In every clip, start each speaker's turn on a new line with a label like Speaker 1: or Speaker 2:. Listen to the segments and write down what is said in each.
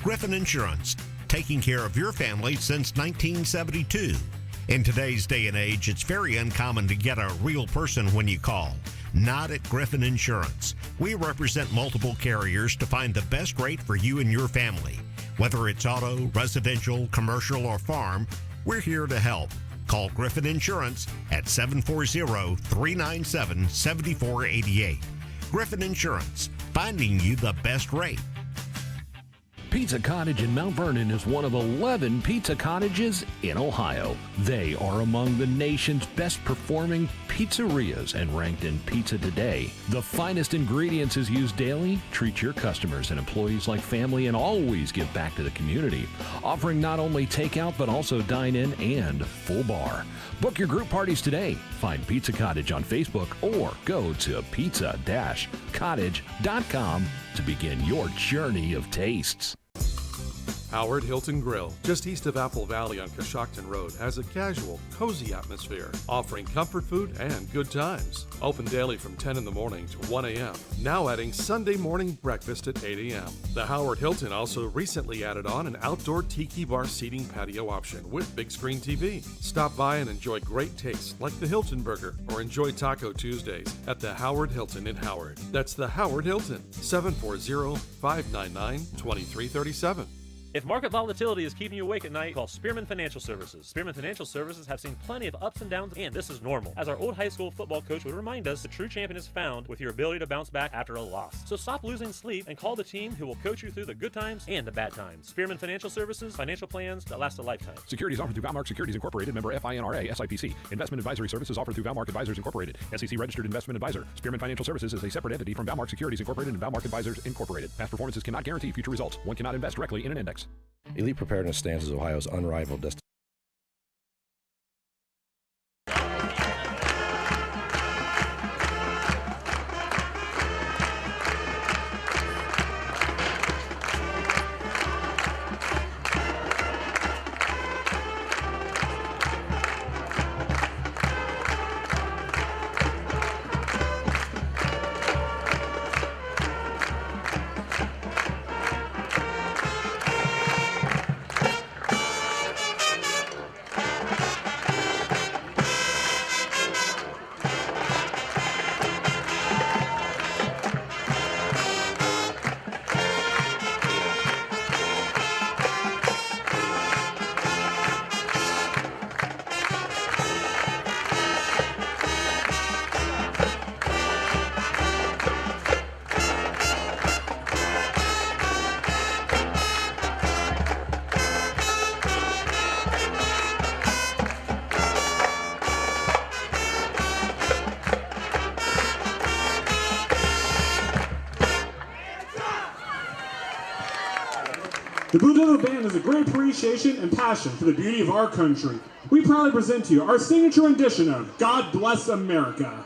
Speaker 1: Griffin Insurance, taking care of your family since 1972. In today's day and age, it's very uncommon to get a real person when you call. Not at Griffin Insurance. We represent multiple carriers to find the best rate for you and your family. Whether it's auto, residential, commercial, or farm, we're here to help. Call Griffin Insurance at 740-397-7488. Griffin Insurance, finding you the best rate.
Speaker 2: Pizza Cottage in Mount Vernon is one of 11 pizza cottages in Ohio. They are among the nation's best performing pizzerias and ranked in Pizza Today. The finest ingredients is used daily. Treat your customers and employees like family and always give back to the community. Offering not only takeout but also dine-in and full bar. Book your group parties today. Find Pizza Cottage on Facebook or go to pizza-cottage.com to begin your journey of tastes.
Speaker 3: Howard Hilton Grill, just east of Apple Valley on Coshocton Road, has a casual, cozy atmosphere, offering comfort food and good times. Open daily from 10 in the morning to 1 a.m., now adding Sunday morning breakfast at 8 a.m. The Howard Hilton also recently added on an outdoor tiki bar seating patio option with big screen TV. Stop by and enjoy great tastes like the Hilton Burger or enjoy Taco Tuesdays at the Howard Hilton in Howard. That's the Howard Hilton, 740-599-2337.
Speaker 4: If market volatility is keeping you awake at night, call Spearman Financial Services. Spearman Financial Services have seen plenty of ups and downs, and this is normal. As our old high school football coach would remind us, the true champion is found with your ability to bounce back after a loss. So stop losing sleep and call the team who will coach you through the good times and the bad times. Spearman Financial Services, financial plans that last a lifetime.
Speaker 2: Securities offered through Valmark Securities Incorporated, member FINRA, SIPC. Investment advisory services offered through Valmark Advisors Incorporated, SEC registered investment advisor. Spearman Financial Services is a separate entity from Valmark Securities Incorporated and Valmark Advisors Incorporated. Past performances cannot guarantee future results. One cannot invest directly in an index.
Speaker 5: Elite Preparedness stands as Ohio's unrivaled destination.
Speaker 6: The Blue Devil Band has a great appreciation and passion for the beauty of our country. We proudly present to you our signature rendition of God Bless America.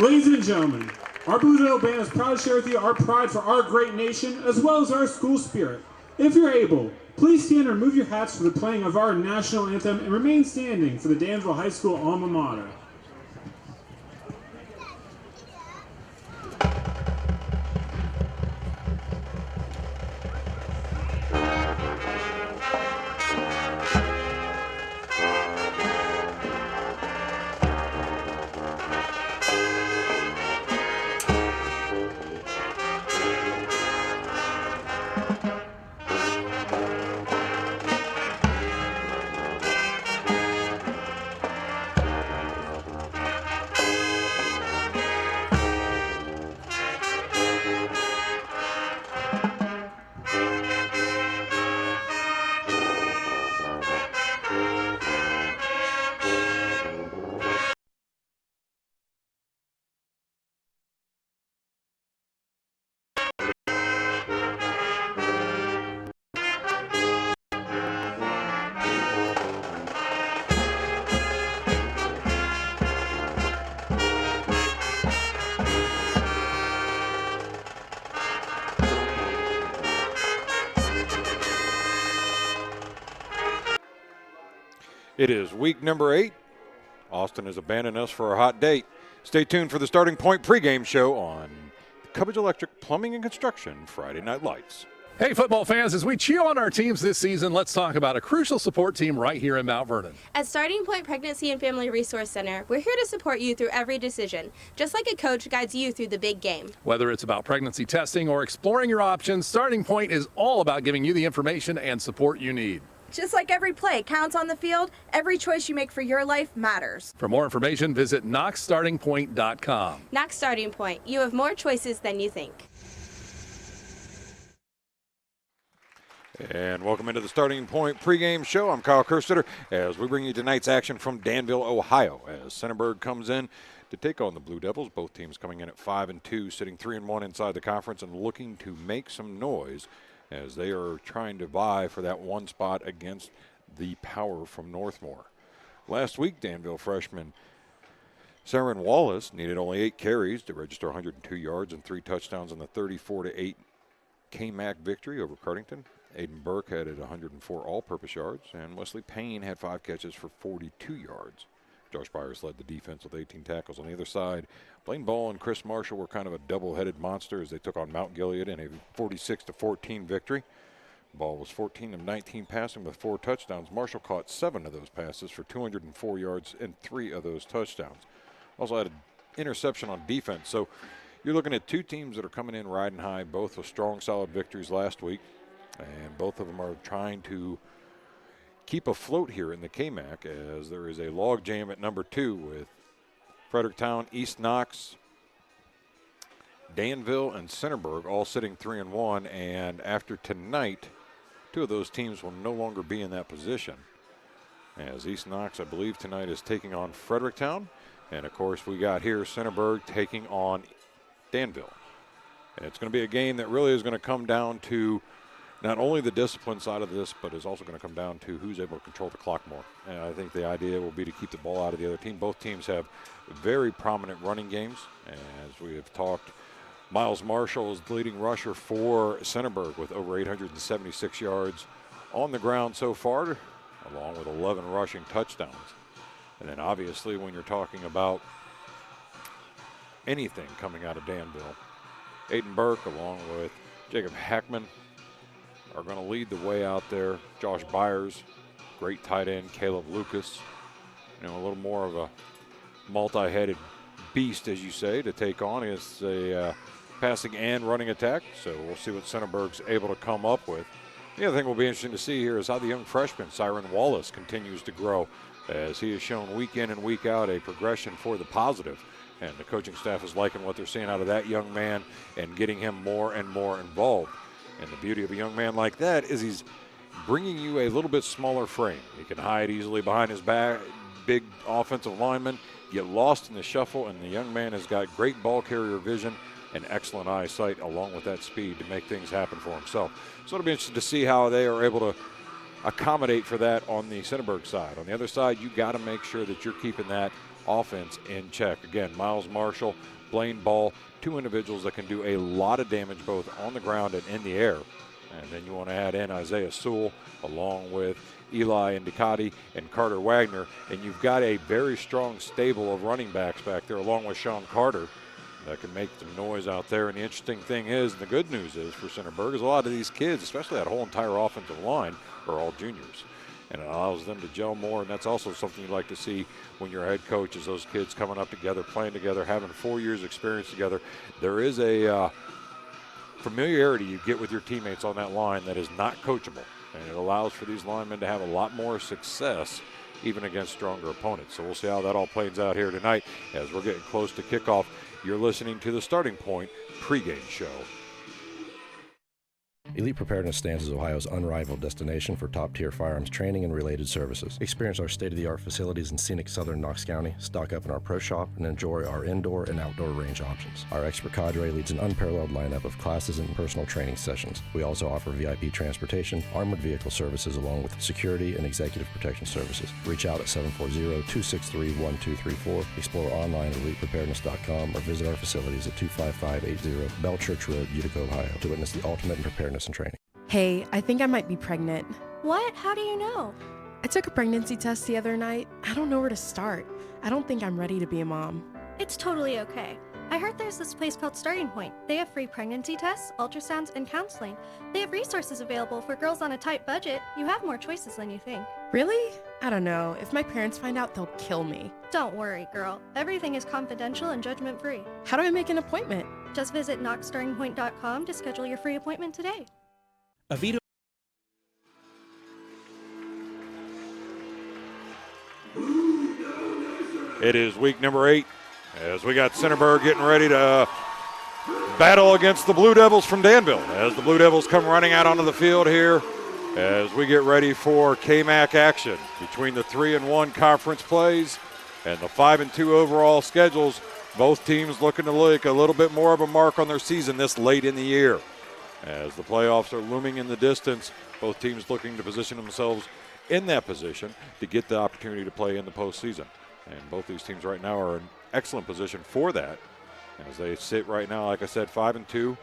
Speaker 6: Ladies and gentlemen, our Blue Devil Band is proud to share with you our pride for our great nation as well as our school spirit. If you're able, please stand and remove your hats for the playing of our national anthem and remain standing for the Danville High School alma mater.
Speaker 7: It is week number 8. Austin has abandoned us for a hot date. Stay tuned for the Starting Point pregame show on Cubbage Electric Plumbing and Construction Friday Night Lights.
Speaker 2: Hey, football fans, as we cheer on our teams this season, let's talk about a crucial support team right here in Mount Vernon.
Speaker 8: At Starting Point Pregnancy and Family Resource Center, we're here to support you through every decision, just like a coach guides you through the big game.
Speaker 2: Whether it's about pregnancy testing or exploring your options, Starting Point is all about giving you the information and support you need.
Speaker 9: Just like every play counts on the field, every choice you make for your life matters.
Speaker 2: For more information, visit knoxstartingpoint.com.
Speaker 8: Knox Starting Point, you have more choices than you think.
Speaker 7: And welcome into the Starting Point pregame show. I'm Kyle Kerstetter as we bring you tonight's action from Danville, Ohio, as Centerburg comes in to take on the Blue Devils. Both teams coming in at 5-2, sitting 3-1 inside the conference and looking to make some noise as they are trying to vie for that one spot against the power from Northmore. Last week, Danville freshman Saren Wallace needed only 8 carries to register 102 yards and 3 touchdowns in the 34-8 KMAC victory over Cardington. Aiden Burke had 104 all-purpose yards, and Wesley Payne had 5 catches for 42 yards. Josh Byers led the defense with 18 tackles. On the other side, Blaine Ball and Chris Marshall were kind of a double-headed monster as they took on Mount Gilead in a 46-14 victory. Ball was 14 of 19 passing with 4 touchdowns. Marshall caught 7 of those passes for 204 yards and 3 of those touchdowns. Also had an interception on defense. So you're looking at 2 teams that are coming in riding high, both with strong, solid victories last week. And both of them are trying to keep afloat here in the KMAC as there is a log jam at number 2 with Fredericktown, East Knox, Danville, and Centerburg all sitting 3-1. And after tonight, 2 of those teams will no longer be in that position. As East Knox, I believe, tonight is taking on Fredericktown. And, of course, we got here Centerburg taking on Danville. And it's going to be a game that really is going to come down to not only the discipline side of this, but is also going to come down to who's able to control the clock more. And I think the idea will be to keep the ball out of the other team. Both teams have very prominent running games. As we have talked, Miles Marshall is the leading rusher for Centerburg with over 876 yards on the ground so far, along with 11 rushing touchdowns. And then obviously when you're talking about anything coming out of Danville, Aiden Burke along with Jacob Hackman are going to lead the way out there. Josh Byers, great tight end, Caleb Lucas, a little more of a multi-headed beast, as you say, to take on as a passing and running attack. So we'll see what Centerburg's able to come up with. The other thing will be interesting to see here is how the young freshman, Saren Wallace, continues to grow as he has shown week in and week out a progression for the positive. And the coaching staff is liking what they're seeing out of that young man and getting him more and more involved. And the beauty of a young man like that is he's bringing you a little bit smaller frame. He can hide easily behind his back, big offensive lineman, get lost in the shuffle, and the young man has got great ball carrier vision and excellent eyesight along with that speed to make things happen for himself. So it'll be interesting to see how they are able to accommodate for that on the Centerburg side. On the other side, you got to make sure that you're keeping that offense in check. Again, Miles Marshall, Blaine Ball, 2 individuals that can do a lot of damage both on the ground and in the air. And then you want to add in Isaiah Sewell along with Eli Indicati and Carter Wagner. And you've got a very strong stable of running backs back there along with Sean Carter that can make some noise out there. And the interesting thing is, and the good news is for Centerburg, is a lot of these kids, especially that whole entire offensive line, are all juniors. And it allows them to gel more, and that's also something you like to see when you're a head coach, is those kids coming up together, playing together, having 4 years experience together. There is a familiarity you get with your teammates on that line that is not coachable, and it allows for these linemen to have a lot more success even against stronger opponents. So we'll see how that all plays out here tonight as we're getting close to kickoff. You're listening to the Starting Point pregame show.
Speaker 5: Elite Preparedness stands as Ohio's unrivaled destination for top-tier firearms training and related services. Experience our state-of-the-art facilities in scenic southern Knox County, stock up in our pro shop, and enjoy our indoor and outdoor range options. Our expert cadre leads an unparalleled lineup of classes and personal training sessions. We also offer VIP transportation, armored vehicle services, along with security and executive protection services. Reach out at 740-263-1234, explore online at elitepreparedness.com, or visit our facilities at 25580 Bell Church Road, Utica, Ohio, to witness the ultimate in preparedness and training.
Speaker 10: Hey, I think I might be pregnant.
Speaker 9: What? How do you know?
Speaker 10: I took a pregnancy test the other night. I don't know where to start. I don't think I'm ready to be a mom.
Speaker 11: It's totally okay. I heard there's this place called Starting Point. They have free pregnancy tests, ultrasounds, and counseling. They have resources available for girls on a tight budget. You have more choices than you think.
Speaker 10: Really? I don't know. If my parents find out, they'll kill me.
Speaker 11: Don't worry, girl. Everything is confidential and judgment-free.
Speaker 10: How do I make an appointment?
Speaker 11: Just visit knoxstartingpoint.com to schedule your free appointment today.
Speaker 12: Avito.
Speaker 7: It is week number 8 as we got Centerburg getting ready to battle against the Blue Devils from Danville. As the Blue Devils come running out onto the field here as we get ready for KMAC action between the 3-1 conference plays and the 5-2 overall schedules. Both teams looking to lick a little bit more of a mark on their season this late in the year. As the playoffs are looming in the distance, both teams looking to position themselves in that position to get the opportunity to play in the postseason. And both these teams right now are in excellent position for that as they sit right now, like I said, 5-2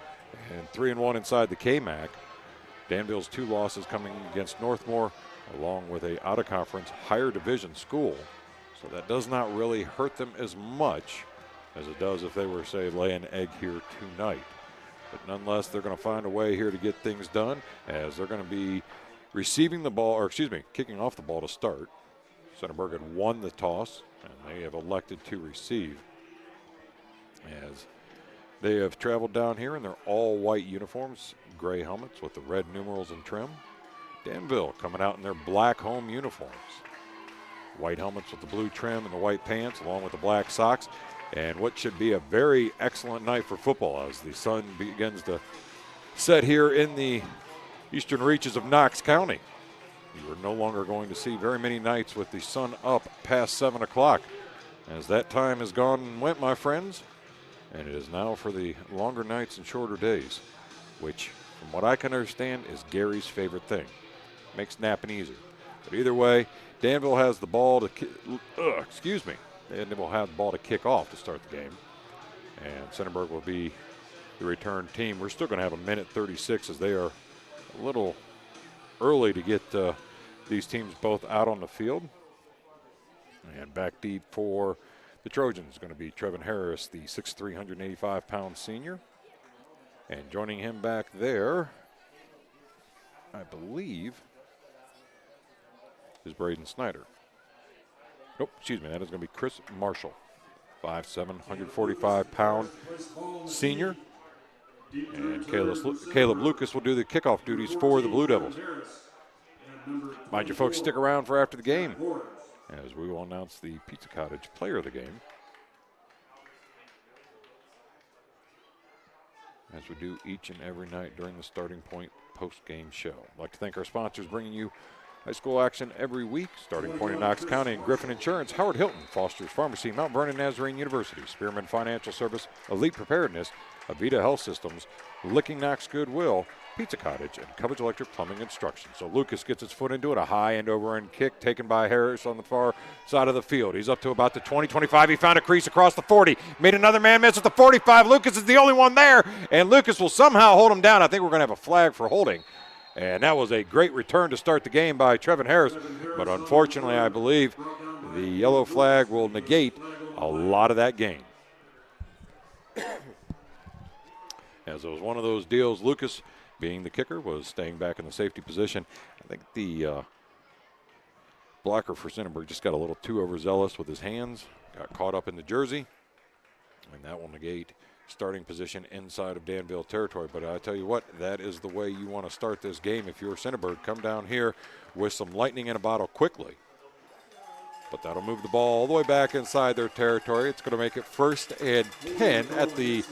Speaker 7: and 3-1 inside the KMAC. Danville's 2 losses coming against Northmore, along with a out-of-conference higher division school. So that does not really hurt them as much as it does if they were, say, lay an egg here tonight. But nonetheless, they're going to find a way here to get things done as they're going to be receiving the ball, kicking off the ball to start. Centerburg had won the toss, and they have elected to receive as they have traveled down here in their all-white uniforms, gray helmets with the red numerals and trim. Danville coming out in their black home uniforms. White helmets with the blue trim and the white pants, along with the black socks. And what should be a very excellent night for football as the sun begins to set here in the eastern reaches of Knox County. You are no longer going to see very many nights with the sun up past 7 o'clock. As that time has gone and went, my friends, and it is now for the longer nights and shorter days, which, from what I can understand, is Gary's favorite thing. Makes napping easier. But either way, Danville has the ball to Danville have the ball to kick off to start the game. And Centerburg will be the return team. We're still going to have a minute 36 as they are a little early to get these teams both out on the field. And back deep for the Trojans is going to be Trevin Harris, the 6'3", 185-pound senior. And joining him back there, I believe, is Braden Snyder. Nope, excuse me, that is going to be Chris Marshall, 5'7", 145-pound senior. And Caleb Lucas will do the kickoff duties for the Blue Devils. Mind you folks, stick around for after the game as we will announce the Pizza Cottage player of the game, as we do each and every night during the Starting Point post-game show. I'd like to thank our sponsors bringing you high school action every week. Starting Point in Knox County and Griffin Insurance, Howard Hilton, Foster's Pharmacy, Mount Vernon Nazarene University, Spearman Financial Service, Elite Preparedness, Avita Health Systems, Licking Knox Goodwill, Pizza Cottage, and Cubbage Electric Plumbing Instruction. So Lucas gets his foot into it, a high end over end kick taken by Harris on the far side of the field. He's up to about the 20, 25. He found a crease across the 40. Made another man miss at the 45. Lucas is the only one there, and Lucas will somehow hold him down. I think we're going to have a flag for holding. And that was a great return to start the game by Trevin Harris. But unfortunately, I believe the yellow flag will negate a lot of that gain. As it was one of those deals, Lucas, being the kicker, was staying back in the safety position. I think the blocker for Centerburg just got a little too overzealous with his hands, got caught up in the jersey, and that will negate starting position inside of Danville territory. But I tell you what, that is the way you want to start this game. If you're Centerburg, come down here with some lightning in a bottle quickly. But that'll move the ball all the way back inside their territory. It's going to make it 1st and 10 at the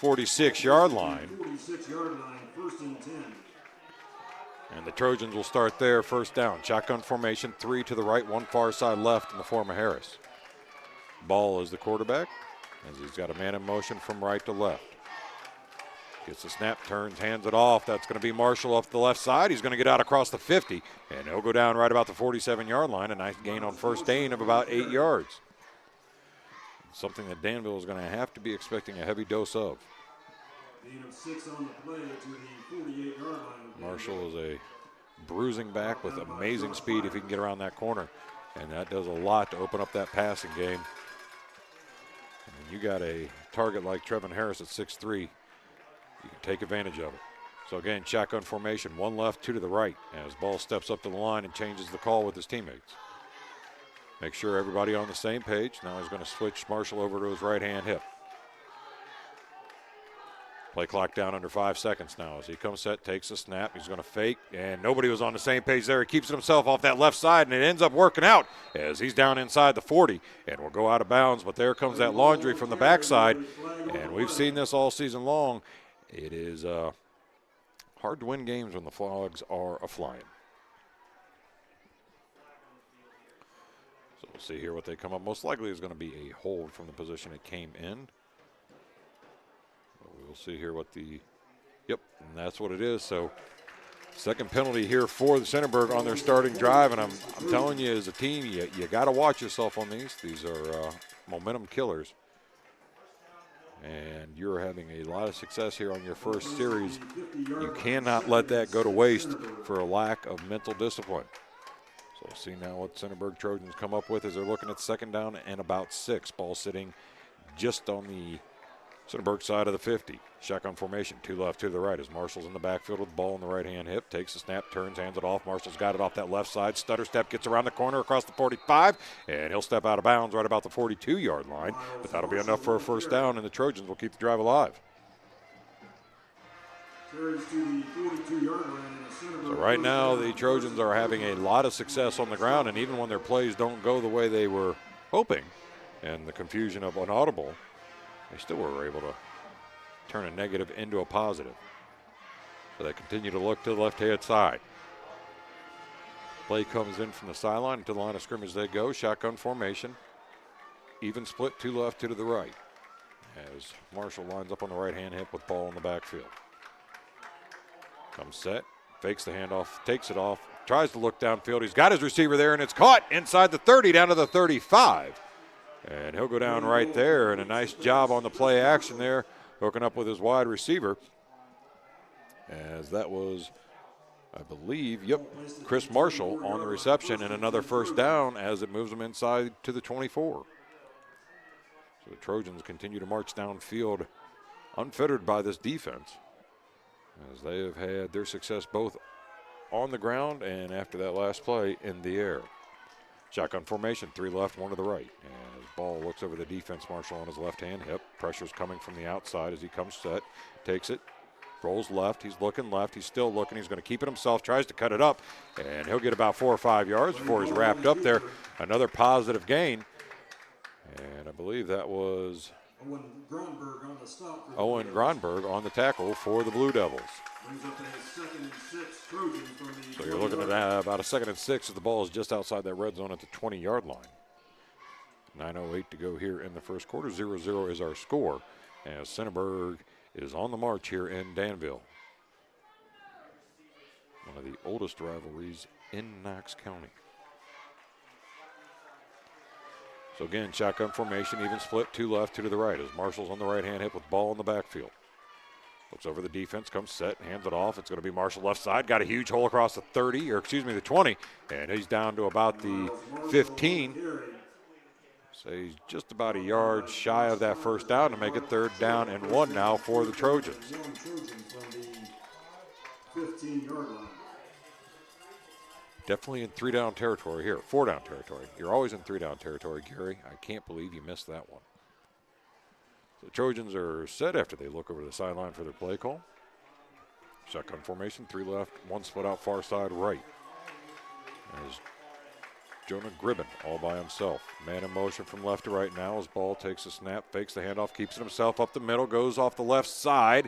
Speaker 7: 46-yard line.
Speaker 6: 1st and 10.
Speaker 7: And the Trojans will start there, 1st down. Shotgun formation, 3 to the right, 1 far side left in the form of Harris. Ball is the quarterback, as he's got a man in motion from right to left. Gets the snap, turns, hands it off. That's going to be Marshall off the left side. He's going to get out across the 50, and he'll go down right about the 47-yard line. A nice gain on 1st gain of about 8 yards. Something that Danville is going to have to be expecting a heavy dose of.
Speaker 6: Gain of 6 on the play to the 48-yard line.
Speaker 7: Marshall is a bruising back with amazing speed if he can get around that corner. And that does a lot to open up that passing game. And you got a target like Trevin Harris at 6'3", you can take advantage of it. So again, shotgun formation, one left, two to the right, as Ball steps up to the line and changes the call with his teammates. Make sure everybody on the same page. Now he's going to switch Marshall over to his right-hand hip. Play clock down under 5 seconds now as he comes set, takes a snap. He's going to fake, and nobody was on the same page there. He keeps it himself off that left side, and it ends up working out as he's down inside the 40 and will go out of bounds. But there comes that laundry from the backside, and we've seen this all season long. It is hard to win games when the flags are a-flying. So we'll see here what they come up. Most likely is going to be a hold from the position it came in. We'll see here what the, yep, and that's what it is. So second penalty here for the Centerburg on their starting drive, and I'm telling you, as a team, you got to watch yourself on these. These are momentum killers. And you're having a lot of success here on your first series. You cannot let that go to waste for a lack of mental discipline. So we'll see now what Centerburg Trojans come up with as they're looking at second down and about 6. Ball sitting just on the Centerburg side of the 50. Shotgun formation, 2 left, 2 to the right as Marshall's in the backfield with the ball in the right-hand hip. Takes the snap, turns, hands it off. Marshall's got it off that left side. Stutter step, gets around the corner across the 45, and he'll step out of bounds right about the 42-yard line. But that'll be enough for a first down, and the Trojans will keep the drive alive. So right now, the Trojans are having a lot of success on the ground, and even when their plays don't go the way they were hoping, and the confusion of an audible, they still were able to turn a negative into a positive. So they continue to look to the left-hand side. Play comes in from the sideline to the line of scrimmage they go. Shotgun formation. Even split, 2 left, 2 to the right. As Marshall lines up on the right-hand hip with ball in the backfield. Comes set, fakes the handoff, takes it off, tries to look downfield. He's got his receiver there, and it's caught inside the 30 down to the 35. And he'll go down right there, and a nice job on the play action there, hooking up with his wide receiver. As that was, I believe, yep, Chris Marshall on the reception, and another first down as it moves them inside to the 24. So the Trojans continue to march downfield unfettered by this defense, as they have had their success both on the ground and after that last play in the air. Shotgun formation, 3 left, 1 to the right. As Ball looks over the defense, Marshall on his left-hand hip. Pressure's coming from the outside as he comes set, takes it, rolls left. He's looking left. He's still looking. He's going to keep it himself, tries to cut it up, and he'll get about 4 or 5 yards before he's wrapped up there. Another positive gain, and I believe that was Owen Gronberg on the tackle for the Blue Devils. So you're looking at about a 2nd and 6 as the ball is just outside that red zone at the 20-yard line. 9:08 to go here in the first quarter. 0-0 is our score as Centerburg is on the march here in Danville. One of the oldest rivalries in Knox County. So again, shotgun formation, even split, 2 left, 2 to the right as Marshall's on the right-hand hip with ball in the backfield. Looks over the defense, comes set, hands it off. It's going to be Marshall left side. Got a huge hole across the 30, or excuse me, the 20. And he's down to about the 15. So he's just about a yard shy of that first down to make it 3rd down and 1 now for the Trojans. Definitely in 3-down territory here, 4-down territory. You're always in 3-down territory, Gary. I can't believe you missed that one. The Trojans are set after they look over the sideline for their play call. Shotgun formation, 3 left, 1 split out far side right. As Jonah Gribben all by himself. Man in motion from left to right now as Ball takes a snap, fakes the handoff, keeps it himself up the middle, goes off the left side.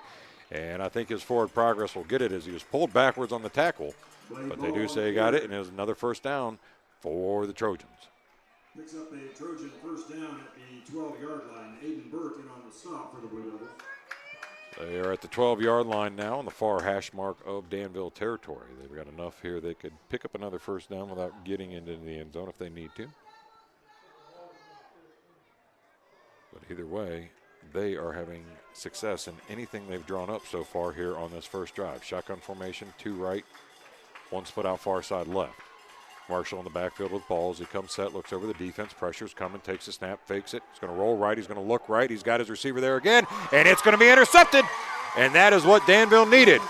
Speaker 7: And I think his forward progress will get it as he was pulled backwards on the tackle. But they do say he got it, and there's another first down for the Trojans.
Speaker 12: Picks up a Trojan first down at the 12-yard line. Aiden Burt in on the stop for the Blue Devils.
Speaker 7: They are at the 12-yard line now on the far hash mark of Danville territory. They've got enough here they could pick up another first down without getting into the end zone if they need to. But either way, they are having success in anything they've drawn up so far here on this first drive. Shotgun formation, 2 right, One split out far side left. Marshall in the backfield with balls. He comes set, looks over the defense, pressure's coming, takes a snap, fakes it. He's going to roll right. He's going to look right. He's got his receiver there again, and it's going to be intercepted. And that is what Danville needed.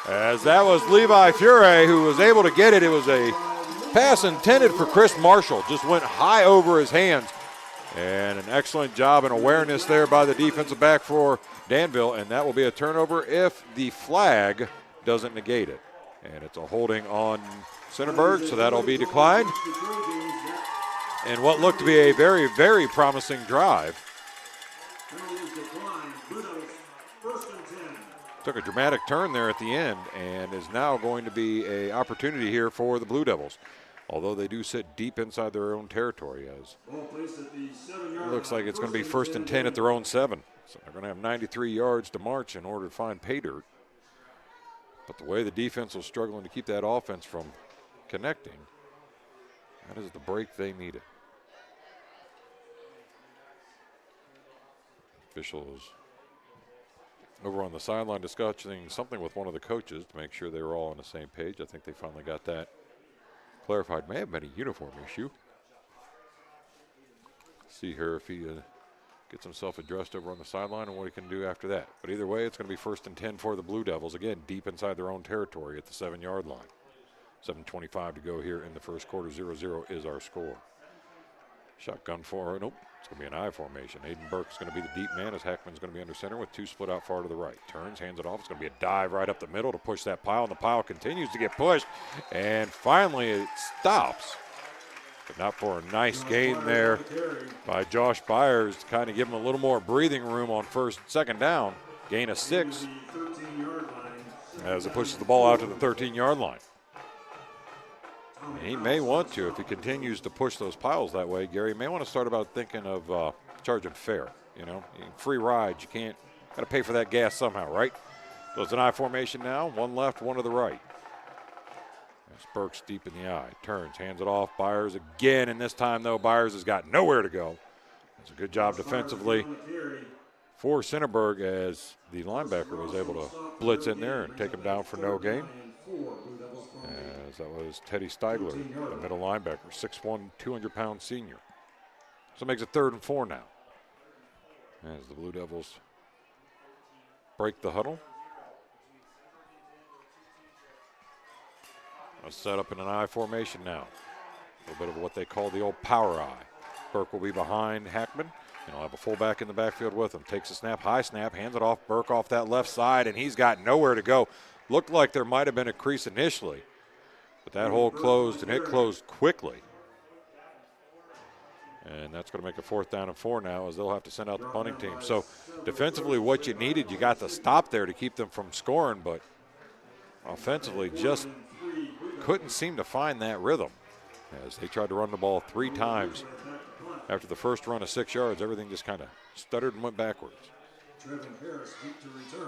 Speaker 7: As that was Levi Fure who was able to get it. It was a pass intended for Chris Marshall. Just went high over his hands. And an excellent job and awareness there by the defensive back for Danville. And that will be a turnover if the flag doesn't negate it. And it's a holding on Centerburg, so that'll be declined. And what looked to be a very, very promising drive. Took a dramatic turn there at the end and is now going to be an opportunity here for the Blue Devils. Although they do sit deep inside their own territory, as it looks like it's going to be 1st and 10 at their own 7. So they're going to have 93 yards to march in order to find pay dirt. But the way the defense was struggling to keep that offense from connecting, that is the break they needed. Officials over on the sideline discussing something with one of the coaches to make sure they were all on the same page. I think they finally got that clarified. May have been a uniform issue. See here if he gets himself addressed over on the sideline and what he can do after that. But either way, it's going to be 1st and 10 for the Blue Devils. Again, deep inside their own territory at the 7-yard line. 7:25 to go here in the first quarter. 0-0 is our score. Shotgun for, nope, it's going to be an I formation. Aiden Burke is going to be the deep man as Hackman's going to be under center with 2 split out far to the right. Turns, hands it off. It's going to be a dive right up the middle to push that pile, and the pile continues to get pushed. And finally it stops. But not for a nice gain there by Josh Byers to kind of give him a little more breathing room on second down. Gain of 6 as it pushes the ball out to the 13-yard line. And he may want to, if he continues to push those piles that way, Gary, may want to start about thinking of charging fare. You know, free rides, you can't, got to pay for that gas somehow, right? So it's an I formation now, 1 left, 1 to the right. As Burks deep in the eye, turns, hands it off, Byers again, and this time, though, Byers has got nowhere to go. It's a good job defensively for Centerburg as the linebacker was able to blitz in there and take him down for no gain. As that was Teddy Steigler, the middle linebacker, 6'1", 200-pound senior. So it makes it 3rd and 4 now. As the Blue Devils break the huddle. A set up in an I formation now. A little bit of what they call the old power I. Burke will be behind Hackman. And he'll have a fullback in the backfield with him. Takes a snap, high snap, hands it off. Burke off that left side, and he's got nowhere to go. Looked like there might have been a crease initially, but that hole closed, and it closed quickly. And that's going to make a 4th down and 4 now, as they'll have to send out the punting team. So defensively, what you needed, you got the stop there to keep them from scoring, but offensively just couldn't seem to find that rhythm. As they tried to run the ball 3 times after the first run of 6 yards, everything just kind of stuttered and went backwards.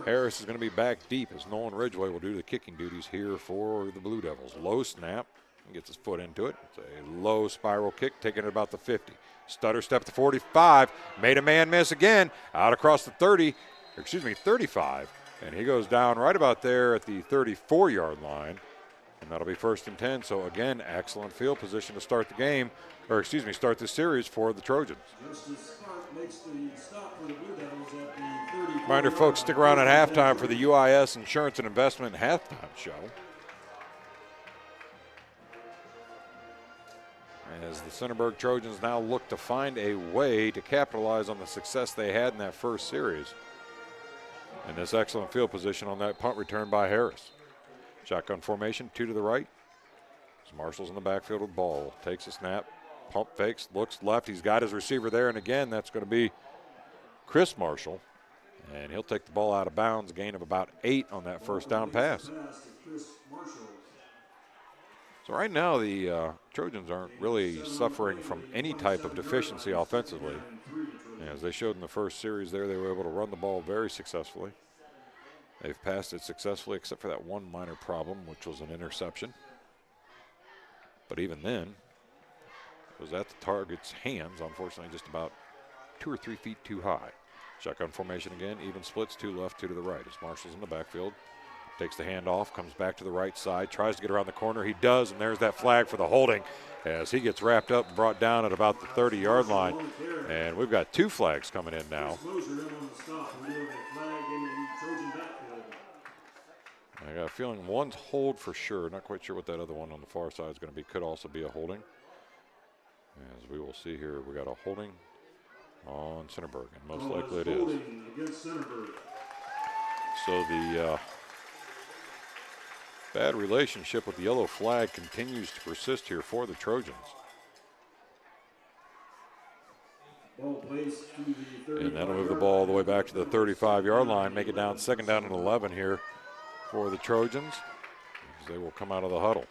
Speaker 7: Harris is going to be back deep as Nolan Ridgway will do the kicking duties here for the Blue Devils. Low snap, and gets his foot into it. It's a low spiral kick, taking it about the 50. Stutter step to 45, made a man miss again, out across the 35, and he goes down right about there at the 34-yard line, and that'll be 1st and 10. So again, excellent field position to start the game, start the series for the Trojans. Reminder, folks, stick around at halftime for the UIS Insurance and Investment halftime show. As the Centerburg Trojans now look to find a way to capitalize on the success they had in that first series. And this excellent field position on that punt return by Harris. Shotgun formation, 2 to the right. As Marshall's in the backfield with ball. Takes a snap, pump fakes, looks left. He's got his receiver there, and again, that's going to be Chris Marshall. And he'll take the ball out of bounds, a gain of about 8 on that 1st down pass. So right now the Trojans aren't really suffering from any type of deficiency offensively. As they showed in the first series there, they were able to run the ball very successfully. They've passed it successfully except for that one minor problem, which was an interception. But even then, it was at the target's hands, unfortunately just about 2 or 3 feet too high. Shotgun formation again, even splits, 2 left, 2 to the right. As Marshall's in the backfield, Takes the handoff, comes back to the right side, tries to get around the corner. He does, and there's that flag for the holding as he gets wrapped up and brought down at about the 30-yard line. And we've got 2 flags coming in now. I got a feeling one's hold for sure. Not quite sure what that other one on the far side is going to be. Could also be a holding. As we will see here, we got a holding on Centerburg, and most likely it is. So the bad relationship with the yellow flag continues to persist here for the Trojans. And that'll move the ball all the way back to the 35-yard line, make it down 2nd down and 11 here for the Trojans as they will come out of the huddle.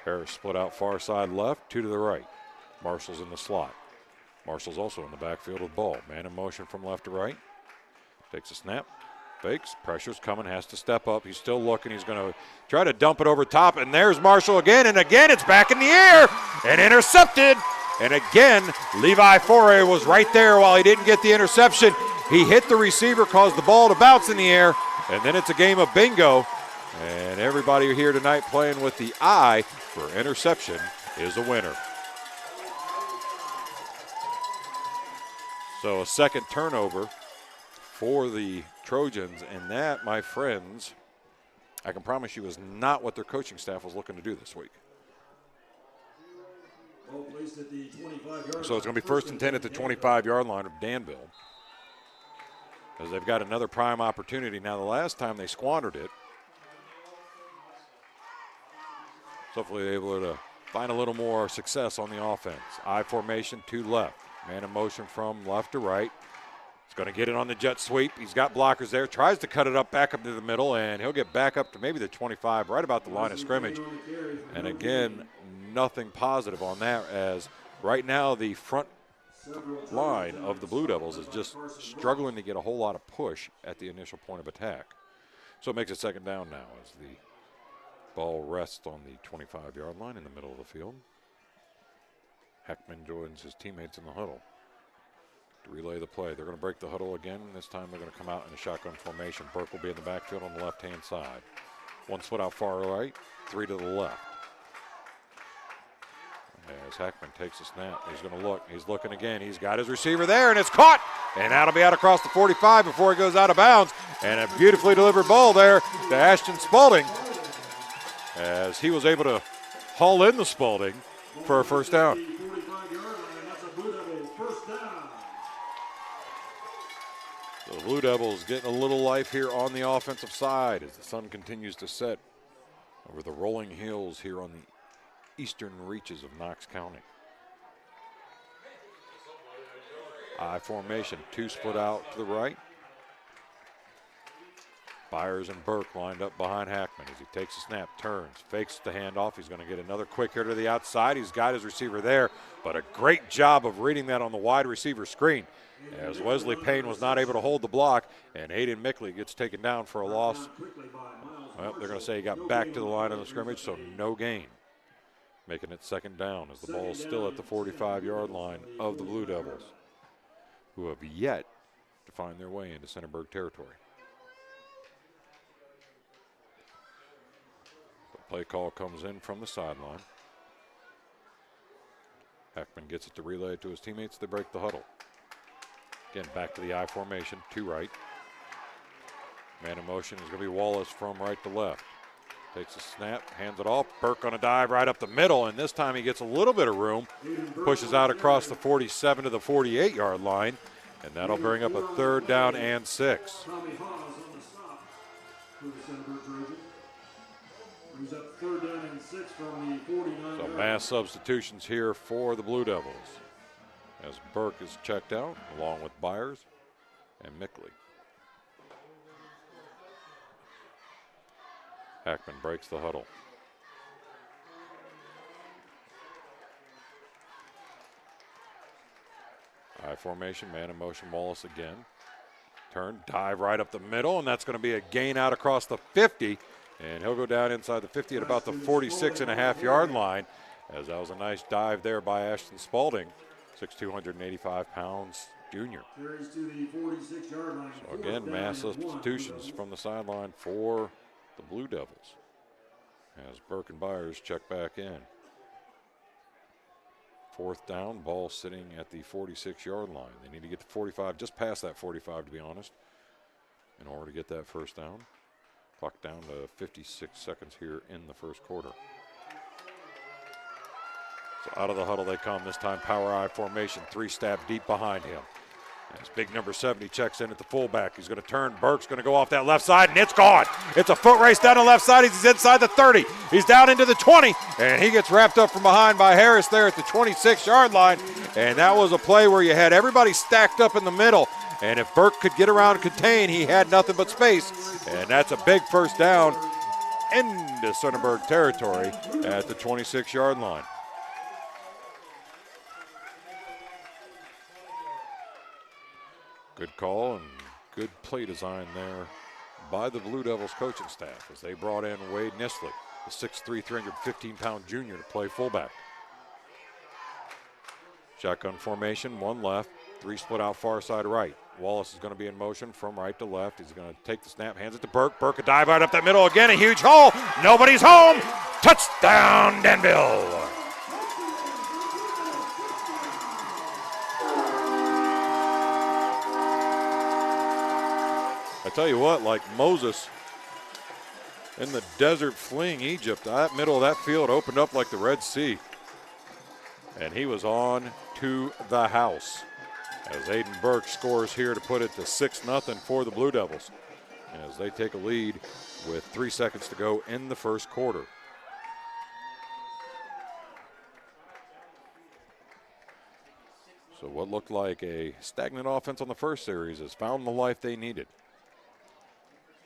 Speaker 7: Harris split out far side left, 2 to the right. Marshall's in the slot. Marshall's also in the backfield with the ball. Man in motion from left to right. Takes a snap, fakes, pressure's coming, has to step up. He's still looking. He's going to try to dump it over top, and there's Marshall again, and again it's back in the air and intercepted. And again, Levi Foray was right there while he didn't get the interception. He hit the receiver, caused the ball to bounce in the air, and then it's a game of bingo. And everybody here tonight playing with the eye for interception is a winner. So a second turnover for the Trojans, and that, my friends, I can promise you is not what their coaching staff was looking to do this week. So it's going to be 1st and 10 at the 25-yard line of Danville, as they've got another prime opportunity. Now, the last time they squandered it, so hopefully they're able to find a little more success on the offense. I formation, 2 left. Man in motion from left to right. He's going to get it on the jet sweep. He's got blockers there. Tries to cut it up back up to the middle, and he'll get back up to maybe the 25, right about the line of scrimmage. And again, nothing positive on that, as right now the front line of the Blue Devils is just struggling to get a whole lot of push at the initial point of attack. So it makes it 2nd down now as the ball rests on the 25-yard line in the middle of the field. Heckman joins his teammates in the huddle to relay the play. They're going to break the huddle again. This time they're going to come out in a shotgun formation. Burke will be in the backfield on the left-hand side. 1 split out far right, 3 to the left. As Heckman takes a snap, he's going to look. He's looking again. He's got his receiver there, and it's caught. And that'll be out across the 45 before he goes out of bounds. And a beautifully delivered ball there to Ashton Spalding, as he was able to haul in the Spalding for a 1st down. So the Blue Devils getting a little life here on the offensive side as the sun continues to set over the rolling hills here on the eastern reaches of Knox County. I formation, 2 split out to the right. Byers and Burke lined up behind Hackman as he takes a snap, turns, fakes the handoff. He's going to get another quick hitter to the outside. He's got his receiver there, but a great job of reading that on the wide receiver screen, as Wesley Payne was not able to hold the block, and Hayden Mickley gets taken down for a loss. Well, they're going to say he got back to the line of the scrimmage, so no gain. Making it 2nd down as the ball is still at the 45-yard line of the Blue Devils, who have yet to find their way into Centerburg territory. The play call comes in from the sideline. Heckman gets it to relay it to his teammates. They break the huddle. Again, back to the I formation, 2 right. Man in motion is going to be Wallace from right to left. Takes a snap, hands it off. Burke on a dive right up the middle, and this time he gets a little bit of room. Pushes out across the 47 to the 48-yard line, and that'll bring up a 3rd down and 6. So mass substitutions here for the Blue Devils, as Burke is checked out along with Byers and Mickley. Hackman breaks the huddle. I formation, man in motion, Wallace again. Turn, dive right up the middle, and that's going to be a gain out across the 50. And he'll go down inside the 50 at about the 46.5-yard line, as that was a nice dive there by Ashton Spalding. 6'2", 185 pounds, junior.
Speaker 12: Carries to the 46-yard line.
Speaker 7: So again, mass substitutions from the sideline for the Blue Devils as Burke and Byers check back in. 4th down, ball sitting at the 46-yard line. They need to get to 45, just past that 45 to be honest, in order to get that first down. Clock down to 56 seconds here in the first quarter. So out of the huddle they come, this time power I formation, 3-step deep behind him. As big number 70 checks in at the fullback. He's going to turn. Burke's going to go off that left side, and it's gone. It's a foot race down the left side. He's inside the 30. He's down into the 20, and he gets wrapped up from behind by Harris there at the 26-yard line. And that was a play where you had everybody stacked up in the middle. And if Burke could get around and contain, he had nothing but space. And that's a big first down into Centerburg territory at the 26-yard line. Good call and good play design there by the Blue Devils coaching staff as they brought in Wade Nisley, the 6'3", 315-pound junior, to play fullback. Shotgun formation, 1 left, 3 split out far side right. Wallace is going to be in motion from right to left. He's going to take the snap, hands it to Burke. Burke a dive right up that middle again, a huge hole. Nobody's home. Touchdown, Danville. I tell you what, like Moses in the desert fleeing Egypt, that middle of that field opened up like the Red Sea. And he was on to the house as Aiden Burke scores here to put it to 6-0 for the Blue Devils as they take a lead with 3 seconds to go in the first quarter. So what looked like a stagnant offense on the first series has found the life they needed.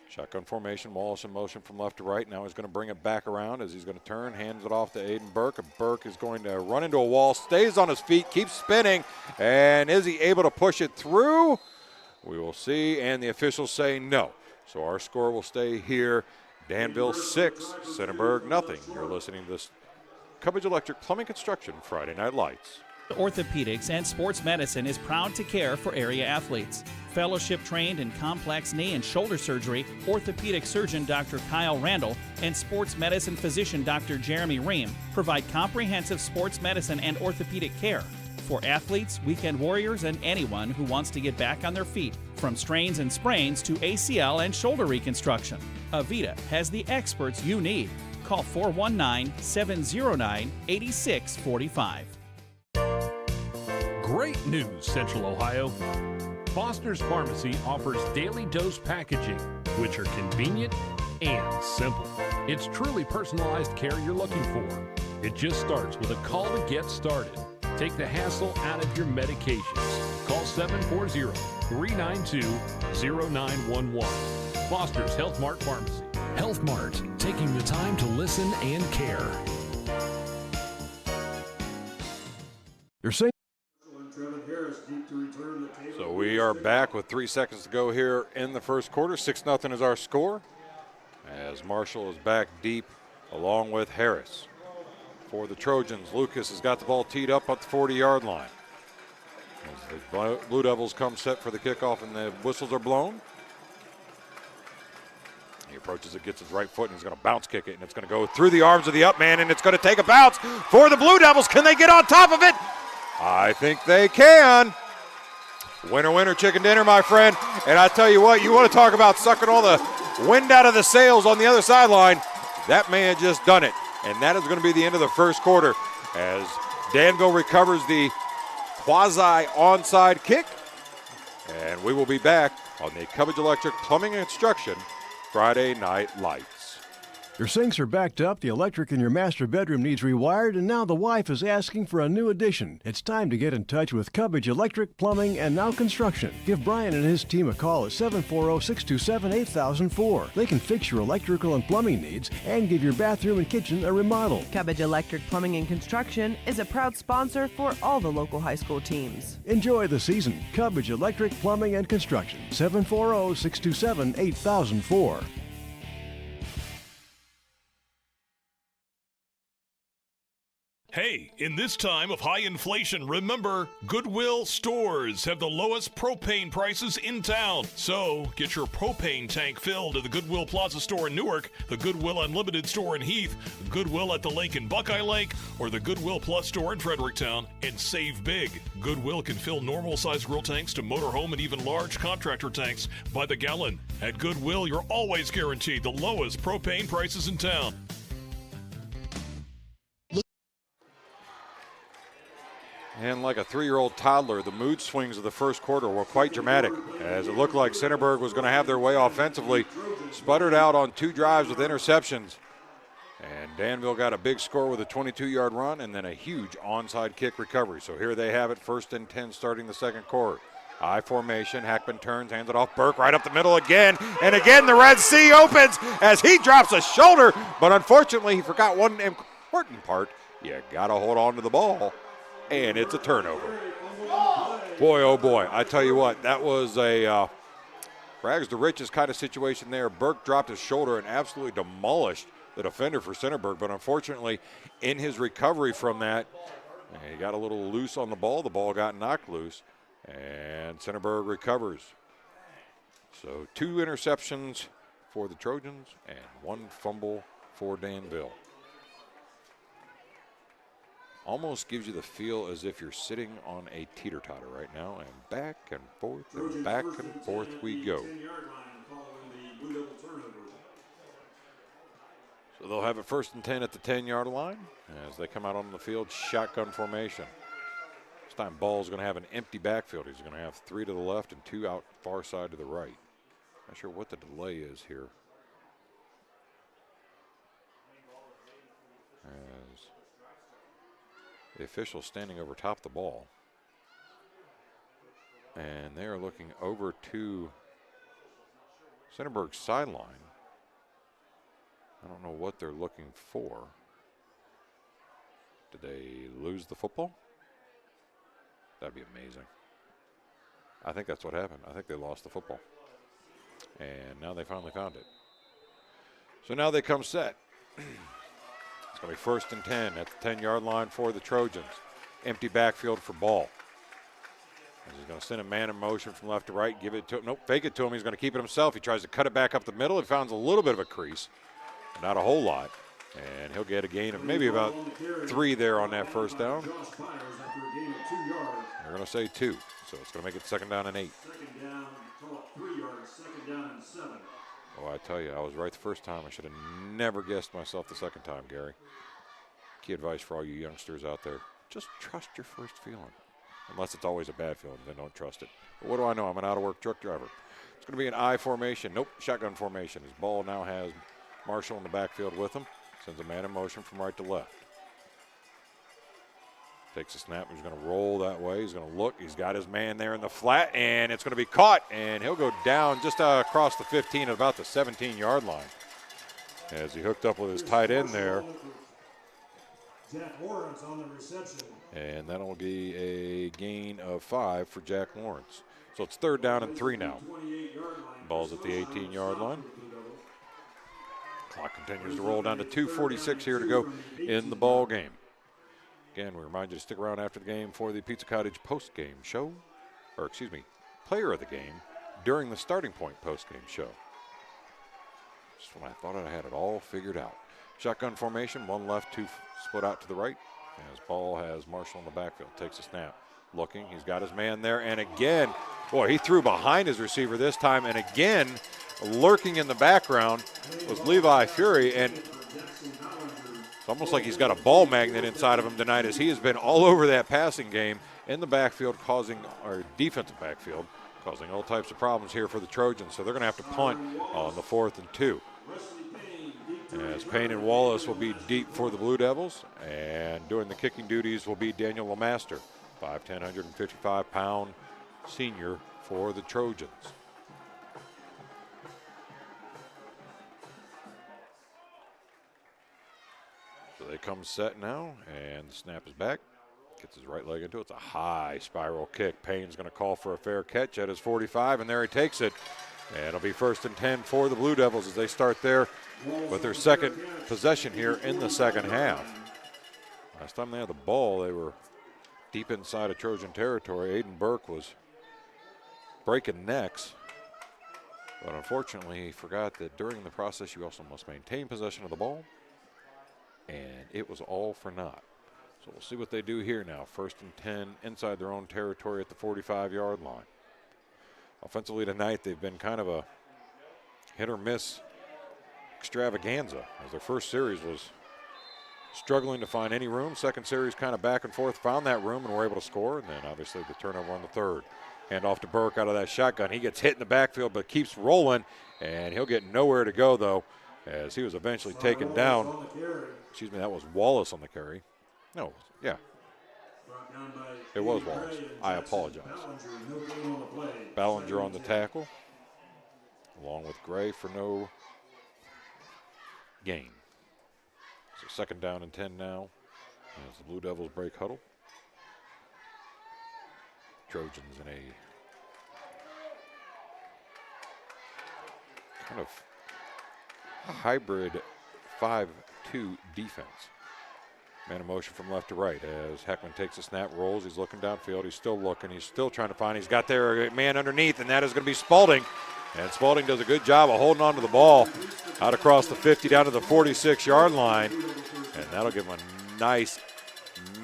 Speaker 7: Shotgun formation, Wallace in motion from left to right. Now he's going to bring it back around as he's going to turn, hands it off to Aiden Burke. And Burke is going to run into a wall, stays on his feet, keeps spinning. And is he able to push it through? We will see, and the officials say no. So our score will stay here. Danville 6, Centerburg nothing. You're listening to this Cubbage Electric Plumbing Construction Friday Night Lights.
Speaker 13: Orthopedics and Sports Medicine is proud to care for area athletes. Fellowship trained in complex knee and shoulder surgery, orthopedic surgeon Dr. Kyle Randall and sports medicine physician Dr. Jeremy Ream provide comprehensive sports medicine and orthopedic care for athletes, weekend warriors, and anyone who wants to get back on their feet, from strains and sprains to ACL and shoulder reconstruction. Avita has the experts you need. Call 419-709-8645.
Speaker 2: Great news, Central Ohio. Foster's Pharmacy offers daily dose packaging, which are convenient and simple. It's truly personalized care you're looking for. It just starts with a call to get started. Take the hassle out of your medications. Call 740-392-0911. Foster's Health Mart Pharmacy.
Speaker 14: Health Mart, taking the time to listen and care.
Speaker 12: You're saying.
Speaker 7: So we are back with 3 seconds to go here in the first quarter. 6-0 is our score as Marshall is back deep along with Harris. For the Trojans, Lucas has got the ball teed up at the 40-yard line. As the Blue Devils come set for the kickoff and the whistles are blown. He approaches it, gets his right foot, and he's going to bounce kick it, and it's going to go through the arms of the up man, and it's going to take a bounce for the Blue Devils. Can they get on top of it? I think they can. Winner, winner, chicken dinner, my friend. And I tell you what, you want to talk about sucking all the wind out of the sails on the other sideline. That man just done it. And that is going to be the end of the first quarter as Danville recovers the quasi-onside kick. And we will be back on the Cubbage Electric Plumbing and Construction Friday Night Lights.
Speaker 15: Your sinks are backed up, the electric in your master bedroom needs rewired, and now the wife is asking for a new addition. It's time to get in touch with Cubbage Electric, Plumbing, and Now Construction. Give Brian and his team a call at 740-627-8004. They can fix your electrical and plumbing needs and give your bathroom and kitchen a remodel.
Speaker 16: Cubbage Electric, Plumbing, and Construction is a proud sponsor for all the local high school teams.
Speaker 15: Enjoy the season. Cubbage Electric, Plumbing, and Construction. 740-627-8004.
Speaker 17: Hey, in this time of high inflation, remember, Goodwill stores have the lowest propane prices in town. So, get your propane tank filled at the Goodwill Plaza store in Newark, the Goodwill Unlimited store in Heath, Goodwill at the Lake in Buckeye Lake, or the Goodwill Plus store in Fredericktown, and save big. Goodwill can fill normal-sized grill tanks to motorhome and even large contractor tanks by the gallon. At Goodwill, you're always guaranteed the lowest propane prices in town.
Speaker 7: And like a 3-year-old toddler, the mood swings of the first quarter were quite dramatic, as it looked like Centerburg was going to have their way offensively. Sputtered out on 2 drives with interceptions. And Danville got a big score with a 22-yard run and then a huge onside kick recovery. So here they have it, 1st and 10 starting the second quarter. I formation, Hackman turns, hands it off, Burke right up the middle again. And again the Red Sea opens as he drops a shoulder. But unfortunately, he forgot one important part. You got to hold on to the ball. And it's a turnover. Boy, oh boy, I tell you what, that was a rags to riches kind of situation there. Burke dropped his shoulder and absolutely demolished the defender for Centerburg, but unfortunately, in his recovery from that, he got a little loose on the ball got knocked loose, and Centerburg recovers. So 2 interceptions for the Trojans and 1 fumble for Danville. Almost gives you the feel as if you're sitting on a teeter-totter right now, and back and forth we go. So they'll have it 1st and 10 at the 10-yard line as they come out on the field, shotgun formation. This time Ball's going to have an empty backfield. He's going to have 3 to the left and 2 out far side to the right. Not sure what the delay is here. As the official standing over top of the ball. And they are looking over to Centerburg's sideline. I don't know what they're looking for. Did they lose the football? That'd be amazing. I think that's what happened. I think they lost the football. And now they finally found it. So now they come set. It's going to be 1st and 10 at the 10-yard line for the Trojans. Empty backfield for Ball. He's going to send a man in motion from left to right, give it to him. Nope, fake it to him. He's going to keep it himself. He tries to cut it back up the middle. He finds a little bit of a crease, not a whole lot. And he'll get a gain of maybe about 3 there on that first down. They're going to say 2, so it's going to make it 2nd down and 8.
Speaker 12: 2nd down, call it 3 yards, 2nd down and 7.
Speaker 7: Oh, I tell you, I was right the first time. I should have never guessed myself the second time, Gary. Key advice for all you youngsters out there. Just trust your first feeling. Unless it's always a bad feeling, then don't trust it. But what do I know? I'm an out-of-work truck driver. It's going to be an I formation. Nope, shotgun formation. His Ball now has Marshall in the backfield with him. Sends a man in motion from right to left. Takes a snap. He's going to roll that way. He's going to look. He's got his man there in the flat, and it's going to be caught, and he'll go down just across the 15 at about the 17-yard line as he hooked up with his tight end there.
Speaker 12: Jack Lawrence on the reception.
Speaker 7: And that'll be a gain of 5 for Jack Lawrence. So it's 3rd down and 3 now. Ball's at the 18-yard line. Clock continues to roll down to 2:46 here to go in the ball game. Again, we remind you to stick around after the game for the Pizza Cottage post-game show, or excuse me, player of the game during the starting point post-game show. Just when I thought I had it all figured out. Shotgun formation, 1 left, 2 split out to the right. As Ball has Marshall in the backfield, takes a snap. Looking, he's got his man there, and again, boy, he threw behind his receiver this time, and again, lurking in the background was Levi Fury, and it's almost like he's got a ball magnet inside of him tonight as he has been all over that passing game in the backfield or defensive backfield, causing all types of problems here for the Trojans. So they're going to have to punt on the 4th and 2. As Payne and Wallace will be deep for the Blue Devils, and doing the kicking duties will be Daniel Lemaster, 5'10", 155-pound senior for the Trojans. So they come set now, and the snap is back. Gets his right leg into it. It's a high spiral kick. Payne's going to call for a fair catch at his 45, and there he takes it. And it'll be 1st and 10 for the Blue Devils as they start there with their second possession here in the second half. Last time they had the ball, they were deep inside of Trojan territory. Aiden Burke was breaking necks. But unfortunately, he forgot that during the process, you also must maintain possession of the ball. And it was all for naught. So we'll see what they do here now. 1st and 10 inside their own territory at the 45-yard line. Offensively tonight, they've been kind of a hit or miss extravaganza, as their first series was struggling to find any room. Second series kind of back and forth, found that room and were able to score. And then obviously the turnover on the third. Hand off to Burke out of that shotgun. He gets hit in the backfield but keeps rolling, and he'll get nowhere to go though, as he was eventually taken down. Excuse me, that was Wallace on the carry. No, yeah. It was Wallace. I apologize. Ballinger on the tackle, along with Gray for no gain. So 2nd down and 10 now as the Blue Devils break huddle. Trojans in a kind of hybrid 5-2 defense. Man in motion from left to right as Heckman takes a snap, rolls. He's looking downfield. He's still looking. He's still trying to find. He's got there a man underneath, and that is going to be Spalding. And Spalding does a good job of holding on to the ball out across the 50 down to the 46-yard line. And that'll give him a nice,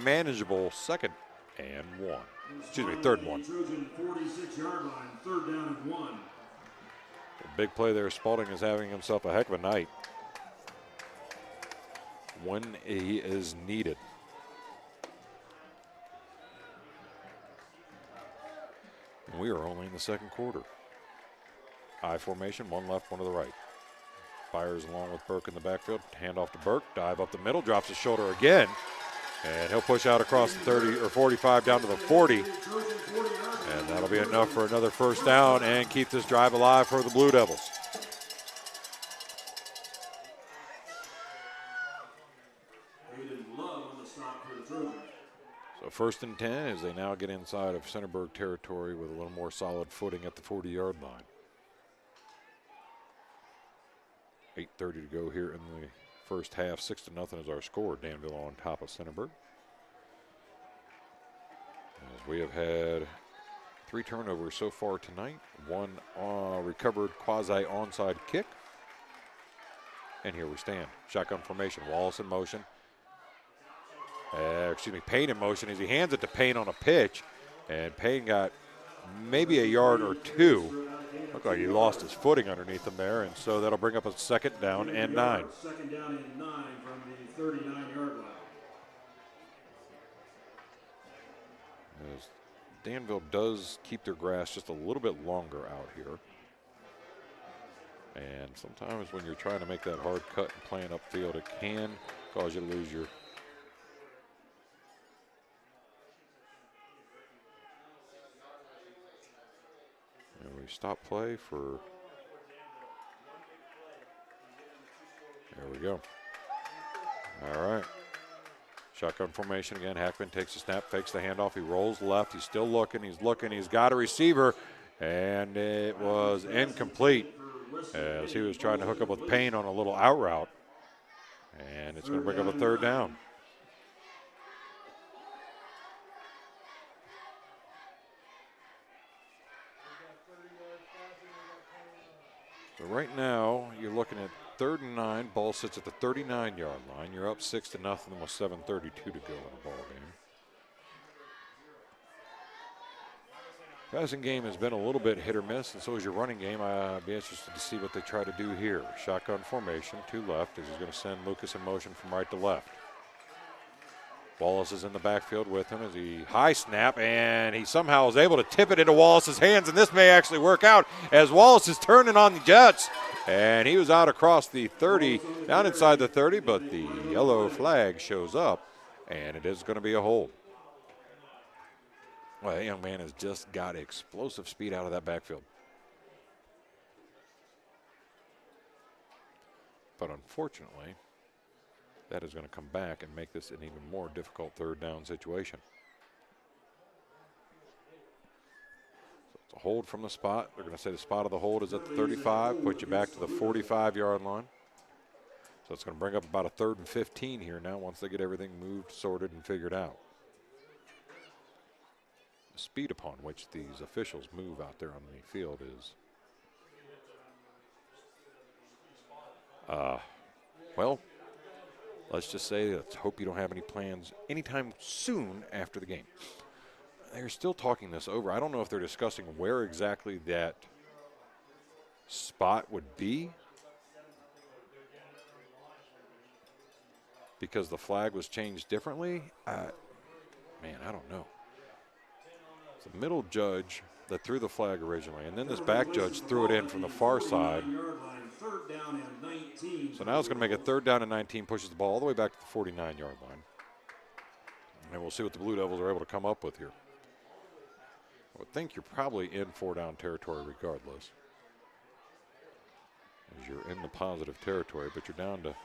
Speaker 7: manageable 2nd and 1. Excuse me, 3rd and 1.
Speaker 12: Trojan 46-yard line, 3rd down and 1.
Speaker 7: The big play there. Spalding is having himself a heck of a night when he is needed. And we are only in the 2nd quarter. I formation, one left, one to the right. Byers along with Burke in the backfield. Hand off to Burke, dive up the middle, drops his shoulder again. And he'll push out across the 30 or 45 down to the 40. And that'll be enough for another 1st down and keep this drive alive for the Blue Devils. So 1st and 10 as they now get inside of Centerburg territory with a little more solid footing at the 40-yard line. 8:30 to go here in the first half. 6-0 is our score. Danville on top of Centerburg. As we have had 3 turnovers so far tonight. 1 recovered quasi-onside kick. And here we stand. Shotgun formation. Wallace in motion. Payne in motion as he hands it to Payne on a pitch. And Payne got maybe a yard or 2. Looked like he lost his footing underneath him there, and so that'll bring up a 2nd down and 9.
Speaker 12: 2nd down and 9 from the 39-yard line.
Speaker 7: As Danville does keep their grass just a little bit longer out here. And sometimes when you're trying to make that hard cut and playing upfield, it can cause you to lose your stop play for, there we go. All right. Shotgun formation again. Hackman takes a snap, fakes the handoff. He rolls left. He's still looking. He's looking. He's got a receiver, and it was incomplete as he was trying to hook up with Payne on a little out route. And it's going to bring up a 3rd down. So right now, you're looking at 3rd and 9. Ball sits at the 39-yard line. You're up 6-0 with 7:32 to go in the ball game. Passing game has been a little bit hit or miss, and so is your running game. I'd be interested to see what they try to do here. Shotgun formation, 2 left, as he's going to send Lucas in motion from right to left. Wallace is in the backfield with him as he high snap, and he somehow is able to tip it into Wallace's hands, and this may actually work out as Wallace is turning on the Jets. And he was out across the 30, down inside the 30, but the yellow flag shows up, and it is going to be a hold. Well, that young man has just got explosive speed out of that backfield. But unfortunately, that is going to come back and make this an even more difficult 3rd down situation. So it's a hold from the spot. They're going to say the spot of the hold is at the 35, put you back to the 45-yard line. So it's going to bring up about a 3rd and 15 here now once they get everything moved, sorted, and figured out. The speed upon which these officials move out there on the field is, well, let's just say, let's hope you don't have any plans anytime soon after the game. They're still talking this over. I don't know if they're discussing where exactly that spot would be, because the flag was changed differently. Man, I don't know. It's the middle judge that threw the flag originally, and then this back judge threw it in from the far side. So now it's going to make it 3rd down and 19, pushes the ball all the way back to the 49-yard line. And we'll see what the Blue Devils are able to come up with here. I would think you're probably in 4-down territory regardless, as you're in the positive territory, but you're down to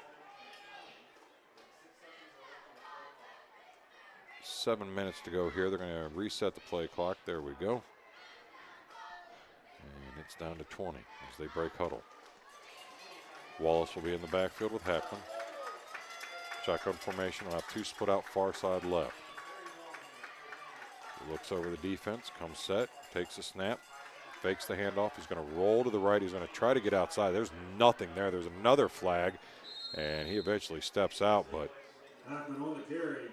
Speaker 7: 7 minutes to go here. They're going to reset the play clock. There we go. And it's down to 20 as they break huddle. Wallace will be in the backfield with Hackman. Shotgun formation will have 2 split out far side left. He looks over the defense, comes set, takes a snap, fakes the handoff. He's going to roll to the right. He's going to try to get outside. There's nothing there. There's another flag, and he eventually steps out, but
Speaker 12: Hackman on the carry.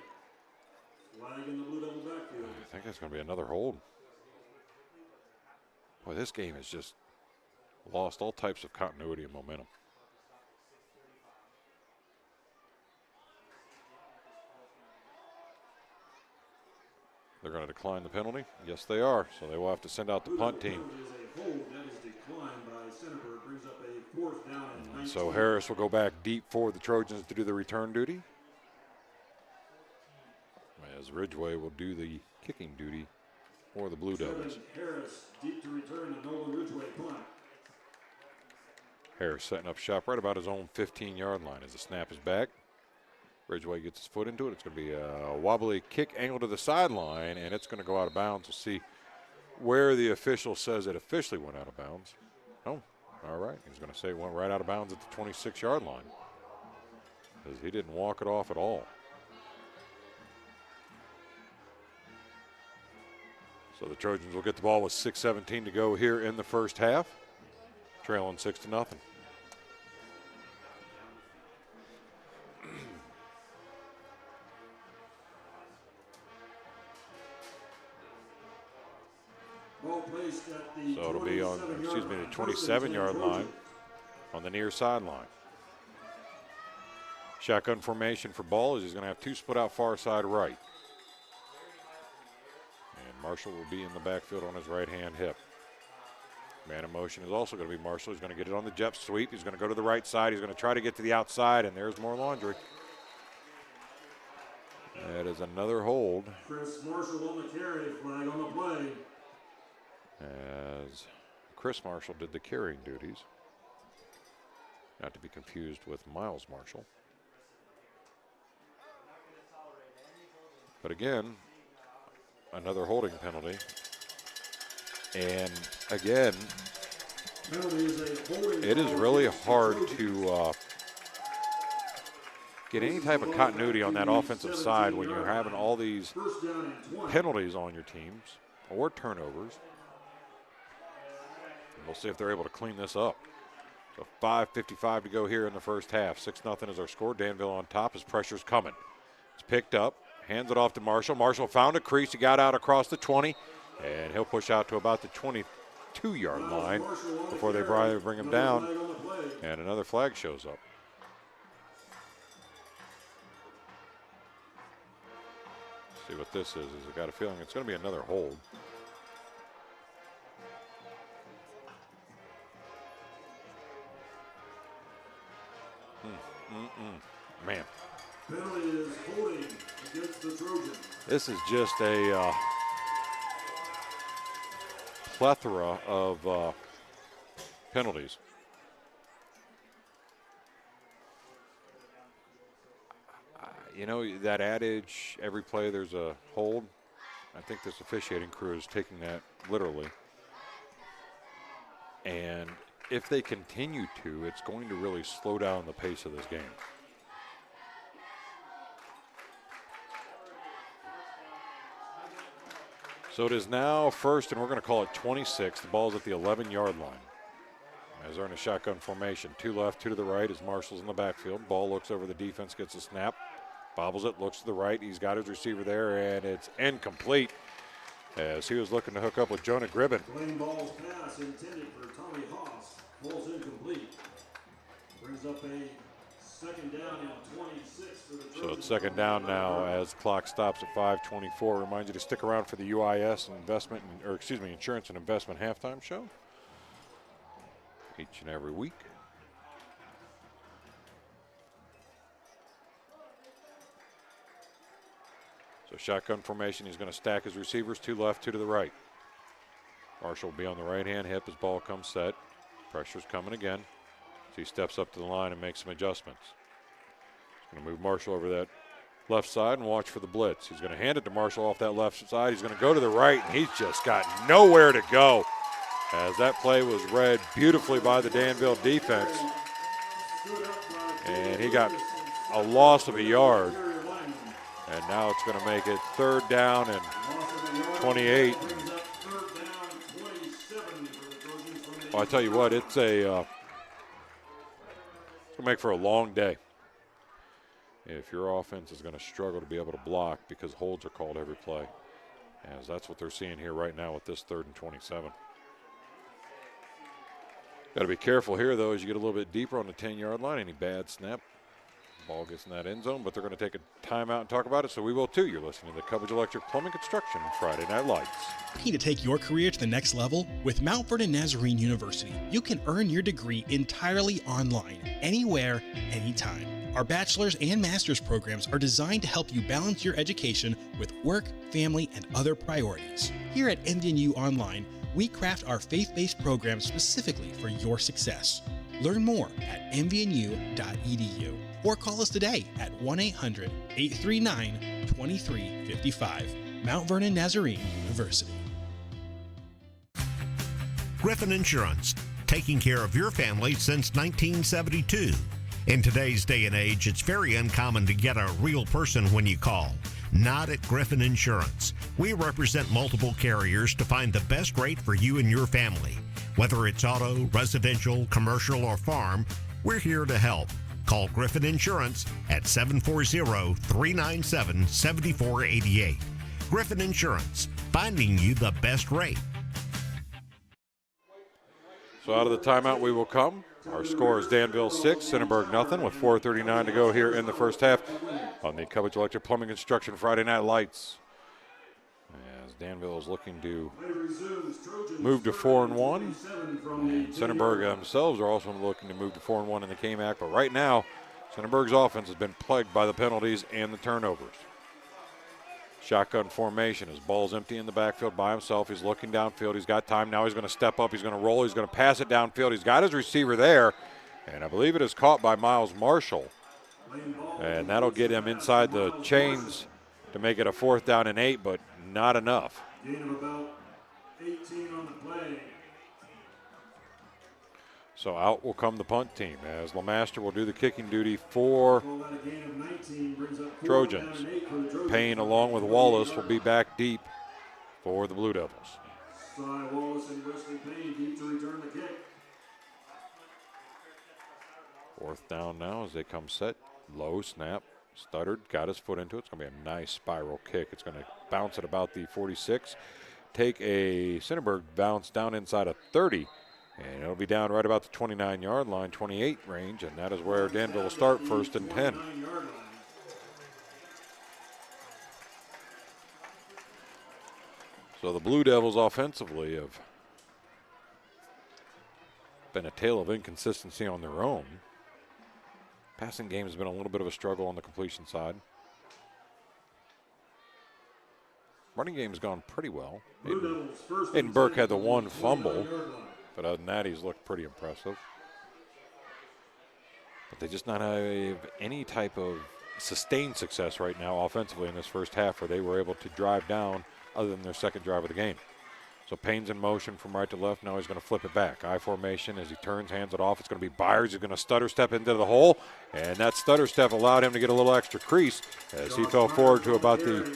Speaker 12: Flag in the Blue Devil backfield.
Speaker 7: I think that's going to be another hold. Boy, this game has just lost all types of continuity and momentum. They're going to decline the penalty. Yes, they are. So they will have to send out the punt team. So Harris will go back deep for the Trojans to do the return duty, as Ridgeway will do the kicking duty for the Blue Devils.
Speaker 12: Harris deep to return the Nolan Ridgeway punt.
Speaker 7: Harris setting up shop right about his own 15-yard line as the snap is back. Ridgeway gets his foot into it. It's going to be a wobbly kick angle to the sideline, and it's going to go out of bounds. We'll see where the official says it officially went out of bounds. Oh, all right. He's going to say it went right out of bounds at the 26-yard line, because he didn't walk it off at all. So the Trojans will get the ball with 6:17 to go here in the first half, trailing 6-0. So it'll be on, the 27-yard line on the near sideline. Shotgun formation for Ball is he's going to have 2 split out far side right. And Marshall will be in the backfield on his right-hand hip. Man in motion is also going to be Marshall. He's going to get it on the jet sweep. He's going to go to the right side. He's going to try to get to the outside, and there's more laundry. That is another hold.
Speaker 12: Chris Marshall on the carry, flag on the play.
Speaker 7: As Chris Marshall did the carrying duties. Not to be confused with Miles Marshall. But again, another holding penalty. And again, it is really hard to get any type of continuity on that offensive side when you're having all these penalties on your teams or turnovers. And we'll see if they're able to clean this up. So 5:55 to go here in the first half. 6-0 is our score. Danville on top. His pressure's coming. It's picked up. Hands it off to Marshall. Marshall found a crease. He got out across the 20. And he'll push out to about the 22-yard line before they bring him down. And another flag shows up. See what this is. I got a feeling it's going to be another hold. Man.
Speaker 12: Penalty is holding against the Trojans.
Speaker 7: This is just a plethora of penalties. You know, that adage, every play there's a hold. I think this officiating crew is taking that literally. And if they continue to, it's going to really slow down the pace of this game. So it is now first, and we're going to call it 26. The ball's at the 11-yard line. As they're in a shotgun formation. 2 left, 2 to the right as Marshall's in the backfield. Ball looks over the defense, gets a snap. Bobbles it, looks to the right. He's got his receiver there, and it's incomplete as he was looking to hook up with Jonah Gribben.
Speaker 12: Lane ball's pass intended for Tommy Haas. Ball's incomplete. Brings up a second down and 26 for the Trojans.
Speaker 7: So it's second down now as the clock stops at 5:24. Reminds you to stick around for the UIS Insurance and Investment halftime show each and every week. So shotgun formation, he's going to stack his receivers, 2 left, 2 to the right. Marshall will be on the right-hand hip as ball comes set. Pressure's coming again. So he steps up to the line and makes some adjustments. He's going to move Marshall over that left side and watch for the blitz. He's going to hand it to Marshall off that left side. He's going to go to the right, and he's just got nowhere to go. As that play was read beautifully by the Danville defense. And he got a loss of a yard. And now it's going to make it 3rd down and 28. Well, I tell you what, it's going to make for a long day if your offense is going to struggle to be able to block because holds are called every play. As that's what they're seeing here right now with this 3rd and 27. Got to be careful here, though, as you get a little bit deeper on the 10-yard line. Any bad snap, ball gets in that end zone, but they're going to take a timeout and talk about it, so we will too. You're listening to the Cubbage Electric Plumbing Construction Friday Night Lights.
Speaker 18: Need to take your career to the next level? With Mount Vernon Nazarene University, you can earn your degree entirely online, anywhere, anytime. Our bachelor's and master's programs are designed to help you balance your education with work, family, and other priorities. Here at MVNU Online, we craft our faith-based programs specifically for your success. Learn more at mvnu.edu or call us today at 1-800-839-2355. Mount Vernon Nazarene University.
Speaker 1: Griffin Insurance, taking care of your family since 1972. In today's day and age, it's very uncommon to get a real person when you call. Not at Griffin Insurance. We represent multiple carriers to find the best rate for you and your family. Whether it's auto, residential, commercial, or farm, we're here to help. Call Griffin Insurance at 740-397-7488. Griffin Insurance, finding you the best rate.
Speaker 7: So out of the timeout we will come. Our score is Danville 6, Centerburg nothing, with 4:39 to go here in the first half on the Cubbage Electric Plumbing Construction Friday Night Lights. As Danville is looking to move to 4-1. And Centerburg themselves are also looking to move to 4-1 in the KMAC. But right now, Centerburg's offense has been plagued by the penalties and the turnovers. Shotgun formation. His ball's empty in the backfield by himself. He's looking downfield. He's got time. Now he's going to step up. He's going to roll. He's going to pass it downfield. He's got his receiver there. And I believe it is caught by Miles Marshall. And that'll get him inside the chains to make it a 4th down and 8, but not enough.
Speaker 12: Gain of about 18 on the play.
Speaker 7: So out will come the punt team as LeMaster will do the kicking duty for Trojans. Payne along with Wallace will be back deep for the Blue Devils.
Speaker 12: Wallace and Wesley Payne deep to return the kick.
Speaker 7: 4th down now as they come set. Low snap, stuttered, got his foot into it. It's going to be a nice spiral kick. It's going to bounce at about the 46. Take a Centerburg bounce down inside a 30. And it'll be down right about the 29-yard line, 28 range, and that is where Danville will start 1st and 10. So the Blue Devils offensively have been a tale of inconsistency on their own. Passing game has been a little bit of a struggle on the completion side. Running game has gone pretty well. Aiden Burke had the one fumble. But other than that, he's looked pretty impressive. But they just not have any type of sustained success right now offensively in this first half where they were able to drive down other than their second drive of the game. So Payne's in motion from right to left. Now he's going to flip it back. I formation as he turns, hands it off. It's going to be Byers. He's going to stutter step into the hole. And that stutter step allowed him to get a little extra crease as he fell forward to about the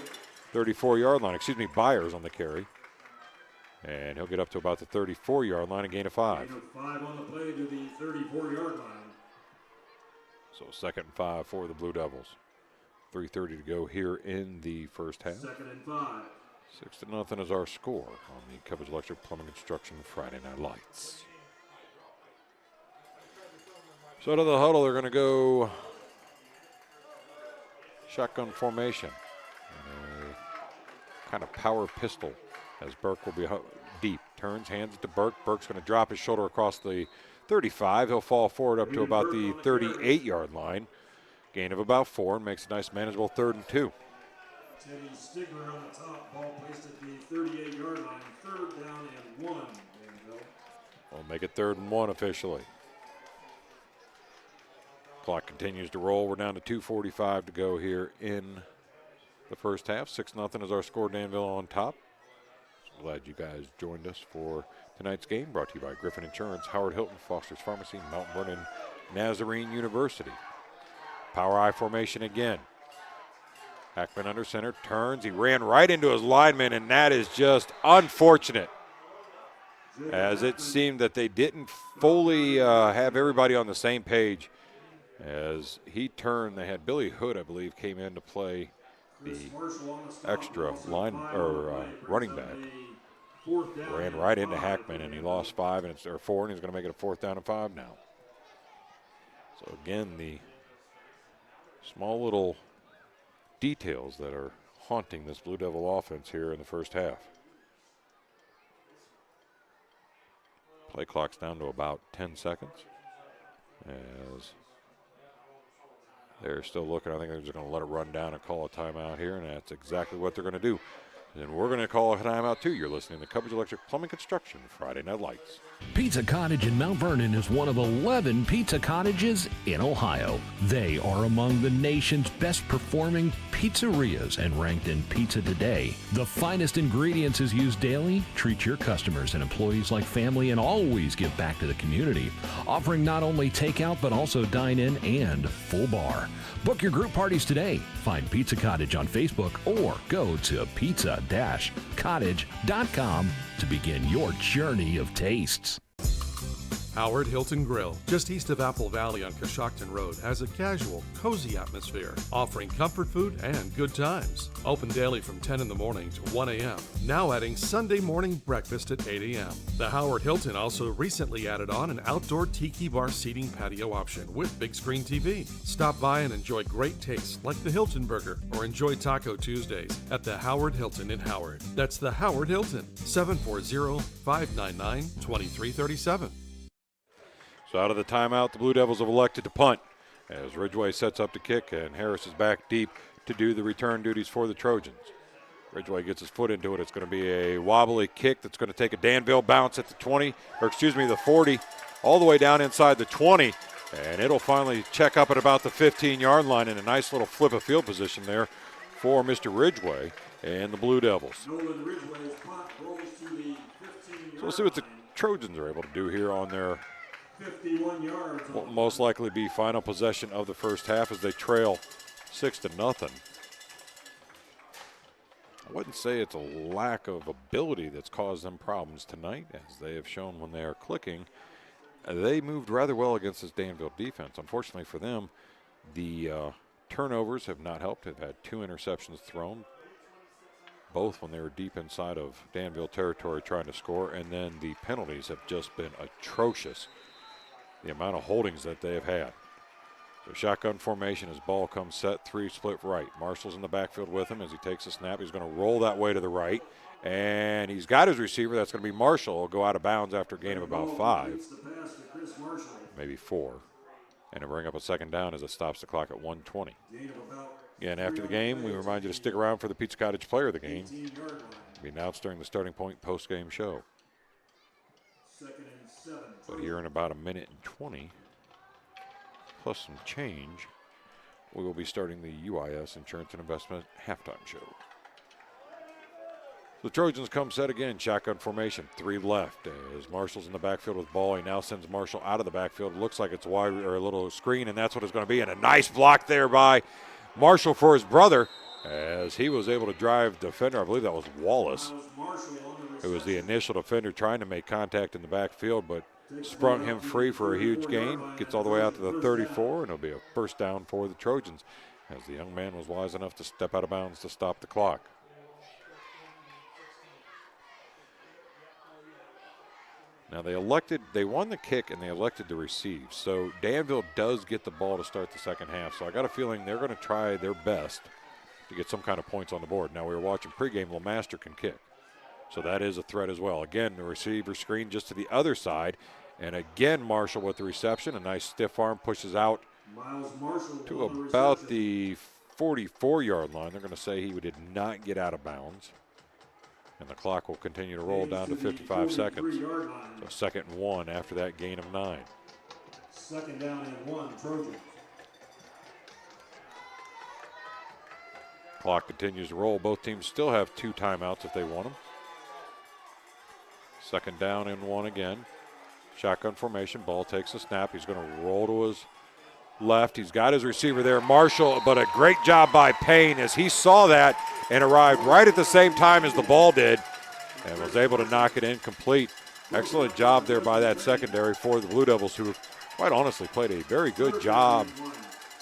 Speaker 7: 34-yard line. Byers on the carry. And he'll get up to about the 34-yard line, a gain of 5.
Speaker 12: Gain of 5 on the play to the 34-yard line.
Speaker 7: So 2nd and 5 for the Blue Devils. 3:30 to go here in the first half.
Speaker 12: 2nd and 5.
Speaker 7: 6-0 is our score on the Cubbage Electric Plumbing Construction Friday Night Lights. So to the huddle, they're going to go shotgun formation. Kind of power pistol as Burke will be deep. Turns, hands it to Burke. Burke's going to drop his shoulder across the 35. He'll fall forward up to about the 38-yard line. Gain of about 4 and makes a nice manageable 3rd and 2.
Speaker 12: Teddy Stigler on the top, ball placed at the 38-yard line, 3rd down and 1, Danville.
Speaker 7: We'll make it 3rd and 1 officially. Clock continues to roll. We're down to 2:45 to go here in the first half. 6-0 is our score. Danville on top. So glad you guys joined us for tonight's game. Brought to you by Griffin Insurance, Howard Hilton, Foster's Pharmacy, Mount Vernon, Nazarene University. Power I formation again. Hackman under center, turns. He ran right into his lineman, and that is just unfortunate. As it seemed that they didn't fully have everybody on the same page. As he turned, they had Billy Hood, I believe, came in to play the extra running back. Ran right into Hackman, and he lost 4, and he's going to make it a 4th down and 5 now. So again, the small little details that are haunting this Blue Devil offense here in the first half. Play clock's down to about 10 seconds. As they're still looking, I think they're just going to let it run down and call a timeout here, and that's exactly what they're going to do. And we're going to call a timeout too. You're listening to Cubbage Electric Plumbing Construction Friday Night Lights.
Speaker 2: Pizza Cottage in Mount Vernon is one of 11 pizza cottages in Ohio. They are among the nation's best performing pizzerias and ranked in Pizza Today. The finest ingredients is used daily. Treat your customers and employees like family and always give back to the community. Offering not only takeout but also dine-in and full bar. Book your group parties today. Find Pizza Cottage on Facebook or go to pizza-cottage.com to begin your journey of tastes.
Speaker 3: Howard Hilton Grill, just east of Apple Valley on Coshocton Road, has a casual, cozy atmosphere, offering comfort food and good times. Open daily from 10 in the morning to 1 a.m., now adding Sunday morning breakfast at 8 a.m. The Howard Hilton also recently added on an outdoor tiki bar seating patio option with big screen TV. Stop by and enjoy great tastes like the Hilton Burger or enjoy Taco Tuesdays at the Howard Hilton in Howard. That's the Howard Hilton, 740-599-2337.
Speaker 7: So out of the timeout, the Blue Devils have elected to punt as Ridgway sets up to kick, and Harris is back deep to do the return duties for the Trojans. Ridgway gets his foot into it. It's going to be a wobbly kick that's going to take a Danville bounce at the the 40, all the way down inside the 20, and it'll finally check up at about the 15-yard line in a nice little flip of field position there for Mr. Ridgway and the Blue Devils. So we'll see what the Trojans are able to do here on their
Speaker 12: 51 yards.
Speaker 7: Will most likely be final possession of the first half as they trail 6-0. I wouldn't say it's a lack of ability that's caused them problems tonight, as they have shown when they are clicking. They moved rather well against this Danville defense. Unfortunately for them, the turnovers have not helped. They've had 2 interceptions thrown, both when they were deep inside of Danville territory trying to score, and then the penalties have just been atrocious. The amount of holdings that they have had. So shotgun formation as ball comes set, 3 split right. Marshall's in the backfield with him as he takes a snap. He's going to roll that way to the right. And he's got his receiver. That's going to be Marshall. He'll go out of bounds after a gain of about 5. Maybe 4. And to bring up a 2nd down as it stops the clock at 1:20. Again, after the game, we remind you to stick around for the Pizza Cottage player of the game. It'll be announced during the Starting Point post-game show. But here in about 1:20, plus some change, we will be starting the UIS Insurance and Investment halftime show. The Trojans come set again, shotgun formation, 3 left. As Marshall's in the backfield with ball, he now sends Marshall out of the backfield. It looks like it's wide or a little screen, and that's what it's going to be. And a nice block there by Marshall for his brother, as he was able to drive defender. I believe that was Wallace. It was the initial defender trying to make contact in the backfield, but sprung him free for a huge gain. Gets all the way out to the 34, and it'll be a first down for the Trojans, as the young man was wise enough to step out of bounds to stop the clock. Now they won the kick and they elected to receive. So Danville does get the ball to start the second half. So I got a feeling they're going to try their best to get some kind of points on the board. Now we were watching pregame, LeMaster can kick. So that is a threat as well. Again, the receiver screen just to the other side. And again, Marshall with the reception. A nice stiff arm pushes out to about the 44-yard line. They're going to say he did not get out of bounds. And the clock will continue to roll down to 55 seconds. So 2nd and 1 after that gain of 9.
Speaker 12: 2nd down and 1, Trojans.
Speaker 7: Clock continues to roll. Both teams still have 2 timeouts if they want them. 2nd down and 1 again. Shotgun formation. Ball takes a snap. He's going to roll to his left. He's got his receiver there, Marshall, but a great job by Payne as he saw that and arrived right at the same time as the ball did and was able to knock it in complete. Excellent job there by that secondary for the Blue Devils, who quite honestly played a very good job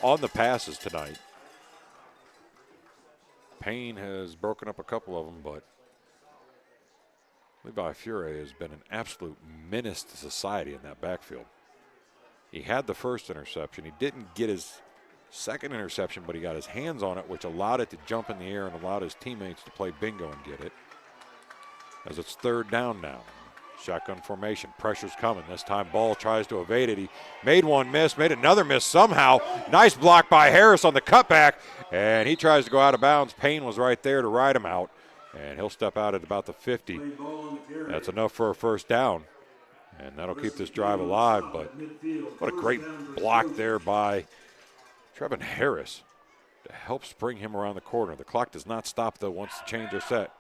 Speaker 7: on the passes tonight. Payne has broken up a couple of them, but Levi Fure has been an absolute menace to society in that backfield. He had the first interception. He didn't get his second interception, but he got his hands on it, which allowed it to jump in the air and allowed his teammates to play bingo and get it. As it's 3rd down now. Shotgun formation. Pressure's coming. This time Ball tries to evade it. He made one miss, made another miss somehow. Nice block by Harris on the cutback, and he tries to go out of bounds. Payne was right there to ride him out, and he'll step out at about the 50. That's enough for a first down. And that'll keep this drive alive, but what a great block there by Trevin Harris to help spring him around the corner. The clock does not stop, though, once the chains are set.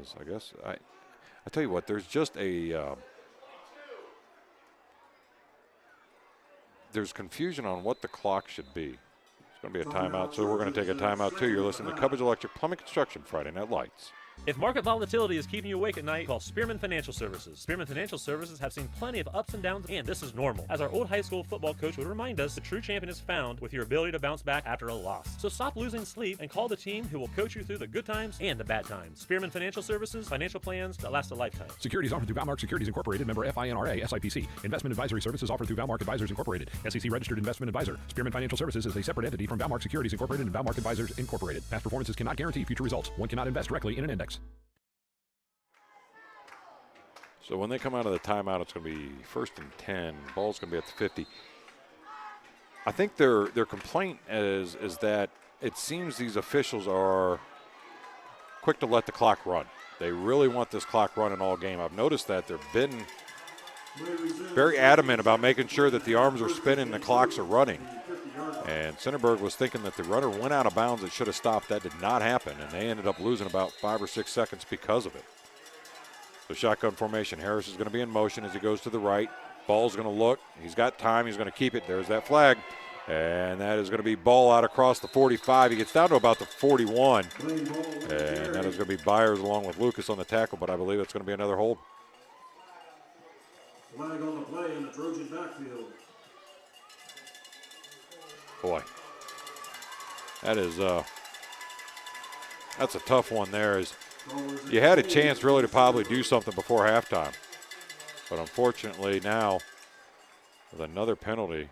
Speaker 7: As I guess, I tell you what, there's just there's confusion on what the clock should be. It's going to be a timeout, so we're going to take a timeout too. You're listening to Cubbage Electric Plumbing Construction Friday Night Lights.
Speaker 4: If market volatility is keeping you awake at night, call Spearman Financial Services. Spearman Financial Services have seen plenty of ups and downs, and this is normal. As our old high school football coach would remind us, the true champion is found with your ability to bounce back after a loss. So stop losing sleep and call the team who will coach you through the good times and the bad times. Spearman Financial Services, financial plans that last a lifetime.
Speaker 2: Securities offered through Valmark Securities Incorporated, member FINRA, SIPC. Investment advisory services offered through Valmark Advisors Incorporated, SEC registered investment advisor. Spearman Financial Services is a separate entity from Valmark Securities Incorporated and Valmark Advisors Incorporated. Past performances cannot guarantee future results. One cannot invest directly in an index.
Speaker 7: So when they come out of the timeout, it's going to be 1st and 10. Ball's going to be at the 50. I think their complaint is that it seems these officials are quick to let the clock run. They really want this clock running all game. I've noticed that they've been very adamant about making sure that the arms are spinning and the clocks are running. And Centerburg was thinking that the runner went out of bounds. It should have stopped. That did not happen, and they ended up losing about 5 or 6 seconds because of it. So shotgun formation. Harris is going to be in motion as he goes to the right. Ball's going to look. He's got time. He's going to keep it. There's that flag. And that is going to be Ball out across the 45. He gets down to about the 41. And that is going to be Byers along with Lucas on the tackle, but I believe it's going to be another hold.
Speaker 12: Flag on the play in the Trojan backfield.
Speaker 7: Boy, that's a tough one there. You had a chance really to probably do something before halftime. But unfortunately now, with another penalty,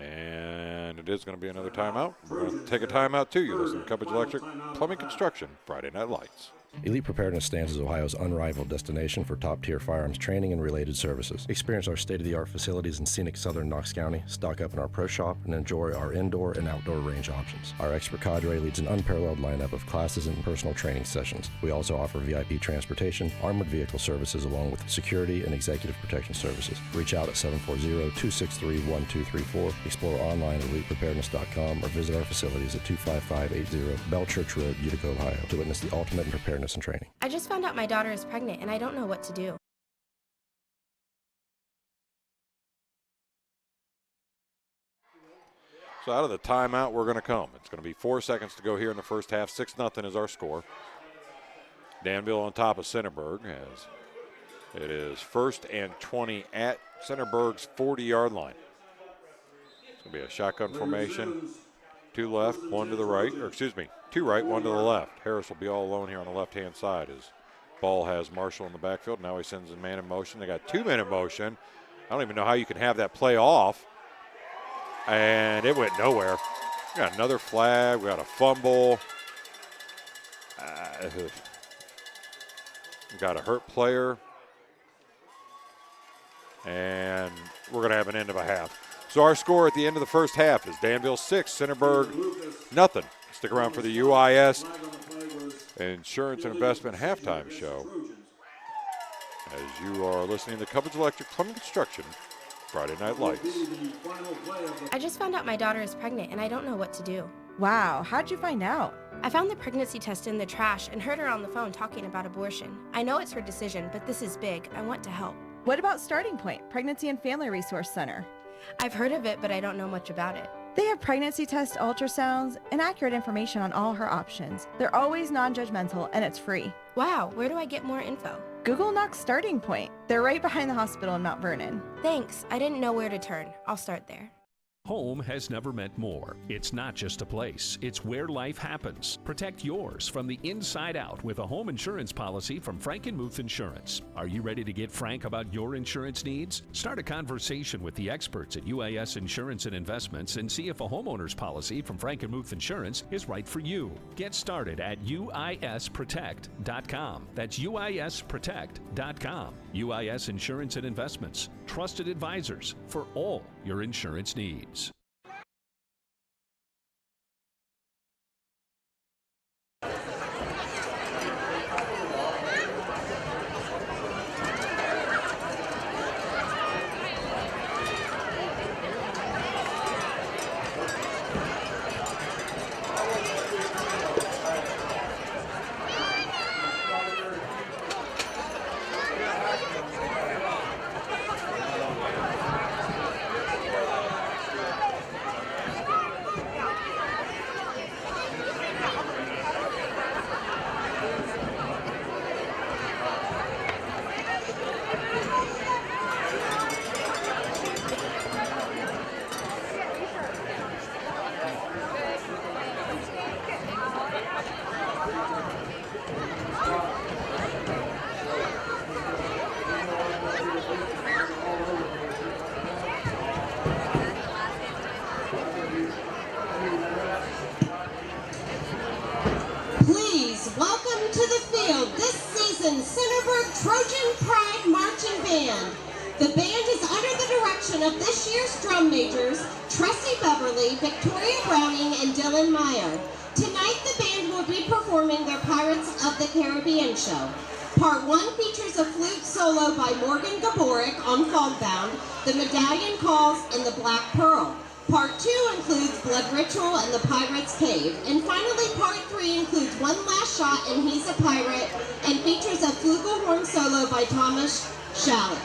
Speaker 7: and it is going to be another timeout. We're going to take a timeout too. You listen to Cubbage Electric Plumbing Construction Friday Night Lights.
Speaker 5: Elite Preparedness stands as Ohio's unrivaled destination for top-tier firearms training and related services. Experience our state-of-the-art facilities in scenic southern Knox County, stock up in our pro shop, and enjoy our indoor and outdoor range options. Our expert cadre leads an unparalleled lineup of classes and personal training sessions. We also offer VIP transportation, armored vehicle services, along with security and executive protection services. Reach out at 740-263-1234, explore online at elitepreparedness.com, or visit our facilities at 25580 Bell Church Road, Utica, Ohio, to witness the ultimate in preparedness and training.
Speaker 8: I just found out my daughter is pregnant and I don't know what to do.
Speaker 7: So out of the timeout, we're going to come. It's going to be 4 seconds to go here in the first half. 6-0 is our score. Danville on top of Centerburg as it is 1st and 20 at Centerburg's 40-yard line. It's going to be a shotgun formation. 2 left, 1 to the right, or excuse me, 2 right, 1 to the left. Harris will be all alone here on the left-hand side as ball has Marshall in the backfield. Now he sends a man in motion. They got 2 men in motion. I don't even know how you can have that play off. And it went nowhere. We got another flag. We got a fumble. We got a hurt player. And we're going to have an end of a half. So our score at the end of the first half is Danville 6, Centerburg nothing. Stick around for the UIS Insurance and Investment Halftime Show as you are listening to Cubbage Electric Plumbing Construction Friday Night Lights.
Speaker 8: I just found out my daughter is pregnant and I don't know what to do.
Speaker 9: Wow, how'd you find out?
Speaker 8: I found the pregnancy test in the trash and heard her on the phone talking about abortion. I know it's her decision, but this is big. I want to help.
Speaker 9: What about Starting Point, Pregnancy and Family Resource Center?
Speaker 8: I've heard of it, but I don't know much about it.
Speaker 9: They have pregnancy tests, ultrasounds, and accurate information on all her options. They're always non-judgmental, and it's free.
Speaker 8: Wow, where do I get more info?
Speaker 9: Google Knox Starting Point. They're right behind the hospital in Mount Vernon.
Speaker 8: Thanks. I didn't know where to turn. I'll start there.
Speaker 2: Home has never meant more. It's not just a place, it's where life happens. Protect yours from the inside out with a home insurance policy from Frank & Muth Insurance. Are you ready to get frank about your insurance needs? Start a conversation with the experts at UIS Insurance and Investments and see if a homeowner's policy from Frank & Muth Insurance is right for you. Get started at uisprotect.com. That's uisprotect.com. UIS Insurance and Investments. Trusted advisors for all your insurance needs.
Speaker 19: Trojan Pride Marching Band. The band is under the direction of this year's drum majors, Tressie Beverly, Victoria Browning, and Dylan Meyer. Tonight the band will be performing their Pirates of the Caribbean show. Part 1 features a flute solo by Morgan Gaborik on Fogbound, The Medallion Calls, and The Black Pearl. Part 2 includes Blood Ritual and The Pirate's Cave. And finally, Part 3 includes One Last Shot and He's a Pirate, and features a flugelhorn solo by Thomas Shallett.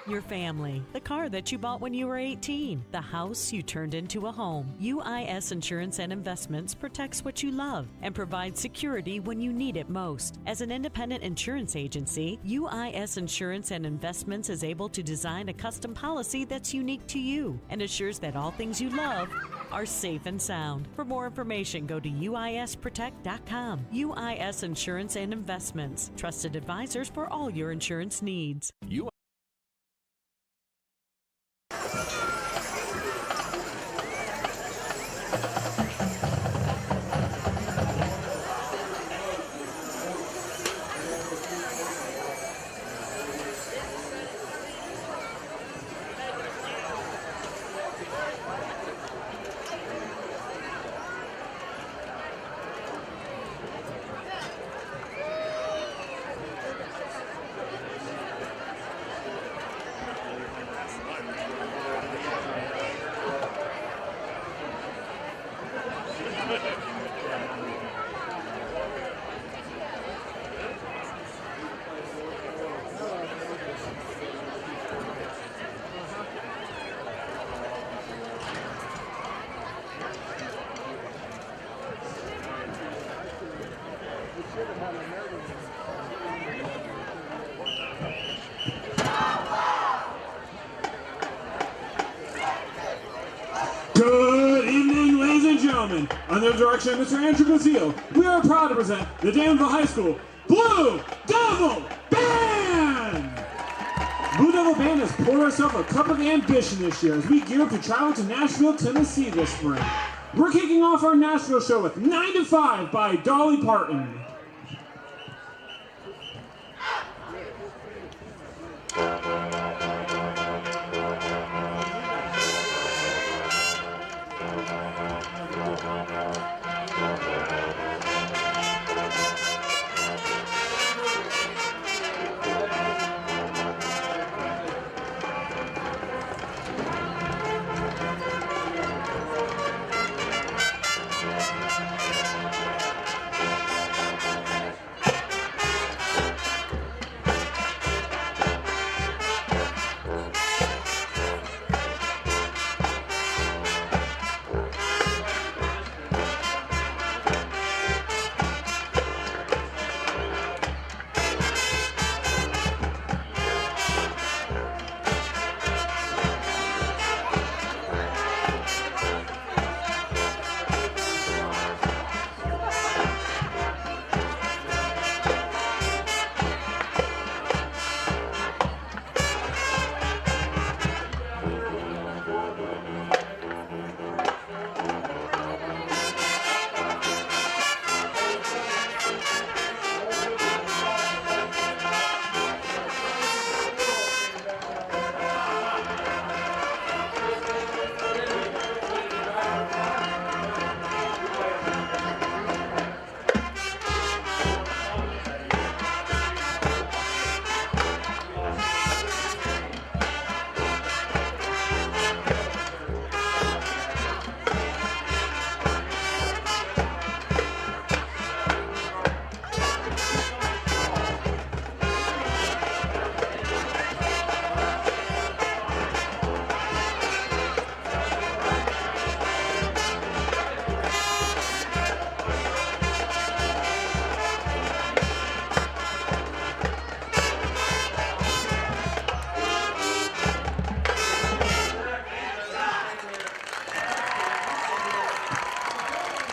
Speaker 20: Your family, the car that you bought when you were 18, the house you turned into a home. UIS Insurance and Investments protects what you love and provides security when you need it most. As an independent insurance agency, UIS Insurance and Investments is able to design a custom policy that's unique to you and assures that all things you love are safe and sound. For more information, go to uisprotect.com. UIS Insurance and Investments, trusted advisors for all your insurance needs.
Speaker 6: Good evening, ladies and gentlemen. Under the direction of Mr. Andrew Gazile, we are proud to present the Danville High School Blue Devil Band! Blue Devil Band has poured ourselves a cup of ambition this year as we gear up to travel to Nashville, Tennessee this spring. We're kicking off our Nashville show with 9 to 5 by Dolly Parton.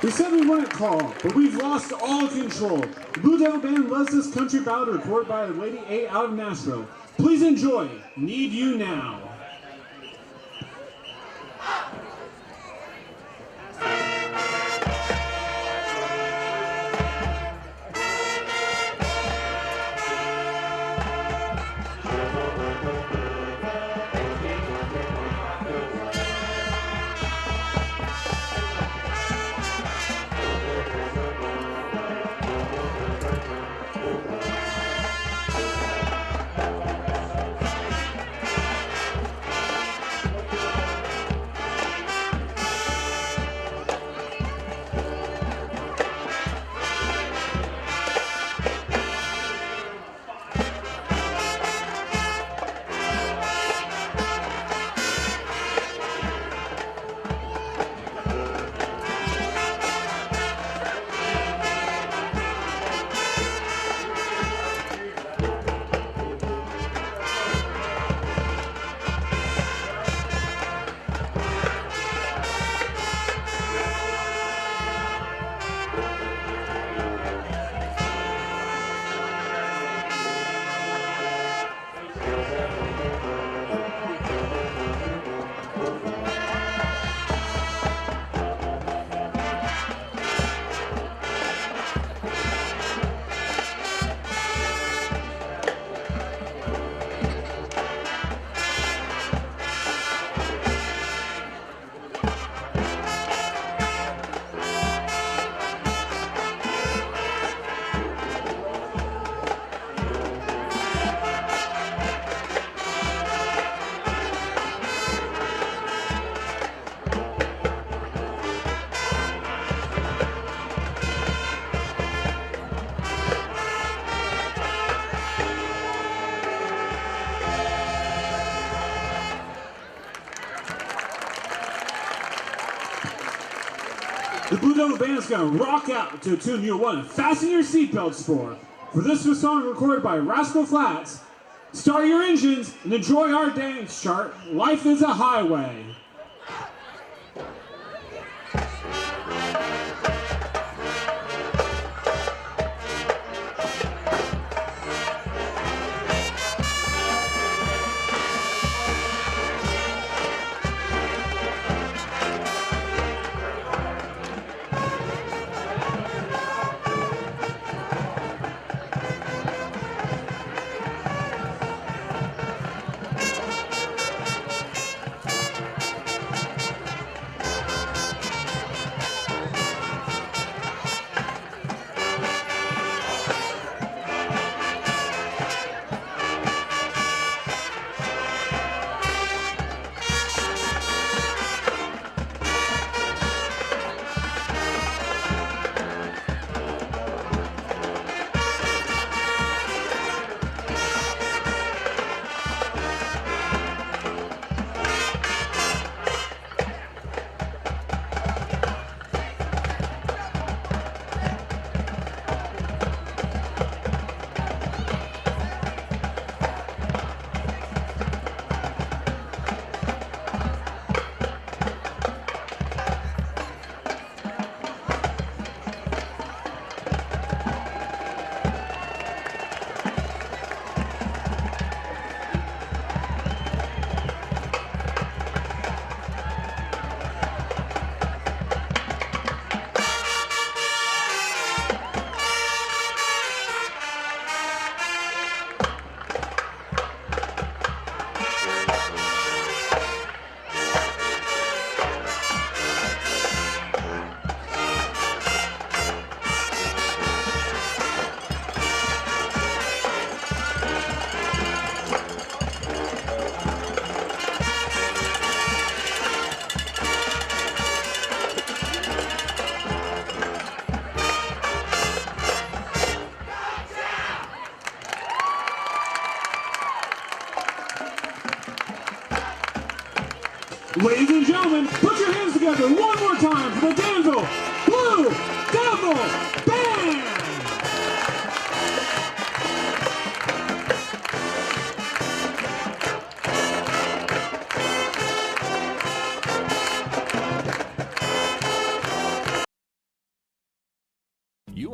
Speaker 6: We said we wouldn't call, but we've lost all control. The Blue Devil Band loves this country ballad recorded by Lady A out of Nashville. Please enjoy Need You Now. The Blue Devil Band is going to rock out to a tune you'll want to fasten your seatbelts for. For this was a song recorded by Rascal Flatts. Start your engines and enjoy our dance chart. Life is a highway. Ladies and gentlemen, put your hands together one more time for the Danville Blue Devil Band!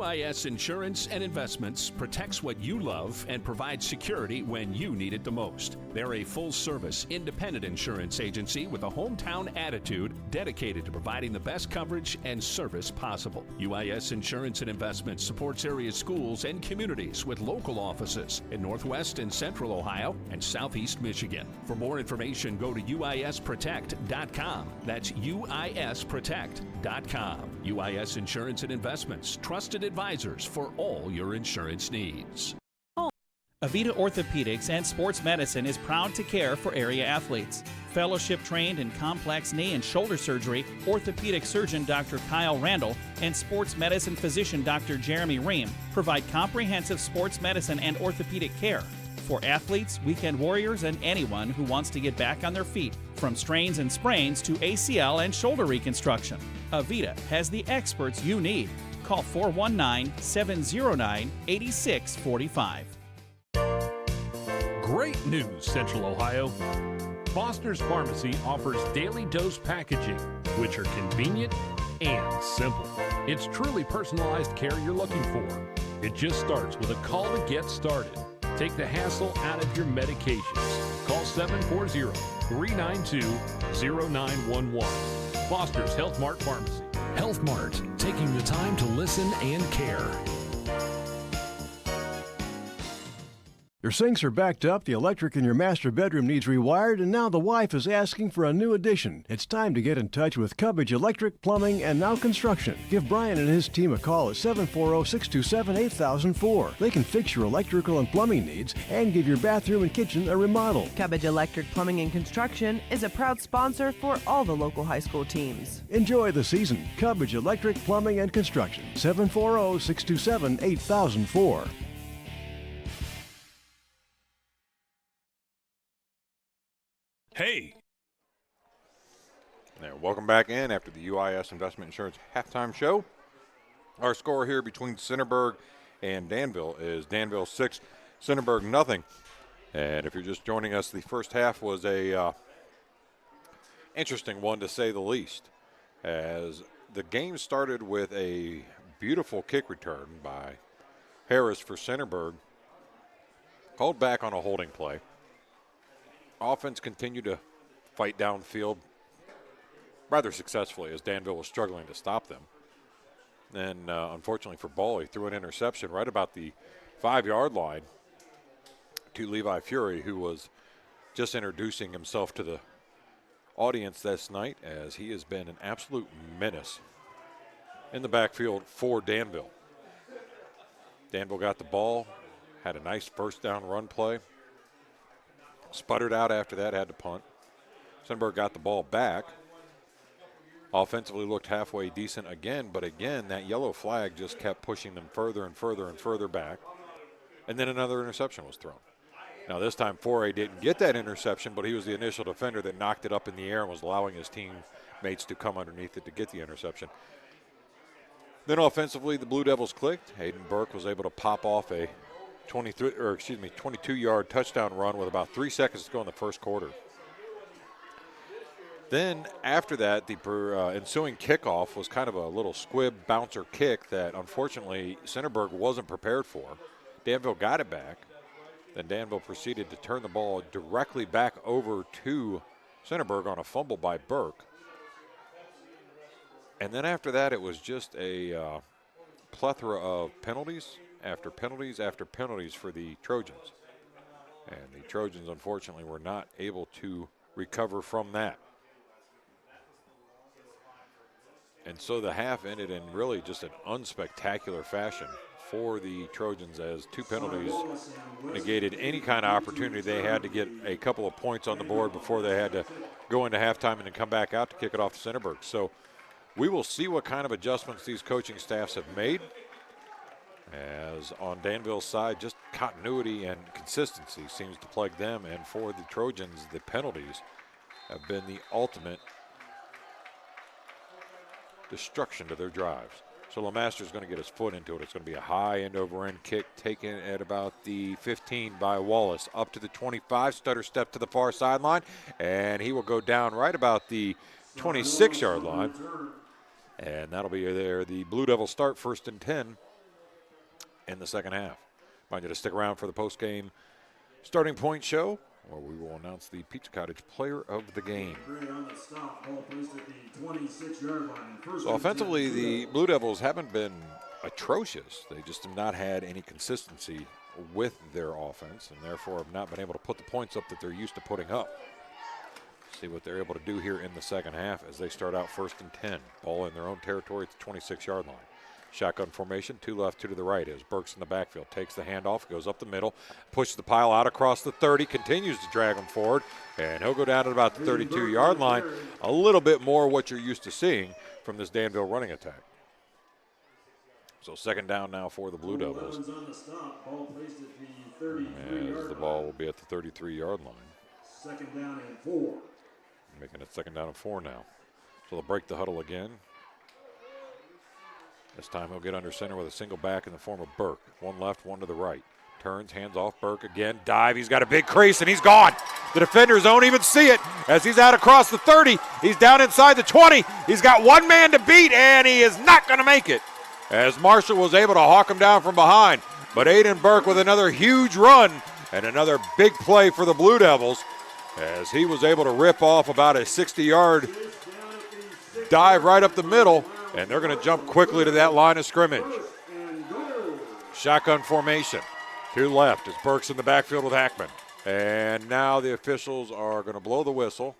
Speaker 2: UIS Insurance and Investments protects what you love and provides security when you need it the most. They're a full-service, independent insurance agency with a hometown attitude dedicated to providing the best coverage and service possible. UIS Insurance and Investments supports area schools and communities with local offices in Northwest and Central Ohio and Southeast Michigan. For more information, go to uisprotect.com. That's uisprotect.com. UIS Insurance and Investments, trusted advisors for all your insurance needs.
Speaker 13: Avita Orthopedics and Sports Medicine is proud to care for area athletes. Fellowship trained in complex knee and shoulder surgery, orthopedic surgeon Dr. Kyle Randall and sports medicine physician Dr. Jeremy Ream provide comprehensive sports medicine and orthopedic care for athletes, weekend warriors, and anyone who wants to get back on their feet, from strains and sprains to ACL and shoulder reconstruction. Avita has the experts you need. Call 419-709-8645.
Speaker 14: Great news, Central Ohio. Foster's Pharmacy offers daily dose packaging, which are convenient and simple. It's truly personalized care you're looking for. It just starts with a call to get started. Take the hassle out of your medications. Call 740-392-0911. Foster's Health Mart Pharmacy.
Speaker 2: Health Mart, taking the time to listen and care.
Speaker 15: Your sinks are backed up, the electric in your master bedroom needs rewired, and now the wife is asking for a new addition. It's time to get in touch with Cubbage Electric, Plumbing, and Now Construction. Give Brian and his team a call at 740-627-8004. They can fix your electrical and plumbing needs and give your bathroom and kitchen a remodel.
Speaker 16: Cubbage Electric, Plumbing, and Construction is a proud sponsor for all the local high school teams.
Speaker 15: Enjoy the season. Cubbage Electric, Plumbing, and Construction. 740-627-8004.
Speaker 17: Hey!
Speaker 7: Now, welcome back in after the UIS Investment Insurance halftime show. Our score here between Centerburg and Danville is Danville 6, Centerburg nothing. And if you're just joining us, the first half was a interesting one to say the least, as the game started with a beautiful kick return by Harris for Centerburg, called back on a holding play. Offense continued to fight downfield rather successfully as Danville was struggling to stop them. And unfortunately for Ball, he threw an interception right about the 5-yard line to Levi Fury, who was just introducing himself to the audience this night, as he has been an absolute menace in the backfield for Danville. Danville got the ball, had a nice first down run play. Sputtered out after that, had to punt. Centerburg got the ball back. Offensively looked halfway decent again, but again, that yellow flag just kept pushing them further and further and further back. And then another interception was thrown. Now this time Foray didn't get that interception, but he was the initial defender that knocked it up in the air and was allowing his teammates to come underneath it to get the interception. Then offensively, the Blue Devils clicked. Hayden Burke was able to pop off a 22-yard touchdown run with about 3 seconds to go in the first quarter. Then after that, the ensuing kickoff was kind of a little squib bouncer kick that unfortunately Centerburg wasn't prepared for. Danville got it back. Then Danville proceeded to turn the ball directly back over to Centerburg on a fumble by Burke. And then after that, it was just a plethora of penalties after penalties after penalties for the Trojans. And the Trojans, unfortunately, were not able to recover from that. And so the half ended in really just an unspectacular fashion for the Trojans, as 2 penalties negated any kind of opportunity they had to get a couple of points on the board before they had to go into halftime and then come back out to kick it off to Centerburg. So we will see what kind of adjustments these coaching staffs have made, as on Danville's side, just continuity and consistency seems to plague them. And for the Trojans, the penalties have been the ultimate destruction to their drives. So LeMaster's going to get his foot into it. It's going to be a high end-over-end kick taken at about the 15 by Wallace. Up to the 25, stutter step to the far sideline, and he will go down right about the 26-yard line. And that'll be there. The Blue Devils start 1st and 10 in the second half. Remind you to stick around for the post-game starting point show, where we will announce the Pizza Cottage player of the game. So offensively, the Blue Devils haven't been atrocious. They just have not had any consistency with their offense, and therefore have not been able to put the points up that they're used to putting up. See what they're able to do here in the second half as they start out 1st and 10. Ball in their own territory at the 26-yard line. Shotgun formation, 2 left, 2 to the right as Burks in the backfield takes the handoff, goes up the middle, pushes the pile out across the 30, continues to drag him forward, and he'll go down at about the 32-yard line. A little bit more what you're used to seeing from this Danville running attack. So second down now for the Blue Devils. As the ball will be at the 33-yard line.
Speaker 12: Second down and 4.
Speaker 7: Making it second down and 4 now. So they'll break the huddle again. This time he'll get under center with a single back in the form of Burke. 1 left, 1 to the right. Turns, hands off Burke again. Dive, he's got a big crease, and he's gone. The defenders don't even see it as he's out across the 30. He's down inside the 20. He's got 1 man to beat, and he is not going to make it, as Marshall was able to hawk him down from behind. But Aiden Burke with another huge run and another big play for the Blue Devils, as he was able to rip off about a 60-yard dive right up the middle, and they're going to jump quickly to that line of scrimmage. Shotgun formation. 2 left as Burke's in the backfield with Hackman. And now the officials are going to blow the whistle.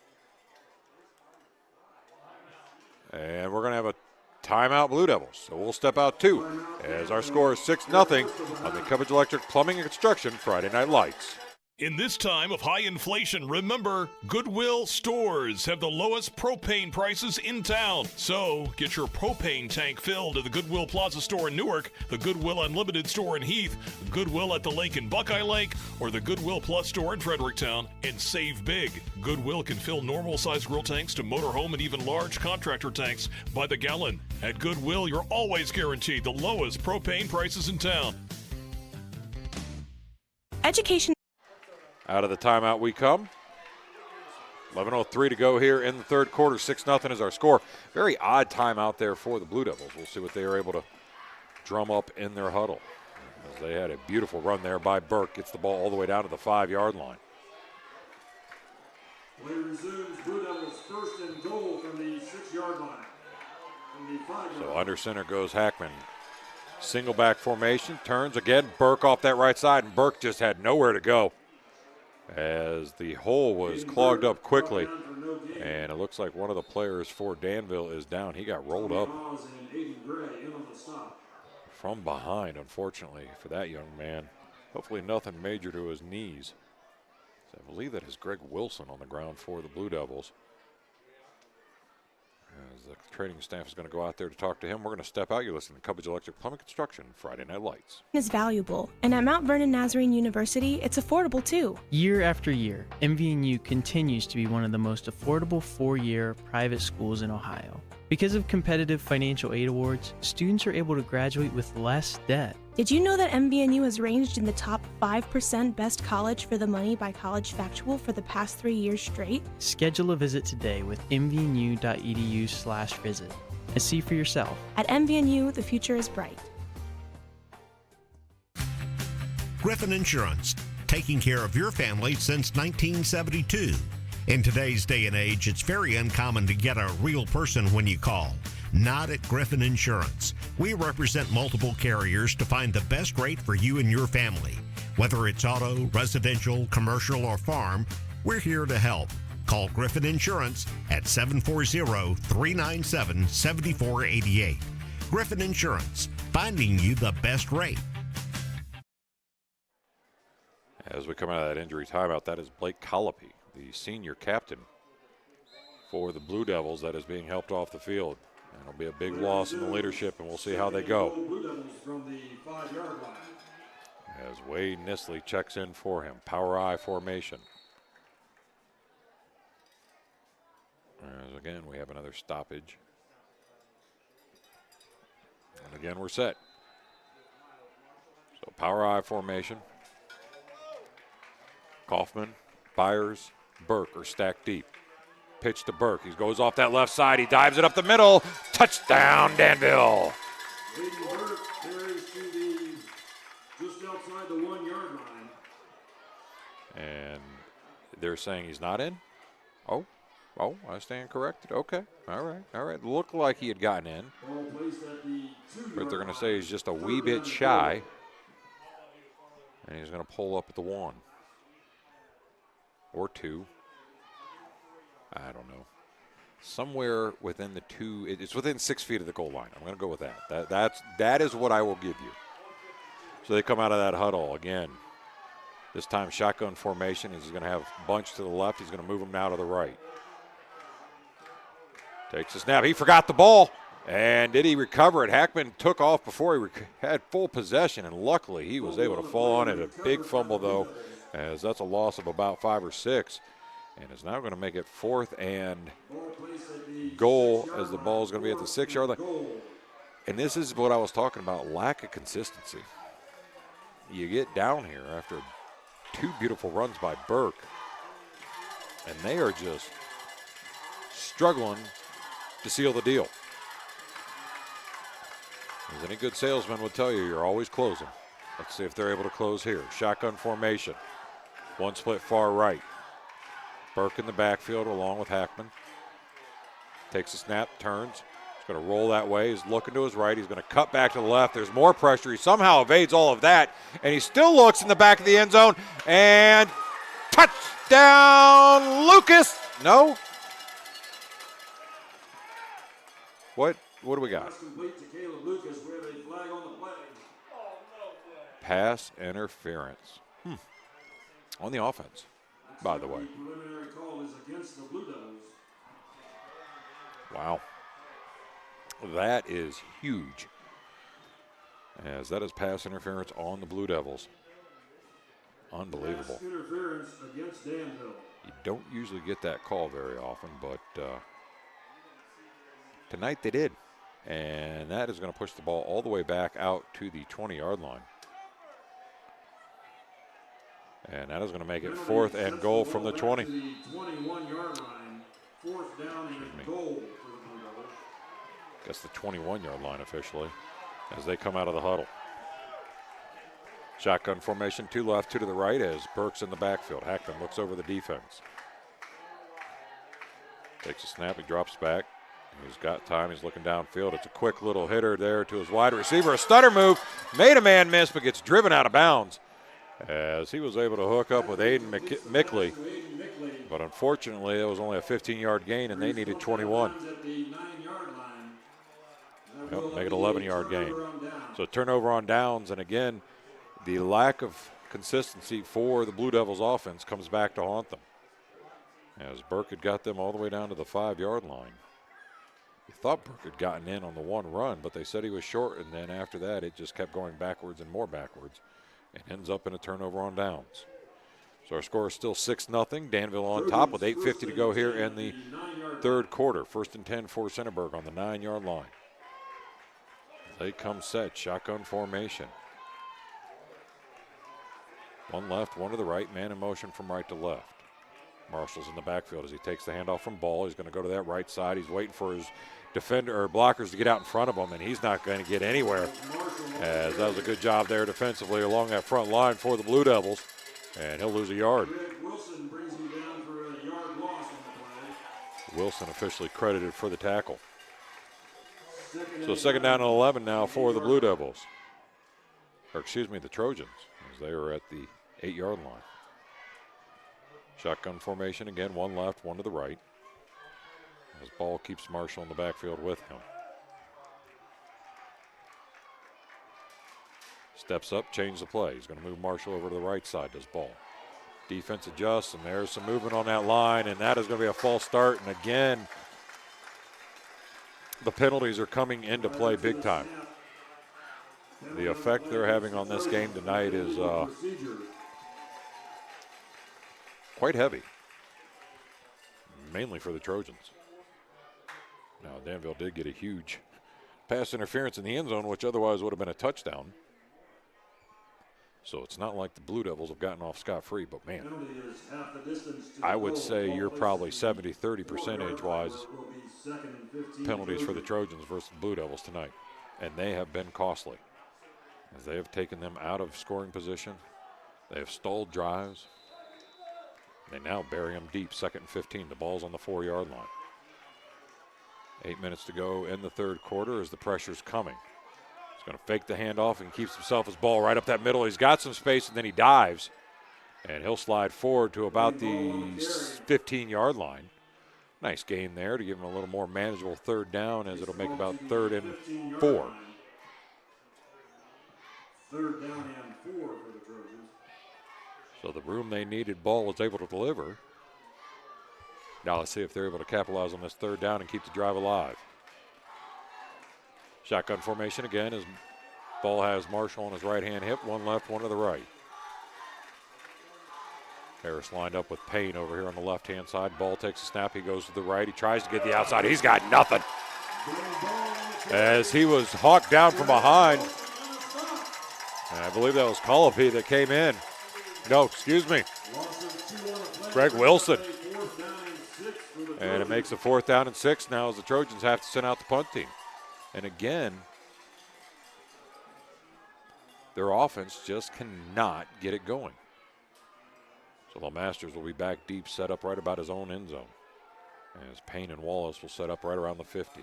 Speaker 7: And we're going to have a timeout, Blue Devils. So we'll step out 2 as our score is 6-0 on the Cubbage Electric Plumbing and Construction Friday Night Lights.
Speaker 17: In this time of high inflation, remember, Goodwill stores have the lowest propane prices in town. So get your propane tank filled at the Goodwill Plaza store in Newark, the Goodwill Unlimited store in Heath, Goodwill at the Lake in Buckeye Lake, or the Goodwill Plus store in Fredericktown, and save big. Goodwill can fill normal-sized grill tanks to motorhome and even large contractor tanks by the gallon. At Goodwill, you're always guaranteed the lowest propane prices in town.
Speaker 10: Education.
Speaker 7: Out of the timeout we come. 11:03 to go here in the third quarter. 6-0 is our score. Very odd timeout there for the Blue Devils. We'll see what they are able to drum up in their huddle, as they had a beautiful run there by Burke. Gets the ball all the way down to the 5-yard line.
Speaker 12: Play resumes. Blue Devils 1st and goal from the 6-yard line. From the 5-yard
Speaker 7: So under center goes Hackman. Single back formation. Turns again. Burke off that right side, and Burke just had nowhere to go, as the hole was clogged up quickly, and it looks like one of the players for Danville is down. He got rolled up from behind, unfortunately, for that young man. Hopefully nothing major to his knees. So I believe that is Greg Wilson on the ground for the Blue Devils. As the training staff is going to go out there to talk to him, we're going to step out. You're listening to Cubbage Electric Plumbing Construction Friday Night Lights.
Speaker 10: Is valuable, and at Mount Vernon Nazarene University, it's affordable too.
Speaker 21: Year after year, MVNU continues to be one of the most affordable 4-year private schools in Ohio. Because of competitive financial aid awards, students are able to graduate with less debt.
Speaker 10: Did you know that MVNU has ranged in the top 5% best college for the money by College Factual for the past 3 years straight?
Speaker 21: Schedule a visit today with mvnu.edu/visit and see for yourself.
Speaker 10: At MVNU, the future is bright.
Speaker 1: Griffin Insurance, taking care of your family since 1972. In today's day and age, it's very uncommon to get a real person when you call. Not at Griffin Insurance. We represent multiple carriers to find the best rate for you and your family. Whether it's auto, residential, commercial, or farm, we're here to help. Call Griffin Insurance at 740-397-7488. Griffin Insurance, finding you the best rate.
Speaker 7: As we come out of that injury timeout, that is Blake Colopy, the senior captain for the Blue Devils, that is being helped off the field. And it'll be a big loss in the leadership, and we'll see how they go.
Speaker 12: Blue Devils from the 5-yard line.
Speaker 7: As Wade Nisley checks in for him. Power I formation. As again, we have another stoppage. And again, we're set. So power I formation. Kaufman, Byers, Burke are stacked deep. Pitch to Burke. He goes off that left side. He dives it up the middle. Touchdown, Danville.
Speaker 12: inside the 1 yard line.
Speaker 7: And they're saying he's not in? Oh, I stand corrected. Okay, all right. Looked like he had gotten in.
Speaker 12: Ball placed at the 2
Speaker 7: But they're
Speaker 12: yard
Speaker 7: going to say he's just a
Speaker 12: line.
Speaker 7: wee
Speaker 12: Third
Speaker 7: bit
Speaker 12: down
Speaker 7: shy. And he's going to pull up at the 1. Or 2. I don't know. Somewhere within the 2, it's within 6 feet of the goal line. I'm going to go with that. That is what I will give you. So they come out of that huddle again. This time shotgun formation. He's going to have bunch to the left. He's going to move him now to the right. Takes a snap. He forgot the ball. And did he recover it? Hackman took off before he had full possession, and luckily he was able to fall on it. A big fumble, though, as that's a loss of about 5 or 6. And is now going to make it 4th and goal, as the ball is going to be at the 6 yard line. And this is what I was talking about, lack of consistency. You get down here after 2 beautiful runs by Burke, and they are just struggling to seal the deal. As any good salesman would tell you, you're always closing. Let's see if they're able to close here. Shotgun formation. 1 split far right. Burke in the backfield along with Hackman. Takes a snap, turns. He's going to roll that way. He's looking to his right. He's going to cut back to the left. There's more pressure. He somehow evades all of that. And he still looks in the back of the end zone. And touchdown, Lucas. No? What do we got? Pass interference. On the offense, by the way.
Speaker 12: Preliminary call is against the Blue Devils.
Speaker 7: Wow. That is huge. As that is pass interference on the Blue Devils. Unbelievable.
Speaker 12: Pass interference against Danville.
Speaker 7: You don't usually get that call very often, but tonight they did. And that is going to push the ball all the way back out to the 20-yard line. And that is going to make it 4th and goal from the 20.
Speaker 12: The 21-yard line, 4th down and goal for the Blue Devils.
Speaker 7: Guess the 21-yard line officially as they come out of the huddle. Shotgun formation, 2 left, 2 to the right as Burke's in the backfield. Hackman looks over the defense. Takes a snap, he drops back. He's got time, he's looking downfield. It's a quick little hitter there to his wide receiver. A stutter move, made a man miss, but gets driven out of bounds as he was able to hook up with Aiden Mickley. But unfortunately, it was only a 15-yard gain, and they needed 21. Yep, make it an 11-yard gain. So turnover on downs, and again, the lack of consistency for the Blue Devils offense comes back to haunt them. As Burke had got them all the way down to the 5-yard line. You thought Burke had gotten in on the 1 run, but they said he was short, and then after that, it just kept going backwards and more backwards. And ends up in a turnover on downs. So our score is still 6-0. Danville on top with 8:50 to go here in the 3rd quarter. 1st and 10 for Centerburg on the 9-yard line. They come set, shotgun formation. 1 left, 1 to the right, man in motion from right to left. Marshall's in the backfield as he takes the handoff from Ball. He's going to go to that right side. He's waiting for his defender or blockers to get out in front of him, and he's not going to get anywhere. As that was a good job there defensively along that front line for the Blue Devils, and he'll lose a yard.
Speaker 12: Wilson brings him down for a yard loss on the play.
Speaker 7: Wilson officially credited for the tackle. So 2nd down and 11 now for the Blue Devils. Or excuse me, the Trojans, as they are at the 8-yard line. Shotgun formation again, 1 left, 1 to the right. As Ball keeps Marshall in the backfield with him. Steps up, change the play. He's going to move Marshall over to the right side, does Ball. Defense adjusts, and there's some movement on that line, and that is going to be a false start. And again, the penalties are coming into play big time. The effect they're having on this game tonight is quite heavy, mainly for the Trojans. Now, Danville did get a huge pass interference in the end zone, which otherwise would have been a touchdown. So it's not like the Blue Devils have gotten off scot-free, but man, I would say you're probably 70-30 percentage-wise penalties for the Trojans versus the Blue Devils tonight, and they have been costly. as they have taken them out of scoring position. They have stalled drives. They now bury them deep, 2nd and 15. The ball's on the 4-yard line. 8 minutes to go in the third quarter as the pressure's coming. He's going to fake the handoff and keeps himself his ball right up that middle. He's got some space, and then he dives. And he'll slide forward to about the 15-yard line. Nice gain there to give him a little more manageable third down, as it'll make about 3rd and 4.
Speaker 12: 3rd down and 4 for the Trojans.
Speaker 7: So the room they needed, Ball was able to deliver. Now let's see if they're able to capitalize on this 3rd down and keep the drive alive. Shotgun formation again as Ball has Marshall on his right-hand hip, one left, one to the right. Harris lined up with Payne over here on the left-hand side. Ball takes a snap. He goes to the right. He tries to get the outside. He's got nothing. As he was hawked down from behind. And I believe that was Colopy that came in. No, excuse me. Greg Wilson. And it makes a 4th down and 6 now as the Trojans have to send out the punt team. And again, their offense just cannot get it going. So the Masters will be back deep, set up right about his own end zone. As Payne and Wallace will set up right around the 50.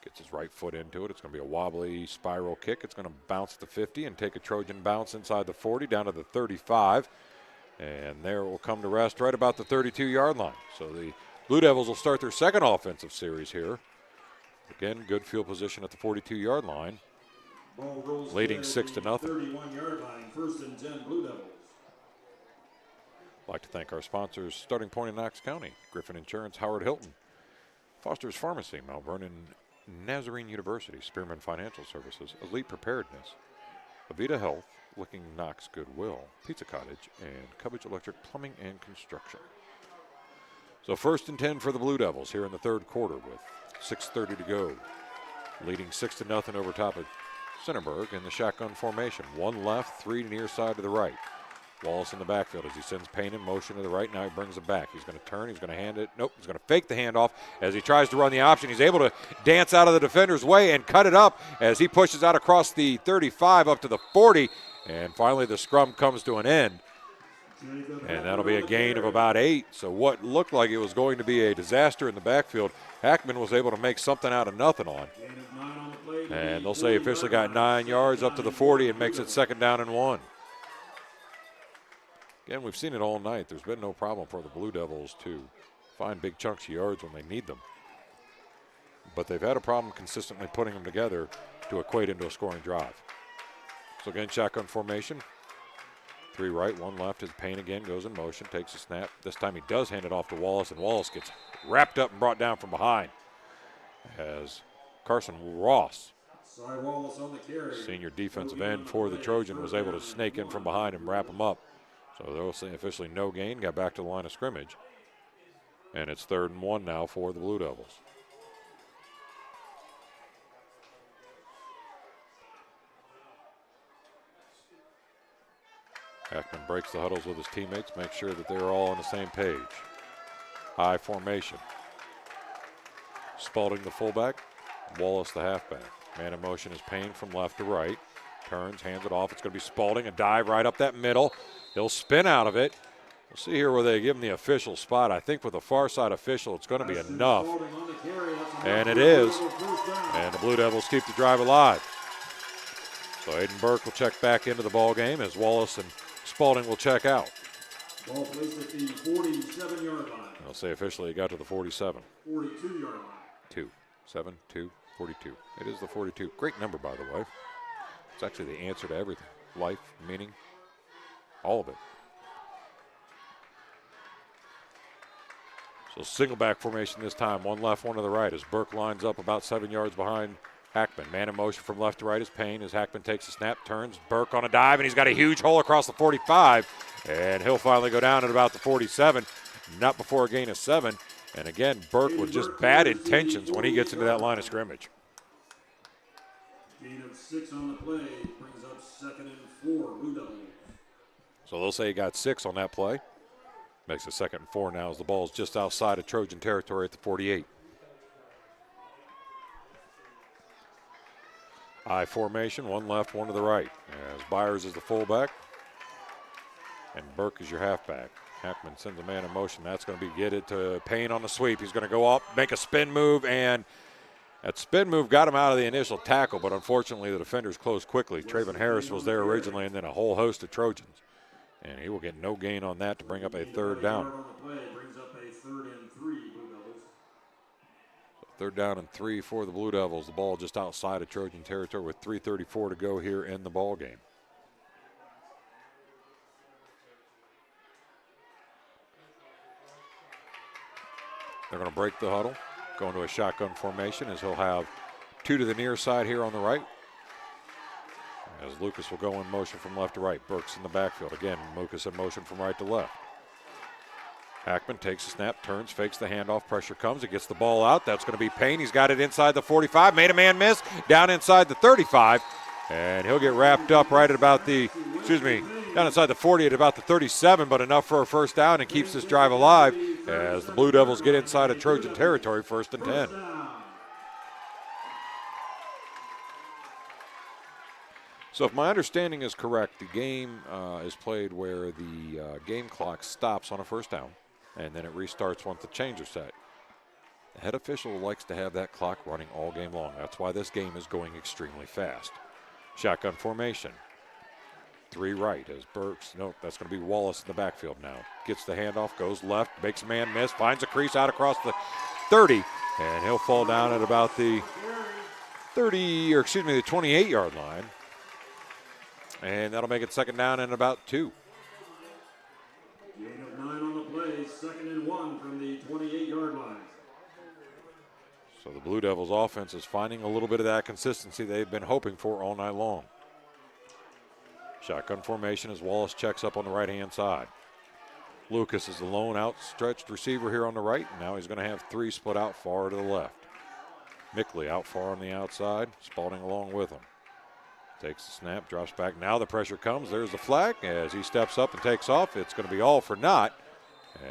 Speaker 7: Gets his right foot into it. It's going to be a wobbly spiral kick. It's going to bounce the 50 and take a Trojan bounce inside the 40 down to the 35. And there it will come to rest right about the 32-yard line. So the Blue Devils will start their 2nd offensive series here. Again, good field position at the 42-yard line. Leading 6-0.
Speaker 12: 31-yard line, 1st and 10 Blue Devils.
Speaker 7: I'd like to thank our sponsors, Starting Point in Knox County, Griffin Insurance, Howard Hilton, Foster's Pharmacy, Mount Vernon Nazarene University, Spearman Financial Services, Elite Preparedness, Avita Health, Licking Knox Goodwill, Pizza Cottage, and Cubbage Electric Plumbing and Construction. So 1st and 10 for the Blue Devils here in the 3rd quarter with 6:30 to go. Leading 6-0 over top of Centerburg in the shotgun formation. 1 left, 3 near side to the right. Wallace in the backfield as he sends Payne in motion to the right. Now he brings it back. He's going to turn. He's going to hand it. Nope. He's going to fake the handoff as he tries to run the option. He's able to dance out of the defender's way and cut it up as he pushes out across the 35 up to the 40. And finally the scrum comes to an end. And that'll be a gain of about 8. So what looked like it was going to be a disaster in the backfield, Hackman was able to make something out of nothing on. And they'll say he officially got 9 yards up to the 40 and makes it 2nd down and 1. Again, we've seen it all night. There's been no problem for the Blue Devils to find big chunks of yards when they need them. But they've had a problem consistently putting them together to equate into a scoring drive. So again, shotgun formation. 3 right, 1 left. His Payne again goes in motion, takes a snap. This time he does hand it off to Wallace, and Wallace gets wrapped up and brought down from behind. As Carson Ross, senior defensive end for the Trojan, was able to snake in from behind and wrap him up. So they'll say officially no gain, got back to the line of scrimmage. And it's 3rd and 1 now for the Blue Devils. Hackman breaks the huddles with his teammates, makes sure that they're all on the same page. High formation. Spalding the fullback, Wallace the halfback. Man in motion is Payne from left to right. Turns, hands it off. It's going to be Spalding, a dive right up that middle. He'll spin out of it. We'll see here where they give him the official spot. I think with the far side official, it's going to be enough. And it is. And the Blue Devils keep the drive alive. So Aiden Burke will check back into the ball game as Wallace and Spalding will check out.
Speaker 12: Ball placed at the 47-yard line.
Speaker 7: I'll say officially it got to the 47.
Speaker 12: 42-yard line.
Speaker 7: 2, 7, 2, 42. It is the 42. Great number, by the way. It's actually the answer to everything. Life, meaning, all of it. So single back formation this time. 1 left, 1 to the right as Burke lines up about 7 yards behind Hackman. Man in motion from left to right is Payne as Hackman takes a snap, turns. Burke on a dive, and he's got a huge hole across the 45. And he'll finally go down at about the 47. Not before a gain of 7. And again, Burke with just bad intentions when he gets into that line of scrimmage.
Speaker 12: Gain of 6 on the play brings up 2nd and 4, Blue Devils.
Speaker 7: So they'll say he got 6 on that play. Makes it 2nd and 4 now as the ball's just outside of Trojan territory at the 48. I formation, one left, one to the right. As Byers is the fullback, and Burke is your halfback. Hackman sends a man in motion. That's going to be get it to Payne on the sweep. He's going to go up, make a spin move, and that spin move got him out of the initial tackle, but unfortunately the defenders closed quickly. Trayvon Harris was there originally, and then a whole host of Trojans. And he will get no gain on that to bring up a third down. Third down and 3 for the Blue Devils. The ball just outside of Trojan territory with 3:34 to go here in the ball game. They're going to break the huddle, go into a shotgun formation as he'll have 2 to the near side here on the right. As Lucas will go in motion from left to right. Burke's in the backfield. Again, Lucas in motion from right to left. Hackman takes the snap, turns, fakes the handoff. Pressure comes. He gets the ball out. That's going to be Payne. He's got it inside the 45. Made a man miss. Down inside the 35. And he'll get wrapped up right at about the, down inside the 40 at about the 37, but enough for a first down and keeps this drive alive as the Blue Devils get inside of Trojan territory, 1st and 10. So if my understanding is correct, the game is played where the game clock stops on a first down, and then it restarts once the change is set. The head official likes to have that clock running all game long. That's why this game is going extremely fast. Shotgun formation. 3 right as Burks, that's going to be Wallace in the backfield now. Gets the handoff, goes left, makes a man miss, finds a crease out across the 30, and he'll fall down at about the the 28-yard line. And that'll make it second down and about 2.
Speaker 12: Gain of 9 on the play, 2nd and 1 from the 28-yard line.
Speaker 7: So the Blue Devils offense is finding a little bit of that consistency they've been hoping for all night long. Shotgun formation as Wallace checks up on the right-hand side. Lucas is the lone outstretched receiver here on the right. Now he's going to have 3 split out far to the left. Mickley out far on the outside, Spalding along with him. Takes the snap, drops back. Now the pressure comes. There's the flag as he steps up and takes off. It's going to be all for naught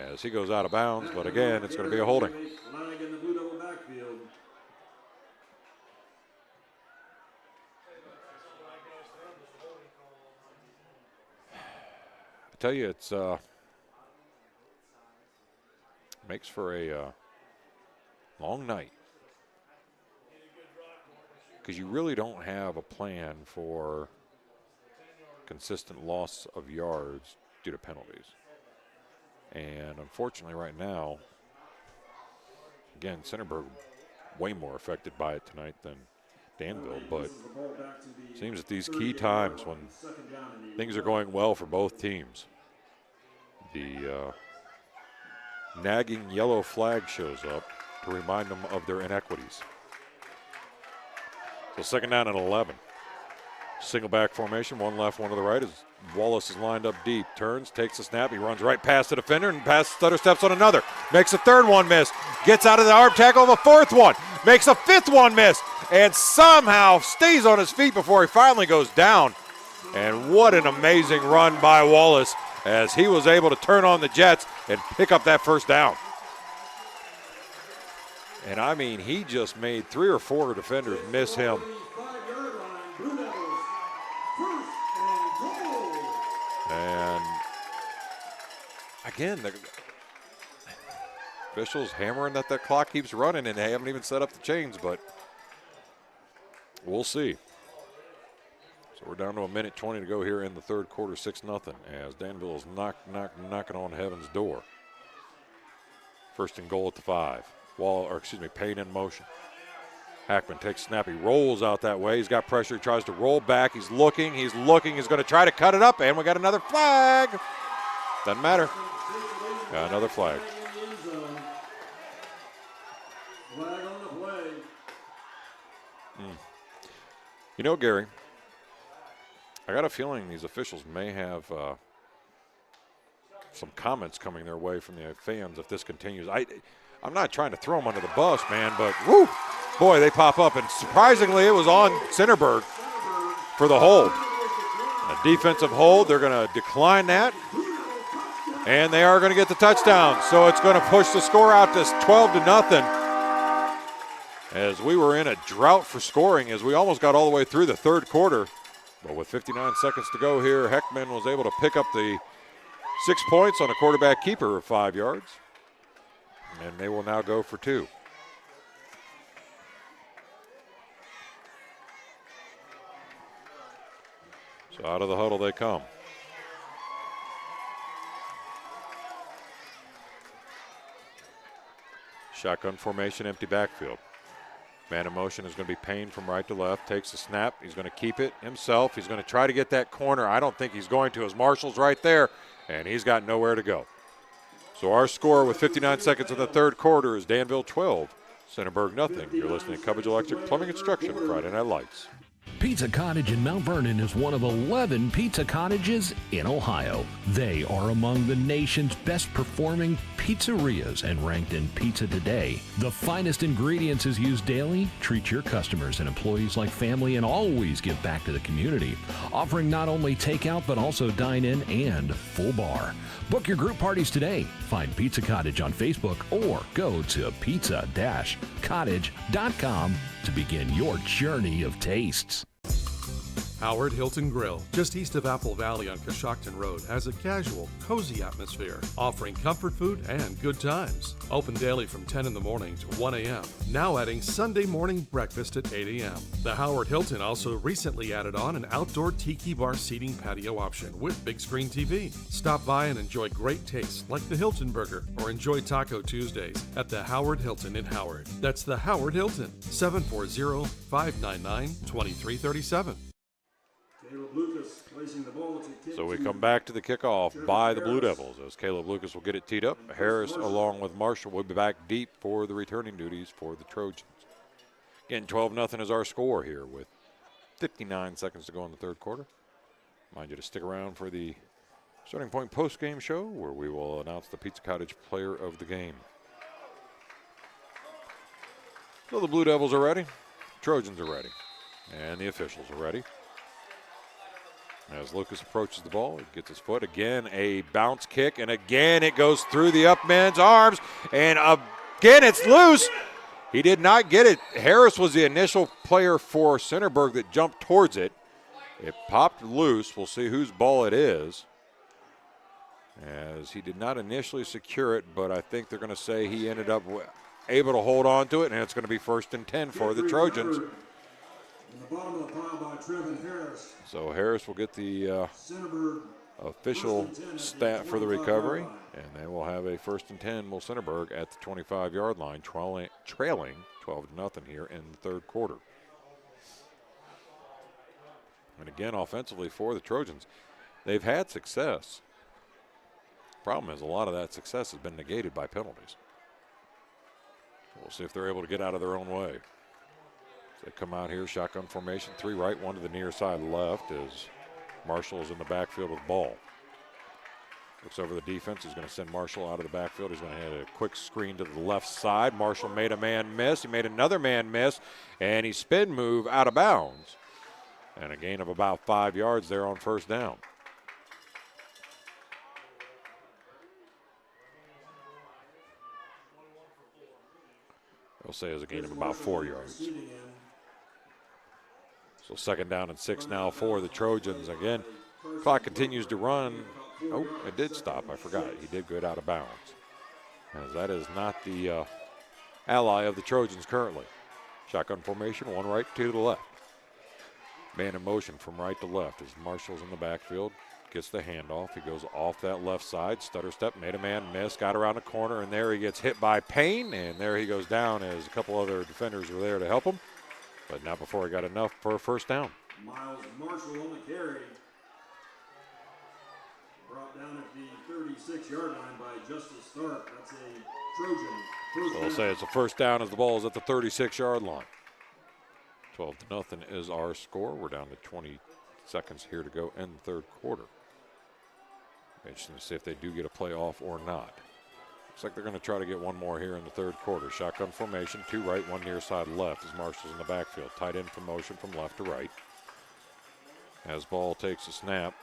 Speaker 7: as he goes out of bounds. But again, it's going to be a holding.
Speaker 12: Flag in the Blue Devil backfield.
Speaker 7: I tell you, it's makes for a long night. Because you really don't have a plan for consistent loss of yards due to penalties. And unfortunately right now, again, Centerburg way more affected by it tonight than Danville, but it seems at these key times when things are going well for both teams, the nagging yellow flag shows up to remind them of their inequities. So second down and 11. Single back formation, 1 left, 1 to the right as Wallace is lined up deep. Turns, takes the snap, he runs right past the defender and stutter steps on another. Makes a 3rd one miss. Gets out of the arm tackle of a 4th one. Makes a 5th one miss. And somehow stays on his feet before he finally goes down. And what an amazing run by Wallace as he was able to turn on the Jets and pick up that first down. And I mean, he just made 3 or 4 defenders miss him. And again, the officials hammering that the clock keeps running, and they haven't even set up the chains, but we'll see. So we're down to 1:20 to go here in the 3rd quarter, 6-0, as Danville is knocking on heaven's door. 1st and goal at the 5. Payne in motion. Hackman takes snap. He rolls out that way. He's got pressure. He tries to roll back. He's looking. He's going to try to cut it up, and we got another flag. Doesn't matter. Got another flag.
Speaker 12: Flag on the play.
Speaker 7: You know, Gary, I got a feeling these officials may have some comments coming their way from the fans if this continues. I'm not trying to throw them under the bus, man, but woo, boy, they pop up. And surprisingly, it was on Centerburg for the hold. A defensive hold. They're going to decline that. And they are going to get the touchdown. So it's going to push the score out to 12-0. as we were in a drought for scoring as we almost got all the way through the third quarter. But with 59 seconds to go here, Heckman was able to pick up the 6 points on a quarterback keeper of 5 yards. And they will now go for 2. So out of the huddle they come. Shotgun formation, empty backfield. Man in motion is going to be Payne from right to left. Takes the snap. He's going to keep it himself. He's going to try to get that corner. I don't think he's going to, as Marshall's right there, and he's got nowhere to go. So our score with 59 seconds in the third quarter is Danville 12, Centerburg nothing. You're listening to Cubbage Electric Plumbing Construction, Friday Night Lights.
Speaker 2: Pizza Cottage in Mount Vernon is one of 11 pizza cottages in Ohio. They are among the nation's best performing pizzerias and ranked in Pizza Today. The finest ingredients is used daily. Treat your customers and employees like family and always give back to the community. Offering not only takeout but also dine-in and full bar. Book your group parties today. Find Pizza Cottage on Facebook or go to pizza-cottage.com to begin your journey of tastes.
Speaker 3: Howard Hilton Grill, just east of Apple Valley on Coshocton Road, has a casual, cozy atmosphere, offering comfort food and good times. Open daily from 10 in the morning to 1 a.m., now adding Sunday morning breakfast at 8 a.m. The Howard Hilton also recently added on an outdoor tiki bar seating patio option with big screen TV. Stop by and enjoy great tastes like the Hilton Burger or enjoy Taco Tuesdays at the Howard Hilton in Howard. That's the Howard Hilton, 740-599-2337.
Speaker 7: So we come back to the kickoff by the Blue Devils as Caleb Lucas will get it teed up. Harris along with Marshall will be back deep for the returning duties for the Trojans. Again, 12-0 is our score here with 59 seconds to go in the third quarter. Mind you to stick around for the Starting Point post-game show where we will announce the Pizza Cottage player of the game. So the Blue Devils are ready, Trojans are ready, and the officials are ready. As Lucas approaches the ball, he gets his foot. Again, a bounce kick, and again it goes through the up man's arms, and again it's loose. He did not get it. Harris was the initial player for Centerburg that jumped towards it. It popped loose. We'll see whose ball it is, as he did not initially secure it, but I think they're going to say he ended up able to hold on to it, and it's going to be 1st and 10 for the Trojans.
Speaker 12: In the bottom of the pile by Trevin Harris.
Speaker 7: So Harris will get the official stat for the recovery, and they will have a 1st and 10. Will Centerburg at the 25-yard line, trailing 12-0 here in the third quarter. And again, offensively for the Trojans, they've had success. Problem is, a lot of that success has been negated by penalties. We'll see if they're able to get out of their own way. They come out here, shotgun formation, 3 right, 1 to the near side left as Marshall is in the backfield with the ball. Looks over the defense. He's going to send Marshall out of the backfield. He's going to hit a quick screen to the left side. Marshall made a man miss. He made another man miss, and he spin move out of bounds. And a gain of about 5 yards there on 1st down. They'll say it's a gain of about 4 yards. So 2nd down and 6 now for the Trojans. Again, clock continues to run. Oh, it did stop. I forgot. He did get out of bounds. As that is not the ally of the Trojans currently. Shotgun formation, 1 right, 2 to the left. Man in motion from right to left as Marshall's in the backfield. Gets the handoff. He goes off that left side. Stutter step, made a man miss, got around the corner, and there he gets hit by Payne, and there he goes down as a couple other defenders were there to help him. But not before he got enough for a 1st down.
Speaker 12: Miles Marshall on the carry. Brought down at the 36-yard line by Justice Stark. That's a Trojan.
Speaker 7: So they'll say it's a 1st down as the ball is at the 36-yard line. 12-0 is our score. We're down to 20 seconds here to go in the third quarter. Interesting to see if they do get a play off or not. Looks like they're going to try to get one more here in the third quarter. Shotgun formation, 2 right, 1 near side left as Marshall's in the backfield. Tight end from motion from left to right. As ball takes a snap,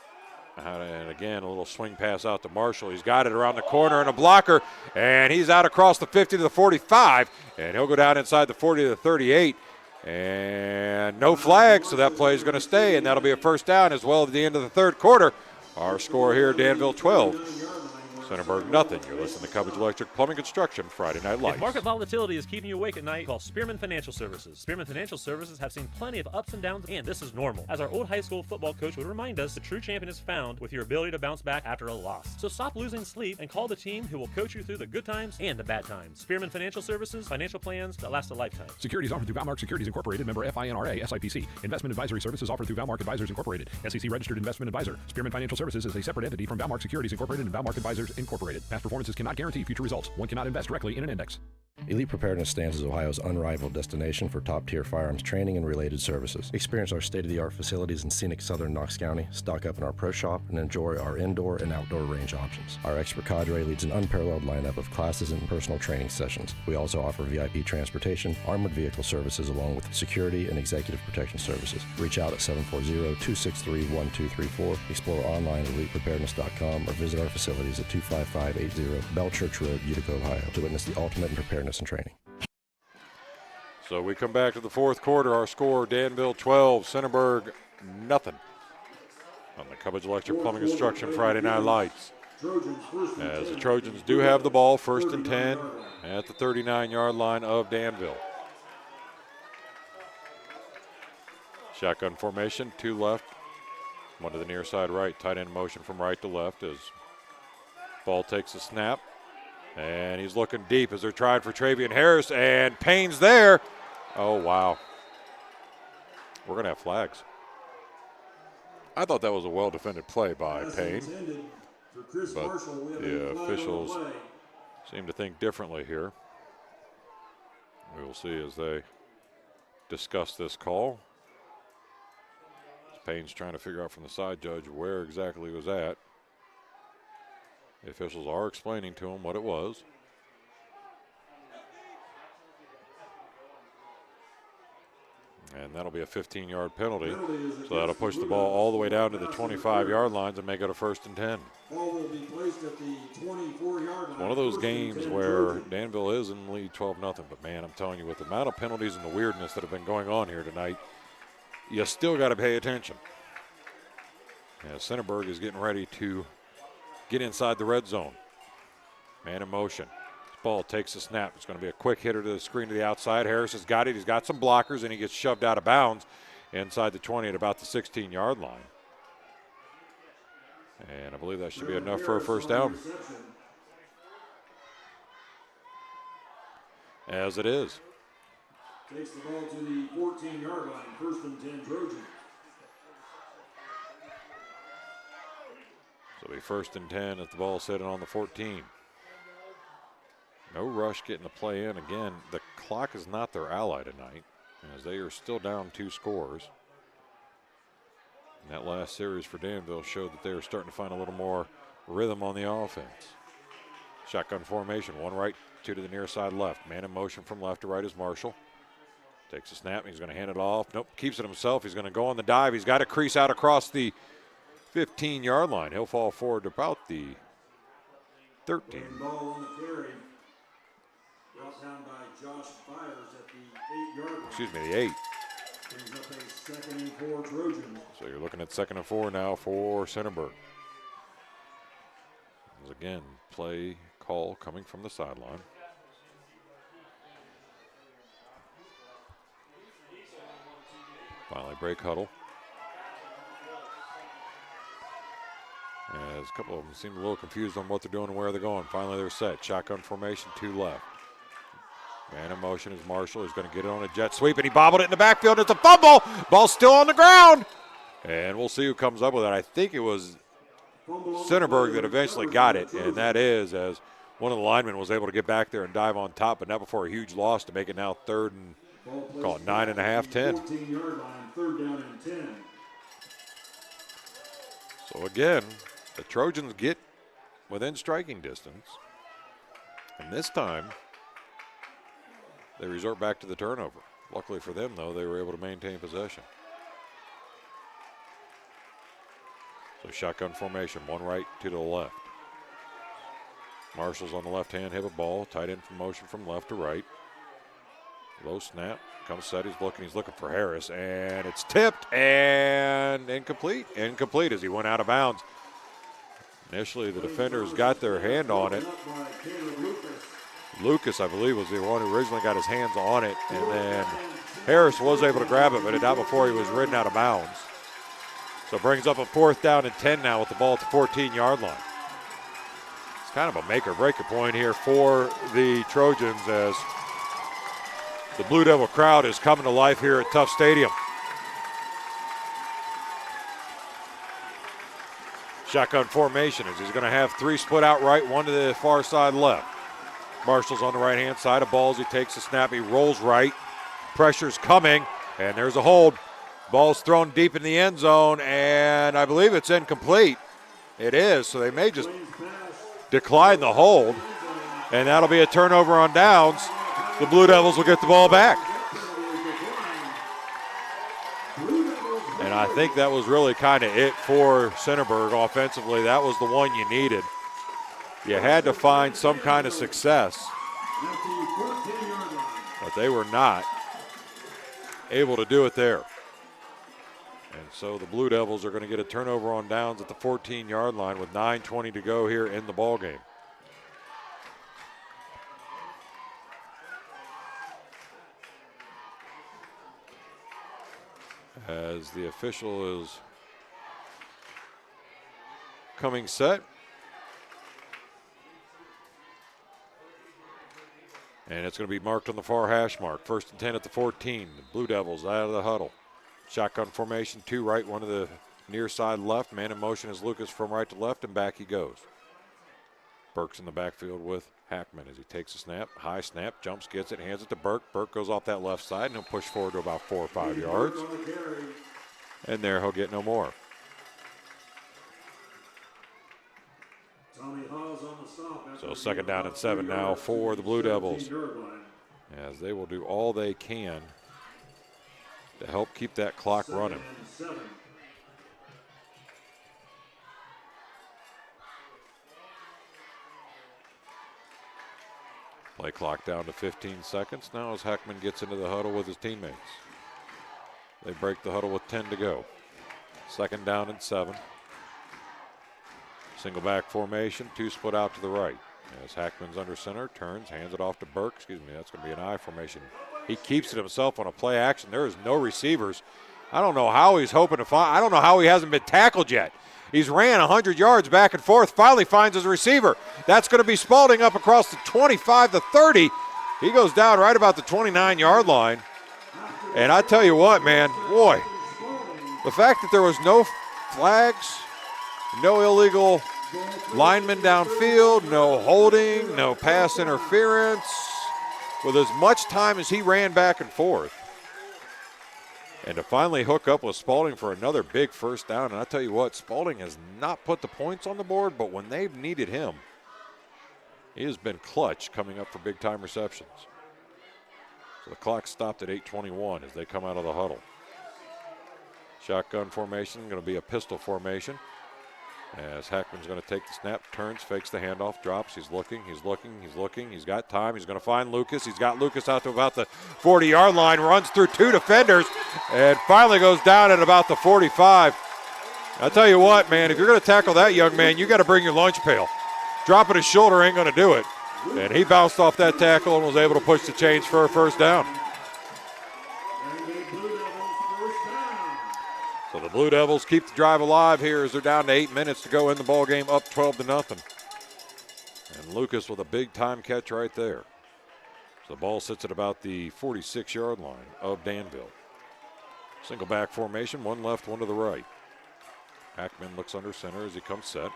Speaker 7: And again, a little swing pass out to Marshall. He's got it around the corner and a blocker, and he's out across the 50 to the 45, and he'll go down inside the 40 to the 38. And no flag, so that play is going to stay, and that'll be a first down as well at the end of the third quarter. Our score here, Danville 12, Centerburg nothing. You're listening to Cubbage Electric Plumbing Construction Friday Night Lights.
Speaker 4: If market volatility is keeping you awake at night, call Spearman Financial Services. Spearman Financial Services have seen plenty of ups and downs, and this is normal. As our old high school football coach would remind us, the true champion is found with your ability to bounce back after a loss. So stop losing sleep and call the team who will coach you through the good times and the bad times. Spearman Financial Services, financial plans that last a lifetime.
Speaker 2: Securities offered through Valmark Securities Incorporated, member FINRA, SIPC. Investment advisory services offered through Valmark Advisors Incorporated, SEC registered investment advisor. Spearman Financial Services is a separate entity from Valmark Securities Incorporated and Valmark Advisors Incorporated. Past performances cannot guarantee future results. One cannot invest directly in an index.
Speaker 5: Elite Preparedness stands as Ohio's unrivaled destination for top-tier firearms training and related services. Experience our state-of-the-art facilities in scenic southern Knox County, stock up in our pro shop, and enjoy our indoor and outdoor range options. Our expert cadre leads an unparalleled lineup of classes and personal training sessions. We also offer VIP transportation, armored vehicle services, along with security and executive protection services. Reach out at 740-263-1234, explore online at elitepreparedness.com, or visit our facilities at 25580 Bell Church Road, Utica, Ohio, to witness the ultimate in preparedness and training.
Speaker 7: So we come back to the fourth quarter. Our score, Danville 12, Centerburg nothing. On the Cubbage Electric Plumbing Construction Friday Night Lights. As the Trojans do have the ball, 1st and 10 at the 39-yard line of Danville. Shotgun formation, 2 left, 1 to the near side right. Tight end motion from right to left as ball takes a snap. And he's looking deep as they're trying for Travian Harris, and Payne's there. Oh, wow. We're going to have flags. I thought that was a well-defended play by Payne, but the officials seem to think differently here. We will see as they discuss this call. Payne's trying to figure out from the side judge where exactly he was at. The officials are explaining to him what it was. And that'll be a 15-yard penalty. So that'll push the ball all the way down to the 25-yard lines and make it a 1st and 10. It's one of those games where Danville is in the lead 12-0. But, man, I'm telling you, with the amount of penalties and the weirdness that have been going on here tonight, you still got to pay attention. As Centerburg is getting ready to get inside the red zone. Man in motion. This ball takes a snap. It's going to be a quick hitter to the screen to the outside. Harris has got it. He's got some blockers, and he gets shoved out of bounds inside the 20 at about the 16-yard line. And I believe that should be enough for a first down. As it is.
Speaker 12: Takes the ball to the 14-yard line. 1st and 10 Trojans.
Speaker 7: So it'll be 1st and 10 at the ball sitting on the 14. No rush getting the play in. Again, the clock is not their ally tonight, as they are still down 2 scores. And that last series for Danville showed that they were starting to find a little more rhythm on the offense. Shotgun formation, 1 right, 2 to the near side left. Man in motion from left to right is Marshall. Takes a snap, and he's going to hand it off. Nope, keeps it himself. He's going to go on the dive. He's got to crease out across the 15-yard line. He'll fall forward to about the 13.
Speaker 12: Ball on the carry. Brought down by Josh Byers at the 8-yard line.
Speaker 7: Excuse me, the 8.
Speaker 12: Brings up a 2nd and 4 Trojans.
Speaker 7: So you're looking at 2nd and 4 now for Centerburg. As again, play call coming from the sideline. Finally, break huddle. As a couple of them seem a little confused on what they're doing and where they're going. Finally, they're set. Shotgun formation, 2 left. Man in motion is Marshall. He's going to get it on a jet sweep, and he bobbled it in the backfield. It's a fumble. Ball's still on the ground. And we'll see who comes up with it. I think it was Centerburg that eventually got it, and that is as one of the linemen was able to get back there and dive on top, but not before a huge loss to make it now 3rd and call it 9.5, 10.
Speaker 12: 14-yard line, 3rd down and 10.
Speaker 7: So again, the Trojans get within striking distance. And this time, they resort back to the turnover. Luckily for them, though, they were able to maintain possession. So shotgun formation, one right, two to the left. Marshall's on the left hand, hip a ball, tight end from motion from left to right. Low snap, comes set, he's looking for Harris, and it's tipped and incomplete. Incomplete as he went out of bounds. Initially, the defenders got their hand on it. Lucas, I believe, was the one who originally got his hands on it, and then Harris was able to grab it, but not before he was ridden out of bounds. So brings up a 4th down and 10 now with the ball at the 14-yard line. It's kind of a make-or-break point here for the Trojans as the Blue Devil crowd is coming to life here at Tuff Stadium. Shotgun formation as he's going to have 3 split out right, 1 to the far side left. Marshall's on the right-hand side of balls. He takes the snap. He rolls right. Pressure's coming, and there's a hold. Ball's thrown deep in the end zone, and I believe it's incomplete. It is, so they may just decline the hold, and that'll be a turnover on downs. The Blue Devils will get the ball back. And I think that was really kind of it for Centerburg offensively. That was the one you needed. You had to find some kind of success, but they were not able to do it there. And so the Blue Devils are going to get a turnover on downs at the 14-yard line with 9:20 to go here in the ball game. As the official is coming set. And it's going to be marked on the far hash mark. 1st and 10 at the 14. The Blue Devils out of the huddle. Shotgun formation, 2 right, 1 to the near side left. Man in motion is Lucas from right to left, and back he goes. Burke's in the backfield with Hackman as he takes a snap. High snap, jumps, gets it, hands it to Burke. Burke goes off that left side, and he'll push forward to about 4 or 5 yards. And there he'll get no more. So 2nd down and 7 now for the Blue Devils, as they will do all they can to help keep that clock running. Play clock down to 15 seconds now as Heckman gets into the huddle with his teammates. They break the huddle with 10 to go. 2nd down and 7. Single back formation, 2 split out to the right. As Hackman's under center, turns, hands it off to Burke. That's going to be an I formation. He keeps it himself on a play action. There is no receivers. I don't know how he's hoping to find. I don't know how he hasn't been tackled yet. He's ran 100 yards back and forth, finally finds his receiver. That's going to be Spalding up across the 25 to 30. He goes down right about the 29-yard line. And I tell you what, man, boy, the fact that there was no flags, no illegal linemen downfield, no holding, no pass interference, with as much time as he ran back and forth. And to finally hook up with Spalding for another big 1st down. And I tell you what, Spalding has not put the points on the board, but when they've needed him, he has been clutch coming up for big-time receptions. So the clock stopped at 8:21 as they come out of the huddle. Shotgun formation, going to be a pistol formation. As Hackman's going to take the snap, turns, fakes the handoff, drops. He's looking. He's got time. He's going to find Lucas. He's got Lucas out to about the 40-yard line, runs through 2 defenders, and finally goes down at about the 45. I tell you what, man, if you're going to tackle that young man, you got to bring your lunch pail. Dropping his shoulder ain't going to do it. And he bounced off that tackle and was able to push the chains for a 1st down. So the Blue Devils keep the drive alive here as they're down to 8 minutes to go in the ball game, up 12-0. And Lucas with a big time catch right there. So the ball sits at about the 46-yard line of Danville. Single back formation, 1 left, 1 to the right. Hackman looks under center as he comes set.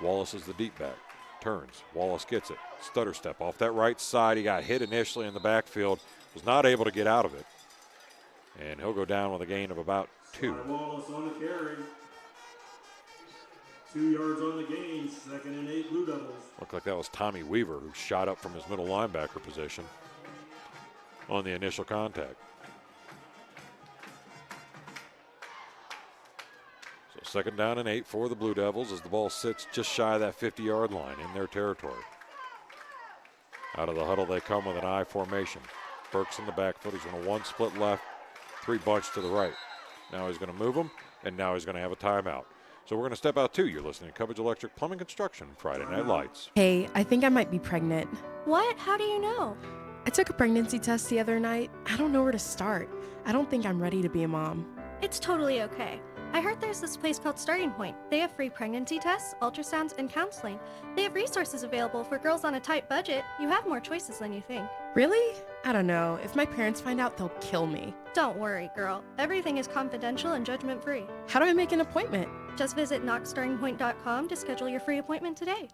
Speaker 7: Wallace is the deep back. Turns. Wallace gets it. Stutter step off that right side. He got hit initially in the backfield. Was not able to get out of it. And he'll go down with a gain of about 2.
Speaker 12: Wallace on the carry. 2 yards on the gain. 2nd and 8 Blue Devils.
Speaker 7: Looked like that was Tommy Weaver who shot up from his middle linebacker position on the initial contact. So second down and 8 for the Blue Devils as the ball sits just shy of that 50-yard line in their territory. Out of the huddle they come with an I formation. Burks in the backfield. He's going to 1 split left, 3 bunch to the right. Now he's going to move them, and now he's going to have a timeout. So we're going to step out too. You're listening to Cubbage Electric Plumbing Construction, Friday Night Lights.
Speaker 11: Hey, I think I might be pregnant.
Speaker 10: What? How do you know?
Speaker 11: I took a pregnancy test the other night. I don't know where to start. I don't think I'm ready to be a mom.
Speaker 10: It's totally okay. I heard there's this place called Starting Point. They have free pregnancy tests, ultrasounds, and counseling. They have resources available for girls on a tight budget. You have more choices than you think.
Speaker 11: Really? I don't know. If my parents find out, they'll kill me.
Speaker 10: Don't worry, girl. Everything is confidential and judgment-free.
Speaker 11: How do I make an appointment?
Speaker 10: Just visit knoxstartingpoint.com to schedule your free appointment today.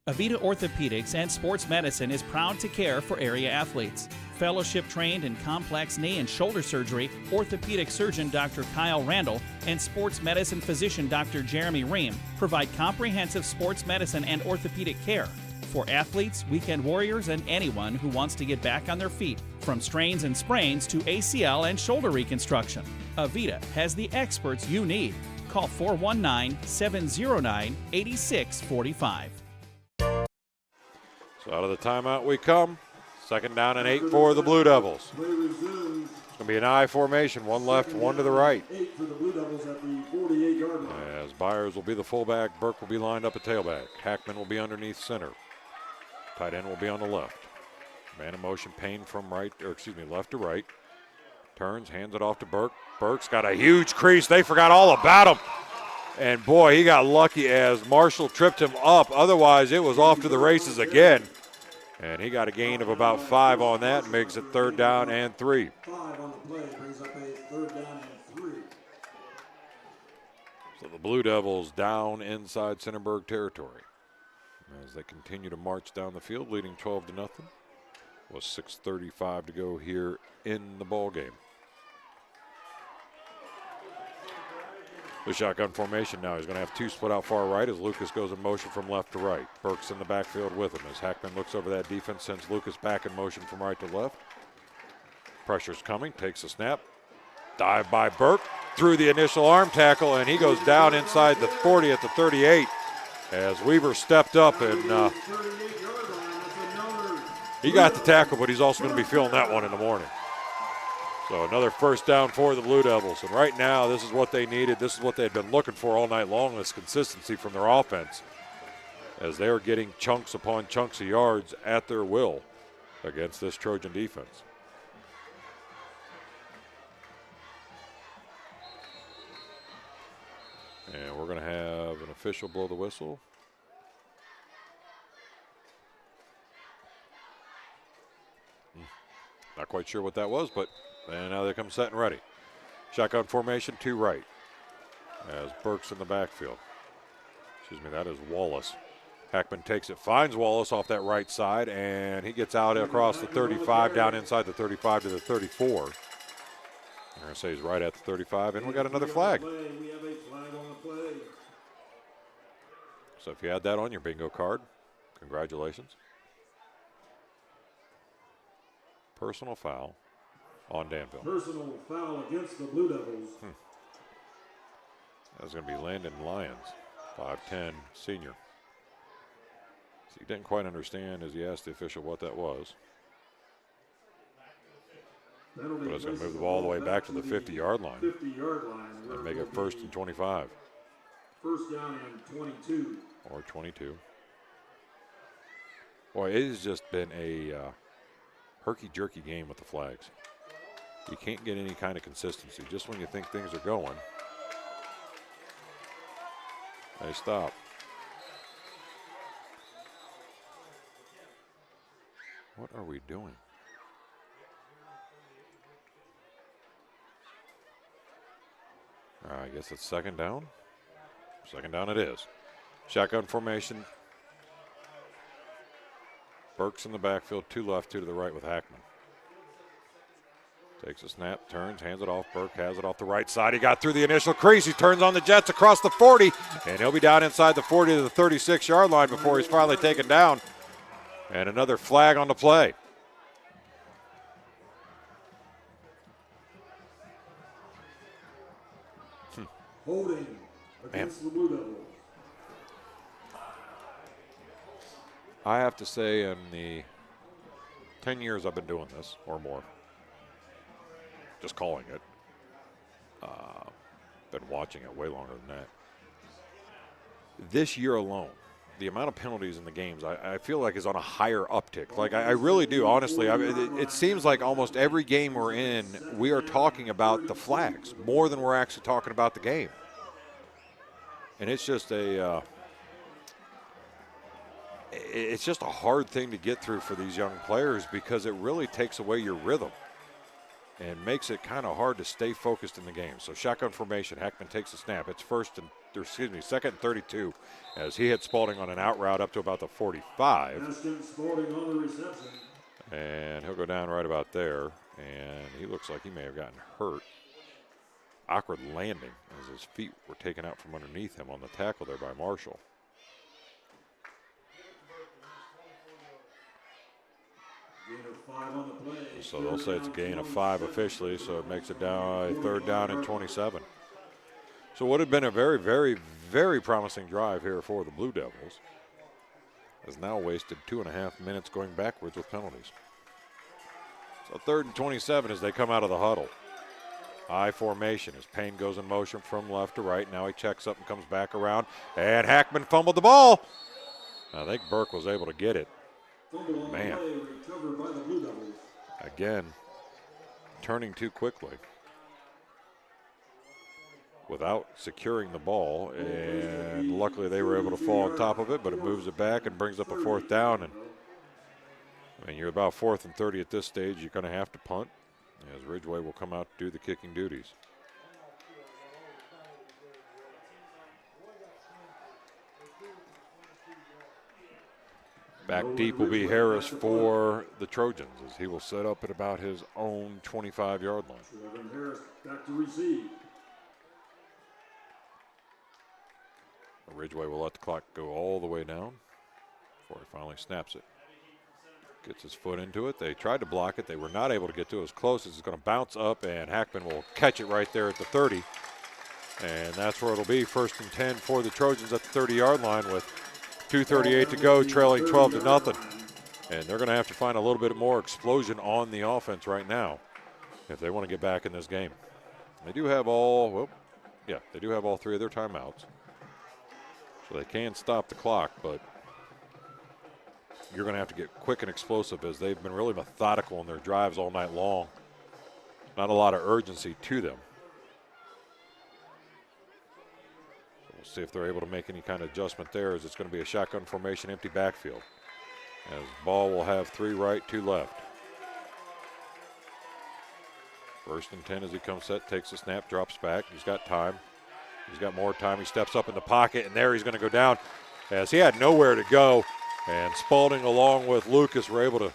Speaker 13: Avita Orthopedics and Sports Medicine is proud to care for area athletes. Fellowship trained in complex knee and shoulder surgery, orthopedic surgeon Dr. Kyle Randall and sports medicine physician Dr. Jeremy Ream provide comprehensive sports medicine and orthopedic care for athletes, weekend warriors, and anyone who wants to get back on their feet, from strains and sprains to ACL and shoulder reconstruction. Avita has the experts you need. Call 419-709-8645.
Speaker 7: So out of the timeout we come. Second down and 8 for the Blue Devils. It's going to be an I formation, 1 left, 1 to the right. As Byers will be the fullback, Burke will be lined up at tailback. Hackman will be underneath center. Tight end will be on the left. Man in motion, Payne from left to right. Turns, hands it off to Burke. Burke's got a huge crease. They forgot all about him. And boy, he got lucky as Marshall tripped him up. Otherwise, it was off to the races again. And he got a gain of about 5 on that and makes it 3rd down and 3.
Speaker 12: 5 on the play brings up a 3rd down and 3.
Speaker 7: So the Blue Devils down inside Centerburg territory as they continue to march down the field, leading 12-0. With 6:35 to go here in the ball game. The shotgun formation now. He's going to have 2 split out far right as Lucas goes in motion from left to right. Burke's in the backfield with him as Hackman looks over that defense, sends Lucas back in motion from right to left. Pressure's coming, takes a snap. Dive by Burke through the initial arm tackle, and he goes down inside the 40 at the 38 as Weaver stepped up and he got the tackle, but he's also going to be feeling that one in the morning. So another 1st down for the Blue Devils. And right now, this is what they needed. This is what they'd been looking for all night long, this consistency from their offense, as they're getting chunks upon chunks of yards at their will against this Trojan defense. And we're going to have an official blow the whistle. Not quite sure what that was, but now they come set and ready. Shotgun formation, 2 right. As Burke's in the backfield. That is Wallace. Hackman takes it, finds Wallace off that right side, and he gets out across the 35, down inside the 35 to the 34. I'm going to say he's right at the 35, and we got another flag.
Speaker 12: We have a flag on the play.
Speaker 7: So if you had that on your bingo card, congratulations. Personal foul on Danville.
Speaker 12: Personal foul against the Blue Devils.
Speaker 7: That's going to be Landon Lyons, 5'10", senior. So he didn't quite understand as he asked the official what that was. But it's going to move the ball all the way back to the 50-yard line.
Speaker 12: 50-yard line.
Speaker 7: And make it 1st and 25.
Speaker 12: 1st down and 22.
Speaker 7: Or 22. Boy, it has just been a herky-jerky game with the flags. You can't get any kind of consistency. Just when you think things are going, they stop. What are we doing? I guess it's 2nd down. 2nd down it is. Shotgun formation. Burke's in the backfield, 2 left, 2 to the right with Hackman. Takes a snap, turns, hands it off. Burke has it off the right side. He got through the initial crease. He turns on the Jets across the 40, and he'll be down inside the 40 to the 36-yard line before he's finally taken down. And another flag on the play.
Speaker 12: Holding against the Blue Devils.
Speaker 7: I have to say, in the 10 years I've been doing this, or more, just calling it, been watching it way longer than that. This year alone, the amount of penalties in the games, I feel like is on a higher uptick. Like, I really do, honestly. It seems like almost every game we're in, we are talking about the flags more than we're actually talking about the game. And it's just it's just a hard thing to get through for these young players because it really takes away your rhythm and makes it kind of hard to stay focused in the game. So shotgun formation, Heckman takes the snap. It's second and 32 as he hit Spalding on an out route up to about the 45.
Speaker 12: Spalding on the reception.
Speaker 7: And he'll go down right about there. And he looks like he may have gotten hurt. Awkward landing as his feet were taken out from underneath him on the tackle there by Marshall. So they'll say it's a gain of 5 officially, so it makes it down a third down and 27. So what had been a very, very, very promising drive here for the Blue Devils has now wasted 2.5 minutes going backwards with penalties. So third and 27 as they come out of the huddle. I formation as Payne goes in motion from left to right. Now he checks up and comes back around, and Hackman fumbled the ball. I think Burke was able to get it. Man. Again, turning too quickly without securing the ball, and luckily they were able to fall on top of it, but it moves it back and brings up a fourth down. And I mean, you're about 4th and 30 at this stage. You're going to have to punt as Ridgeway will come out to do the kicking duties. Back deep will be Harris for the Trojans as he will set up at about his own 25-yard line.
Speaker 12: Harris back to receive.
Speaker 7: Ridgeway will let the clock go all the way down before he finally snaps it. Gets his foot into it. They tried to block it. They were not able to get to it as close as it's going to bounce up, and Hackman will catch it right there at the 30. And that's where it'll be, 1st and 10 for the Trojans at the 30-yard line with 2:38 to go, trailing 12-0. And they're going to have to find a little bit more explosion on the offense right now if they want to get back in this game. They do have all 3 of their timeouts. So they can stop the clock, but you're going to have to get quick and explosive as they've been really methodical in their drives all night long. Not a lot of urgency to them. We'll see if they're able to make any kind of adjustment there as it's going to be a shotgun formation, empty backfield. As Ball will have 3 right, 2 left. 1st and 10 as he comes set, takes the snap, drops back. He's got time. He's got more time. He steps up in the pocket, and there he's going to go down as he had nowhere to go. And Spalding along with Lucas were able to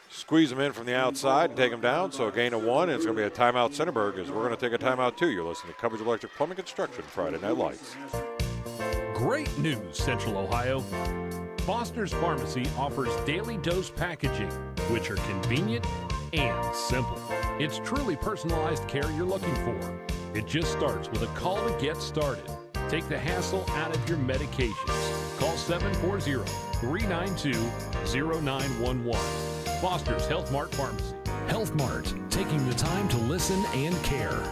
Speaker 7: squeeze him in from the outside and take him down. So a gain of 1, and it's going to be a timeout Centerburg as we're going to take a timeout too. You're listening to Cubbage Electric Plumbing Construction Friday Night Lights.
Speaker 14: Great news, Central Ohio. Foster's Pharmacy offers daily dose packaging, which are convenient and simple. It's truly personalized care you're looking for. It just starts with a call to get started. Take the hassle out of your medications. Call 740-392-0911. Foster's Health Mart Pharmacy.
Speaker 2: Health Mart, taking the time to listen and care.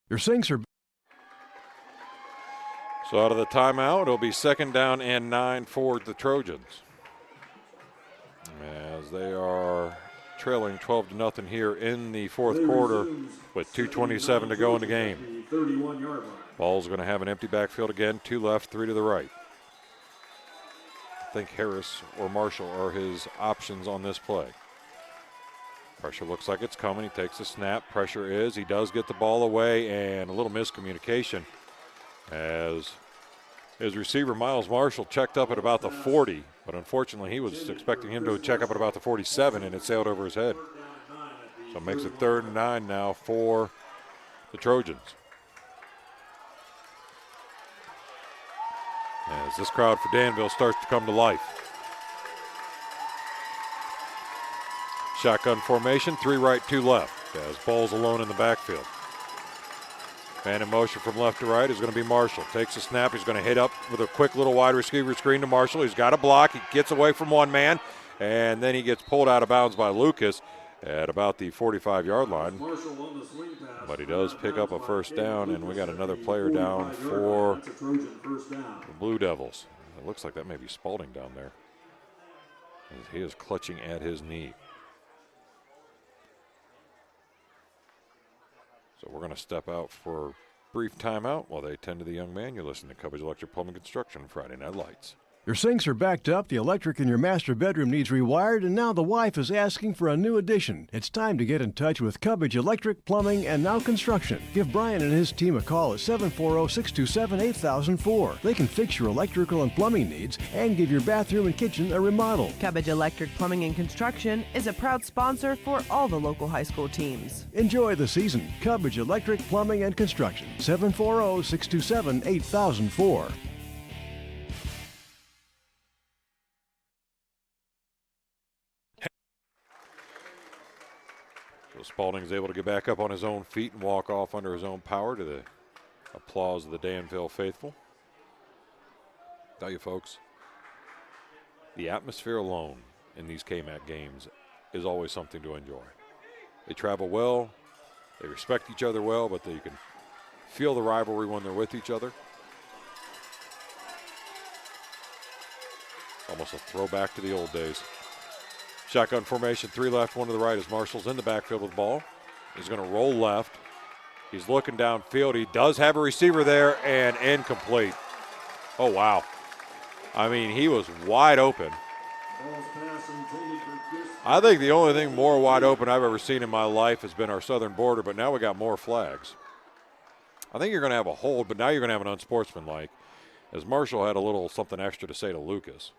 Speaker 15: Your sinks are...
Speaker 7: So out of the timeout, it'll be 2nd down and 9 for the Trojans. As they are trailing 12-0 here in the 4th quarter with 2:27 to go in the game. Ball's going to have an empty backfield again, 2 left, 3 to the right. I think Harris or Marshall are his options on this play. Pressure looks like it's coming. He takes the snap. Pressure is. He does get the ball away, and a little miscommunication as his receiver, Miles Marshall, checked up at about the 40, but unfortunately he was expecting him to check up at about the 47, and it sailed over his head. So it makes it 3rd and 9 now for the Trojans. As this crowd for Danville starts to come to life. Shotgun formation, 3 right, 2 left, as Ball's alone in the backfield. Man in motion from left to right is going to be Marshall. Takes a snap. He's going to hit up with a quick little wide receiver screen to Marshall. He's got a block. He gets away from one man, and then he gets pulled out of bounds by Lucas at about the 45-yard line. But he does pick up a first down, and we got another player down for the Blue Devils. It looks like that may be Spalding down there. He is clutching at his knee. So we're going to step out for a brief timeout while they tend to the young man. You're listening to Cubbage Electric Plumbing Construction Friday Night Lights.
Speaker 15: Your sinks are backed up, the electric in your master bedroom needs rewired, and now the wife is asking for a new addition. It's time to get in touch with Cubbage Electric, Plumbing, and Now Construction. Give Brian and his team a call at 740-627-8004. They can fix your electrical and plumbing needs and give your bathroom and kitchen a remodel.
Speaker 16: Cubbage Electric Plumbing and Construction is a proud sponsor for all the local high school teams.
Speaker 15: Enjoy the season. Cubbage Electric, Plumbing, and Construction. 740-627-8004.
Speaker 7: Spalding is able to get back up on his own feet and walk off under his own power to the applause of the Danville faithful. Tell you folks, the atmosphere alone in these KMAC games is always something to enjoy. They travel well, they respect each other well, but you can feel the rivalry when they're with each other. Almost a throwback to the old days. Shotgun formation, 3 left, 1 to the right as Marshall's in the backfield with the ball. He's going to roll left. He's looking downfield. He does have a receiver there and incomplete. Oh, wow. I mean, he was wide open. I think the only thing more wide open I've ever seen in my life has been our southern border, but now we got more flags. I think you're going to have a hold, but now you're going to have an unsportsmanlike, as Marshall had a little something extra to say to Lucas.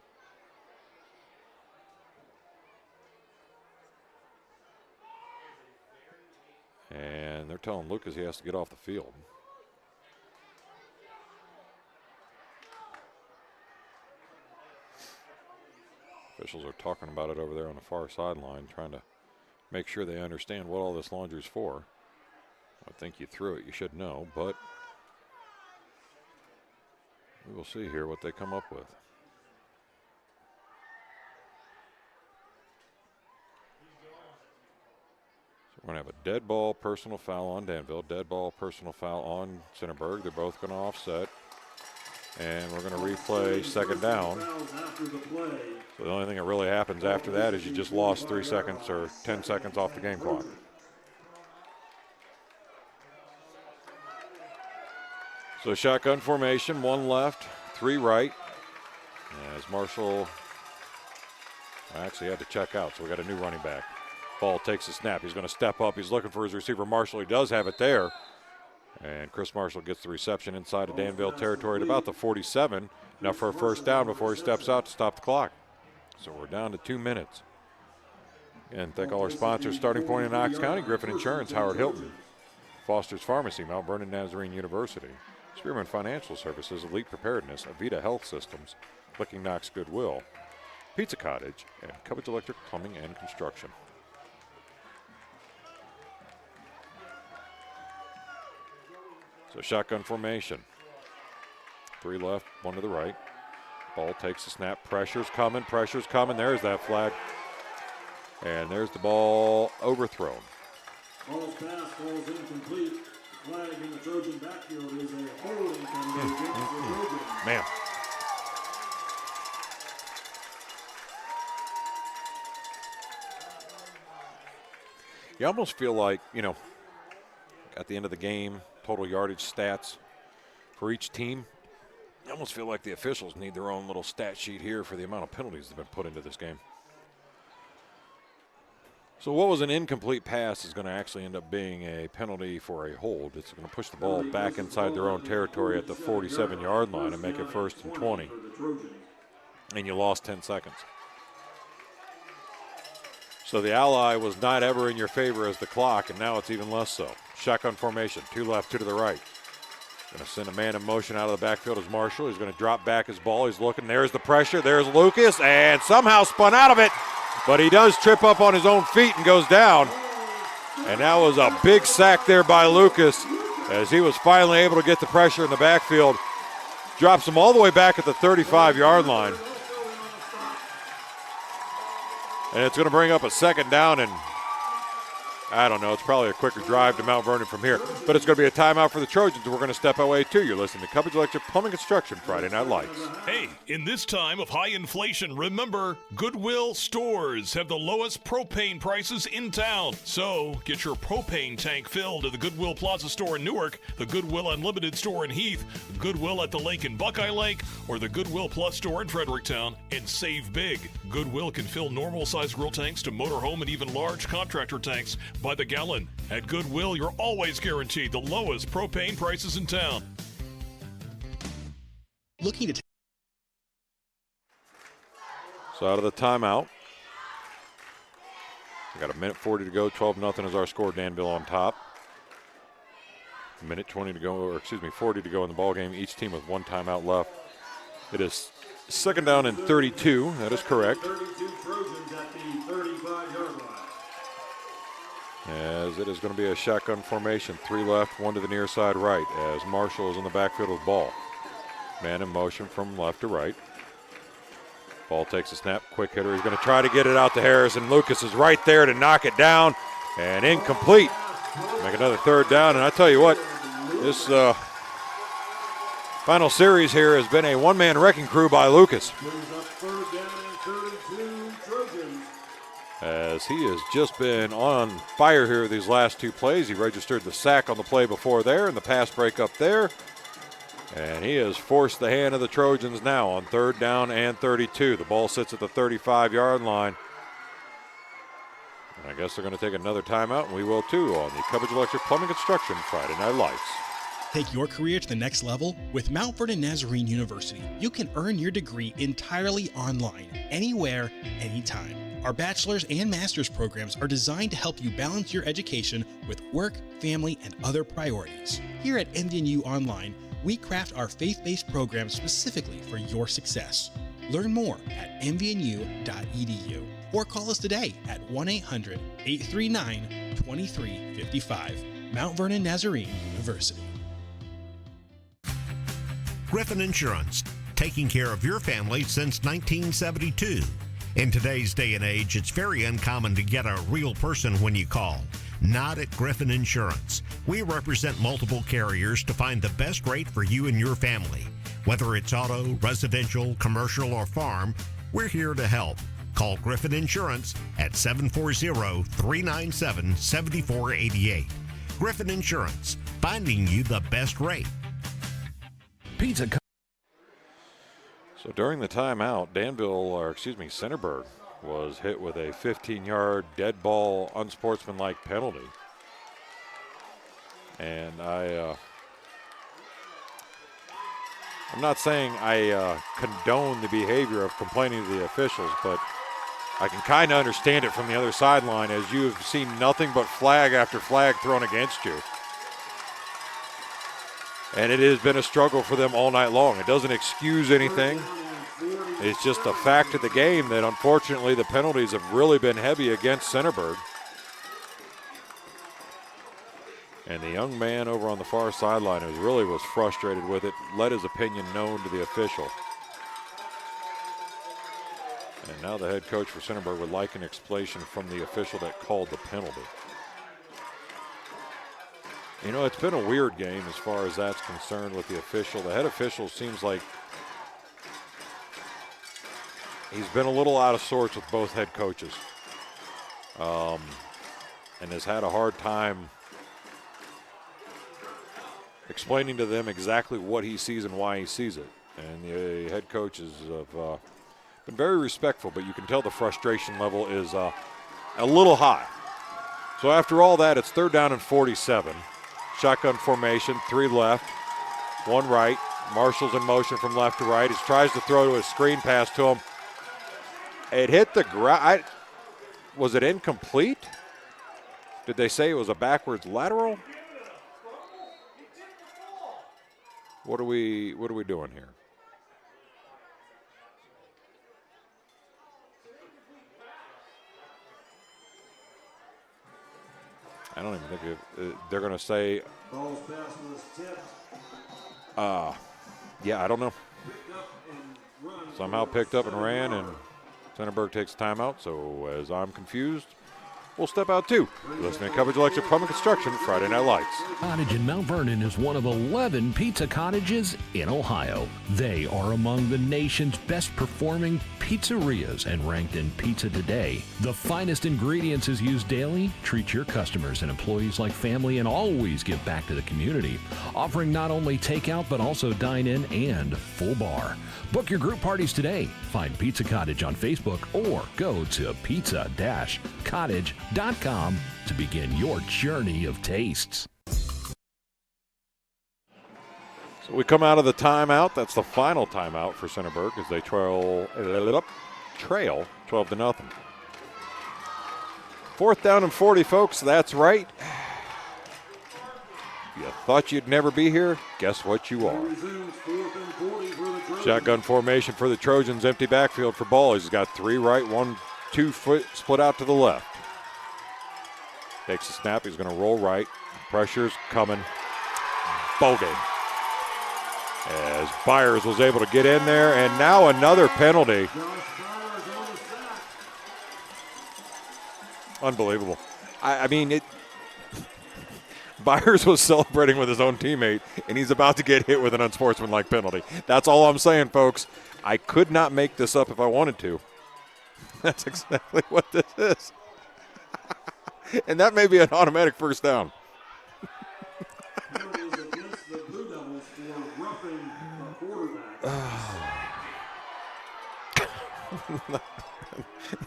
Speaker 7: And they're telling Lucas he has to get off the field. Officials are talking about it over there on the far sideline, trying to make sure they understand what all this laundry is for. I think you threw it, you should know, but we will see here what they come up with. We're going to have a dead ball personal foul on Danville, dead ball personal foul on Centerburg. They're both going to offset. And we're going to replay second down. So the only thing that really happens after that is you just lost 3 seconds or 10 seconds off the game clock. So shotgun formation, 1 left, 3 right. As Marshall actually had to check out, so we got a new running back. Ball takes a snap. He's going to step up. He's looking for his receiver, Marshall. He does have it there. And Chris Marshall gets the reception inside of Danville territory at about the 47. Enough for a first down before he steps out to stop the clock. So we're down to 2 minutes. And thank all our sponsors, Starting Point in Knox County, Griffin Insurance, Howard Hilton, Foster's Pharmacy, Mount Vernon Nazarene University, Spearman Financial Services, Elite Preparedness, Avita Health Systems, Licking Knox Goodwill, Pizza Cottage, and Cubbage Electric Plumbing and Construction. So shotgun formation. 3 left, 1 to the right. Ball takes the snap. Pressure's coming. There's that flag. And there's the ball overthrown.
Speaker 12: Ball's pass, ball's incomplete. Flag in the Trojan backfield is a holding penalty against the Trojans.
Speaker 7: Man. You almost feel like, at the end of the game, total yardage stats for each team, you almost feel like the officials need their own little stat sheet here for the amount of penalties that have been put into this game. So what was an incomplete pass is going to actually end up being a penalty for a hold. It's going to push the ball back inside their own territory at the 47-yard line and make it 1st and 20. And you lost 10 seconds. So the ally was not ever in your favor as the clock, and now it's even less so. Shotgun formation, 2 left, 2 to the right. Going to send a man in motion out of the backfield as Marshall. He's going to drop back his ball. He's looking. There's the pressure. There's Lucas, and somehow spun out of it. But he does trip up on his own feet and goes down. And that was a big sack there by Lucas. as he was finally able to get the pressure in the backfield. Drops him all the way back at the 35-yard line. And it's going to bring up a second down, and I don't know, it's probably a quicker drive to Mount Vernon from here. But it's going to be a timeout for the Trojans. We're going to step away, too. You're listening to Cubbage Electric Plumbing Construction Friday Night Lights.
Speaker 17: Hey, in this time of high inflation, remember, Goodwill stores have the lowest propane prices in town. So get your propane tank filled at the Goodwill Plaza store in Newark, the Goodwill Unlimited store in Heath, Goodwill at the Lake in Buckeye Lake, or the Goodwill Plus store in Fredericktown, and save big. Goodwill can fill normal-sized grill tanks to motorhome and even large contractor tanks by the gallon. At Goodwill, you're always guaranteed the lowest propane prices in town.
Speaker 18: Looking to
Speaker 7: So out of the timeout. We got a minute 40 to go. 12-0 is our score. Danville on top. A minute 20 to go, or excuse me, 40 to go in the ball game. Each team with one timeout left. It is second down and 32. That is correct.
Speaker 12: 32 Trojans at the 35-yard line.
Speaker 7: As it is going to be a shotgun formation. 3 left, 1 to the near side right, as Marshall is in the backfield with the ball. Man in motion from left to right. Ball takes a snap, quick hitter. He's going to try to get it out to Harris, and Lucas is right there to knock it down, and incomplete. Make another third down, and I tell you what, this final series here has been a one-man wrecking crew by Lucas. As he has just been on fire here these last 2 plays. He registered the sack on the play before there and the pass break up there. And he has forced the hand of the Trojans now on third down and 32. The ball sits at the 35-yard line. And I guess they're going to take another timeout, and we will too, on the Cubbage Electric Plumbing Construction Friday Night Lights.
Speaker 18: take your career to the next level with Mount Vernon Nazarene University. You can earn your degree entirely online, anywhere, anytime. Our bachelor's and master's programs are designed to help you balance your education with work, family, and other priorities. Here at MVNU Online, we craft our faith-based programs specifically for your success. Learn more at mvnu.edu or call us today at 1-800-839-2355. Mount Vernon Nazarene University.
Speaker 1: Griffin Insurance, taking care of your family since 1972. In today's day and age, it's very uncommon to get a real person when you call. Not at Griffin Insurance. We represent multiple carriers to find the best rate for you and your family. Whether it's auto, residential, commercial, or farm, we're here to help. Call Griffin Insurance at 740-397-7488. Griffin Insurance, finding you the best rate.
Speaker 2: Pizza.
Speaker 7: So during the timeout, Centerburg was hit with a 15-yard dead ball, unsportsmanlike penalty. And I'm not saying I condone the behavior of complaining to the officials, but I can kind of understand it from the other sideline as you have seen nothing but flag after flag thrown against you. And it has been a struggle for them all night long. It doesn't excuse anything. It's just a fact of the game that unfortunately the penalties have really been heavy against Centerburg. And the young man over on the far sideline who really was frustrated with it let his opinion known to the official. And now the head coach for Centerburg would like an explanation from the official that called the penalty. You know, it's been a weird game as far as that's concerned with the official. The head official seems like he's been a little out of sorts with both head coaches and has had a hard time explaining to them exactly what he sees and why he sees it. And the head coaches have been very respectful, but you can tell the frustration level is a little high. So after all that, it's third down and 47. Shotgun formation, 3 left, 1 right. Marshall's in motion from left to right. He tries to throw to a screen pass to him. It hit the ground. Was it incomplete? Did they say it was a backwards lateral? What are we doing here? I don't even think they're going to say.
Speaker 12: Ball's pass was tipped.
Speaker 7: Yeah, I don't know.
Speaker 12: Picked up and run.
Speaker 7: Somehow picked up and ran, and Centerburg takes a timeout. So as I'm confused, we'll step out too. Listening to Cubbage Electric Plumbing Construction, Friday Night Lights.
Speaker 2: Cottage in Mount Vernon is one of 11 pizza cottages in Ohio. They are among the nation's best performing pizzerias and ranked in Pizza Today. The finest ingredients is used daily. Treat your customers and employees like family and always give back to the community. Offering not only takeout but also dine-in and full bar. Book your group parties today. Find Pizza Cottage on Facebook or go to pizza-cottage.com to begin your journey of tastes.
Speaker 7: So we come out of the timeout. That's the final timeout for Centerburg as they trail 12-0. 4th down and 40, folks. That's right. You thought you'd never be here? Guess what you are. Shotgun formation for the Trojans. Empty backfield for Ball. He's got 3 right, 1-2 foot split out to the left. Takes a snap. He's going to roll right. Pressure's coming. Ball game. As Byers was able to get in there, and now another penalty. Unbelievable. I mean, Byers was celebrating with his own teammate, and he's about to get hit with an unsportsmanlike penalty. That's all I'm saying, folks. I could not make this up if I wanted to. That's exactly what this is. And that may be an automatic first down.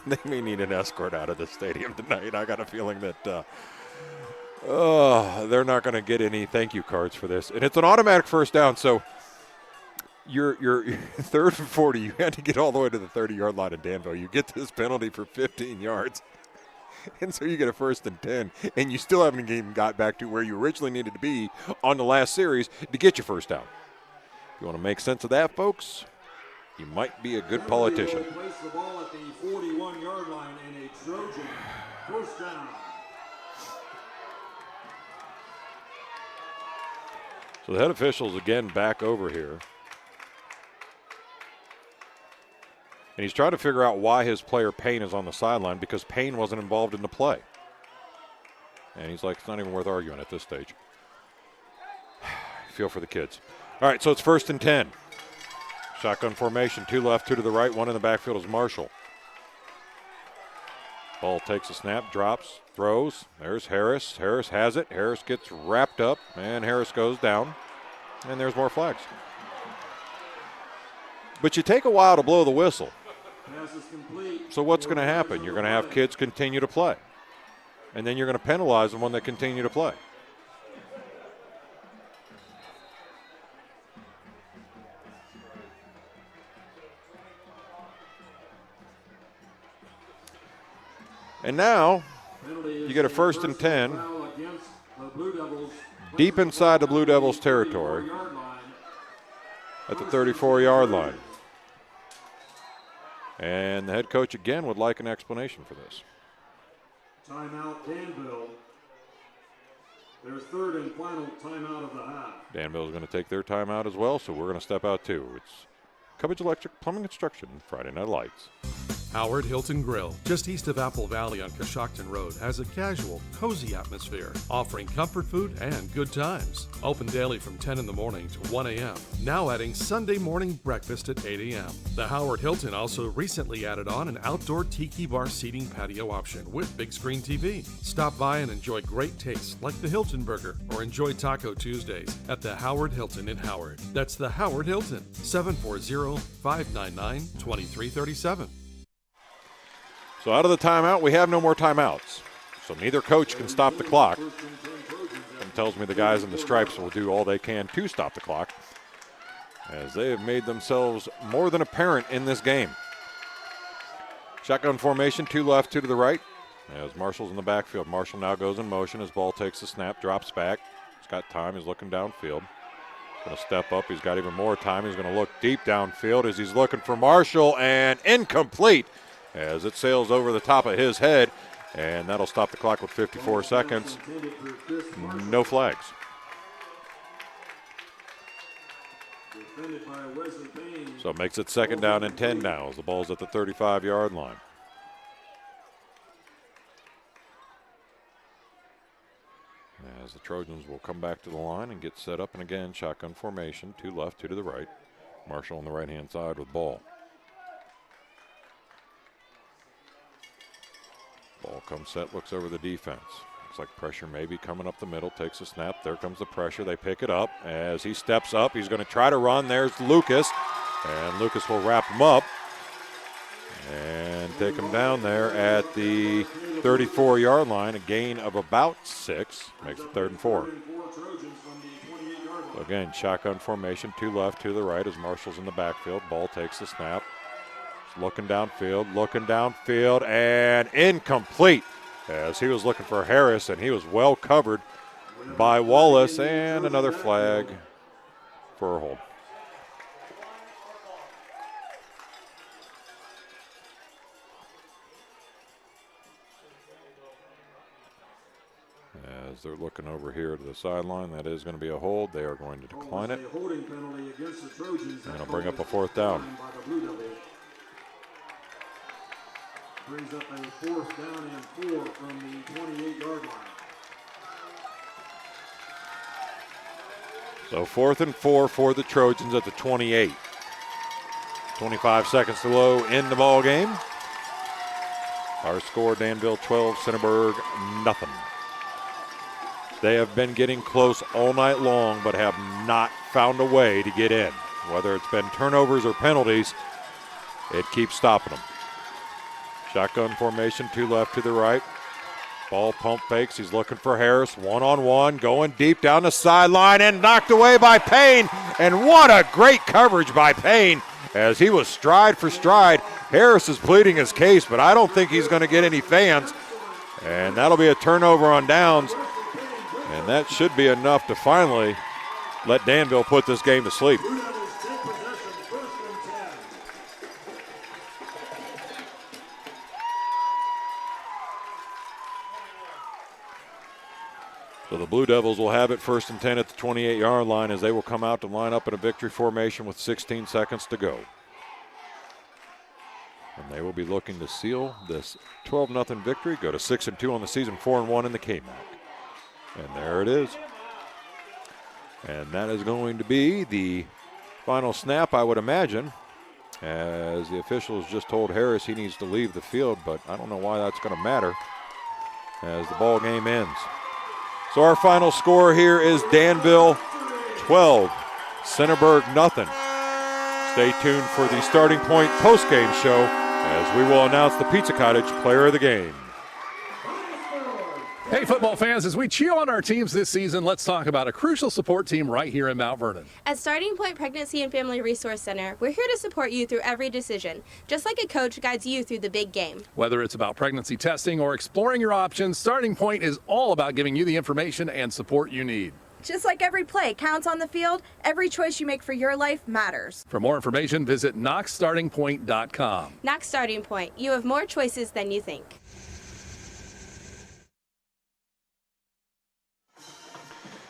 Speaker 7: They may need an escort out of the stadium tonight. I got a feeling that they're not going to get any thank you cards for this. And it's an automatic first down, so you're 3rd and 40. You had to get all the way to the 30-yard line in Danville. You get this penalty for 15 yards. And so you get a 1st and 10, and you still haven't even got back to where you originally needed to be on the last series to get your first down. If you want to make sense of that, folks, you might be a good politician.
Speaker 12: Place the ball at the 41-yard line and a Trojan first down.
Speaker 7: So the head official's again back over here. And he's trying to figure out why his player Payne is on the sideline because Payne wasn't involved in the play. And he's like, it's not even worth arguing at this stage. Feel for the kids. All right, so it's 1st and 10. Shotgun formation, 2 left, 2 to the right, 1 in the backfield is Marshall. Ball takes a snap, drops, throws. There's Harris. Harris has it. Harris gets wrapped up, and Harris goes down. And there's more flags. But you take a while to blow the whistle. So what's going to happen? You're going to have kids continue to play. And then you're going to penalize them when they continue to play. And now you get a 1st and 10 deep inside the Blue Devils territory at the 34-yard line. And the head coach again would like an explanation for this.
Speaker 12: Timeout Danville. Their 3rd and final timeout of the half.
Speaker 7: Danville is going to take their timeout as well, so we're going to step out too. It's Cubbage Electric Plumbing Construction, Friday Night Lights.
Speaker 3: Howard Hilton Grill, just east of Apple Valley on Coshocton Road, has a casual, cozy atmosphere, offering comfort food and good times. Open daily from 10 in the morning to 1 a.m., now adding Sunday morning breakfast at 8 a.m. The Howard Hilton also recently added on an outdoor tiki bar seating patio option with big screen TV. Stop by and enjoy great tastes like the Hilton Burger or enjoy Taco Tuesdays at the Howard Hilton in Howard. That's the Howard Hilton, 740-599-2337.
Speaker 7: So out of the timeout, we have no more timeouts. So neither coach can stop the clock. And tells me the guys in the stripes will do all they can to stop the clock, as they have made themselves more than apparent in this game. Shotgun formation, 2 left, 2 to the right. As Marshall's in the backfield. Marshall now goes in motion as ball takes the snap, drops back. He's got time. He's looking downfield. Going to step up. He's got even more time. He's going to look deep downfield as he's looking for Marshall, and incomplete as it sails over the top of his head. And that'll stop the clock with 54 seconds. No flags. So it makes it 2nd down and 10 now as the ball's at the 35-yard line. As the Trojans will come back to the line and get set up, and again, shotgun formation, 2 left, 2 to the right. Marshall on the right-hand side with ball. Ball comes set, looks over the defense. Looks like pressure maybe coming up the middle, takes a snap. There comes the pressure. They pick it up. As he steps up, he's going to try to run. There's Lucas, and Lucas will wrap him up and take him down there at the 34-yard line. A gain of about 6. Makes it 3rd and 4. So again, shotgun formation, 2 left, 2 to the right as Marshall's in the backfield. Ball takes the snap. Looking downfield, and incomplete as he was looking for Harris, and he was well covered by Wallace, and another flag for a hold. As they're looking over here to the sideline, that is going to be a hold. They are going to decline it, and it'll bring up a 4th down.
Speaker 12: Brings up a 4th down and 4 from the 28-yard line.
Speaker 7: So 4th and 4 for the Trojans at the 28. 25 seconds to go in the ball game. Our score, Danville 12, Centerburg nothing. They have been getting close all night long, but have not found a way to get in. Whether it's been turnovers or penalties, it keeps stopping them. Shotgun formation, 2 left, 2 to the right. Ball pump fakes. He's looking for Harris. 1-on-1, going deep down the sideline and knocked away by Payne. And what a great coverage by Payne as he was stride for stride. Harris is pleading his case, but I don't think he's going to get any fans. And that'll be a turnover on downs. And that should be enough to finally let Danville put this game to sleep. So the Blue Devils will have it 1st and 10 at the 28-yard line as they will come out to line up in a victory formation with 16 seconds to go. And they will be looking to seal this 12-0 victory, go to 6-2 on the season, 4-1 in the KMAC. And there it is. And that is going to be the final snap, I would imagine, as the officials just told Harris he needs to leave the field, but I don't know why that's going to matter as the ball game ends. So our final score here is Danville 12, Centerburg nothing. Stay tuned for the Starting Point postgame show as we will announce the Pizza Cottage Player of the Game.
Speaker 14: Hey, football fans, as we cheer on our teams this season, let's talk about a crucial support team right here in Mount Vernon.
Speaker 8: At Starting Point Pregnancy and Family Resource Center, we're here to support you through every decision, just like a coach guides you through the big game.
Speaker 14: Whether it's about pregnancy testing or exploring your options, Starting Point is all about giving you the information and support you need.
Speaker 9: Just like every play counts on the field, every choice you make for your life matters.
Speaker 14: For more information, visit knoxstartingpoint.com.
Speaker 8: Knox Starting Point, you have more choices than you think.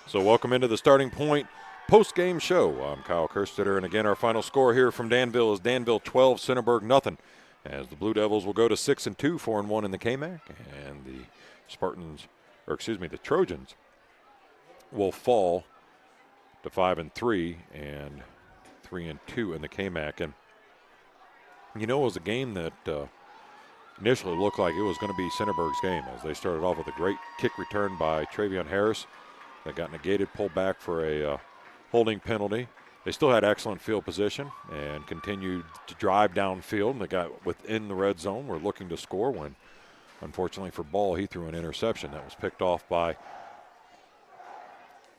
Speaker 7: So welcome into the Starting Point post-game show. I'm Kyle Kerstetter, and again, our final score here from Danville is Danville 12, Centerburg nothing. As the Blue Devils will go to 6-2, 4-1 in the KMAC, and the Trojans will fall to 5-3 and 3-2 in the KMAC. And you know, it was a game that initially looked like it was going to be Centerburg's game, as they started off with a great kick return by Travion Harris that got negated, pulled back for a holding penalty. They still had excellent field position and continued to drive downfield, and they got within the red zone. Were looking to score when, unfortunately for Ball, he threw an interception that was picked off by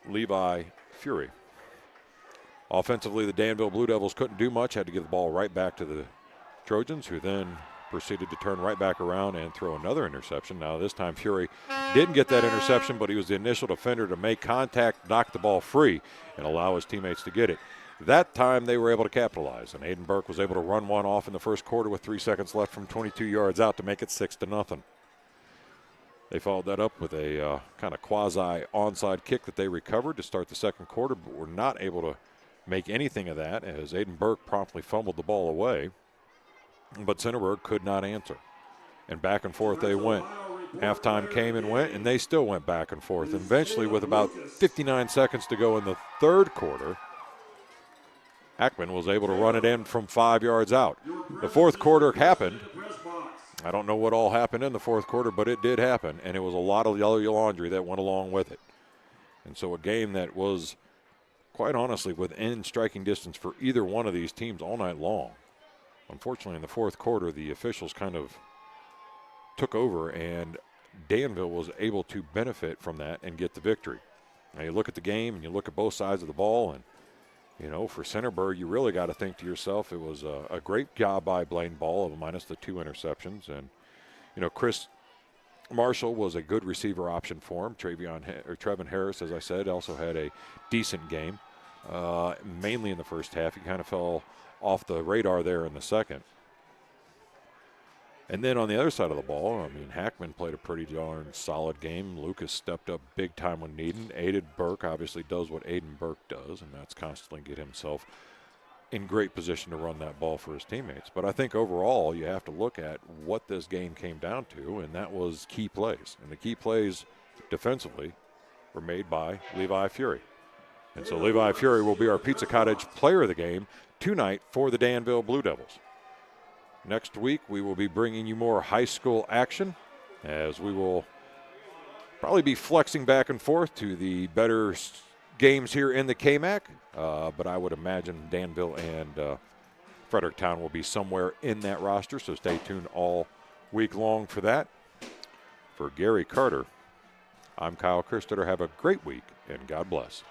Speaker 7: Levi Fury. Offensively, the Danville Blue Devils couldn't do much, had to give the ball right back to the Trojans, who then proceeded to turn right back around and throw another interception. Now this time Fury didn't get that interception, but he was the initial defender to make contact, knock the ball free, and allow his teammates to get it. That time they were able to capitalize, and Aiden Burke was able to run one off in the first quarter with 3 seconds left from 22 yards out to make it 6-0. They followed that up with a kind of quasi-onside kick that they recovered to start the second quarter, but were not able to make anything of that as Aiden Burke promptly fumbled the ball away. But Centerburg could not answer. And back and forth they went. Halftime came and went, and they still went back and forth. And eventually, with about 59 seconds to go in the third quarter, Hackman was able to run it in from 5 yards out. The fourth quarter happened. I don't know what all happened in the fourth quarter, but it did happen, and it was a lot of yellow laundry that went along with it. And so a game that was, quite honestly, within striking distance for either one of these teams all night long. Unfortunately, in the fourth quarter, the officials kind of took over, and Danville was able to benefit from that and get the victory. Now, you look at the game, and you look at both sides of the ball, and you know, for Centerburg, you really got to think to yourself, it was a great job by Blaine Ball, minus the 2 interceptions. And, you know, Chris Marshall was a good receiver option for him. Trevin Harris, as I said, also had a decent game, mainly in the first half. He kind of fell off the radar there in the second. And then on the other side of the ball, I mean, Hackman played a pretty darn solid game. Lucas stepped up big time when needed. Aiden Burke obviously does what Aiden Burke does, and that's constantly get himself in great position to run that ball for his teammates. But I think overall you have to look at what this game came down to, and that was key plays. And the key plays defensively were made by Levi Fury. And so Levi Fury will be our Pizza Cottage player of the game tonight for the Danville Blue Devils. Next week, we will be bringing you more high school action as we will probably be flexing back and forth to the better games here in the KMAC. But I would imagine Danville and Fredericktown will be somewhere in that roster, so stay tuned all week long for that. For Gary Carter, I'm Kyle Kerstetter. Have a great week, and God bless.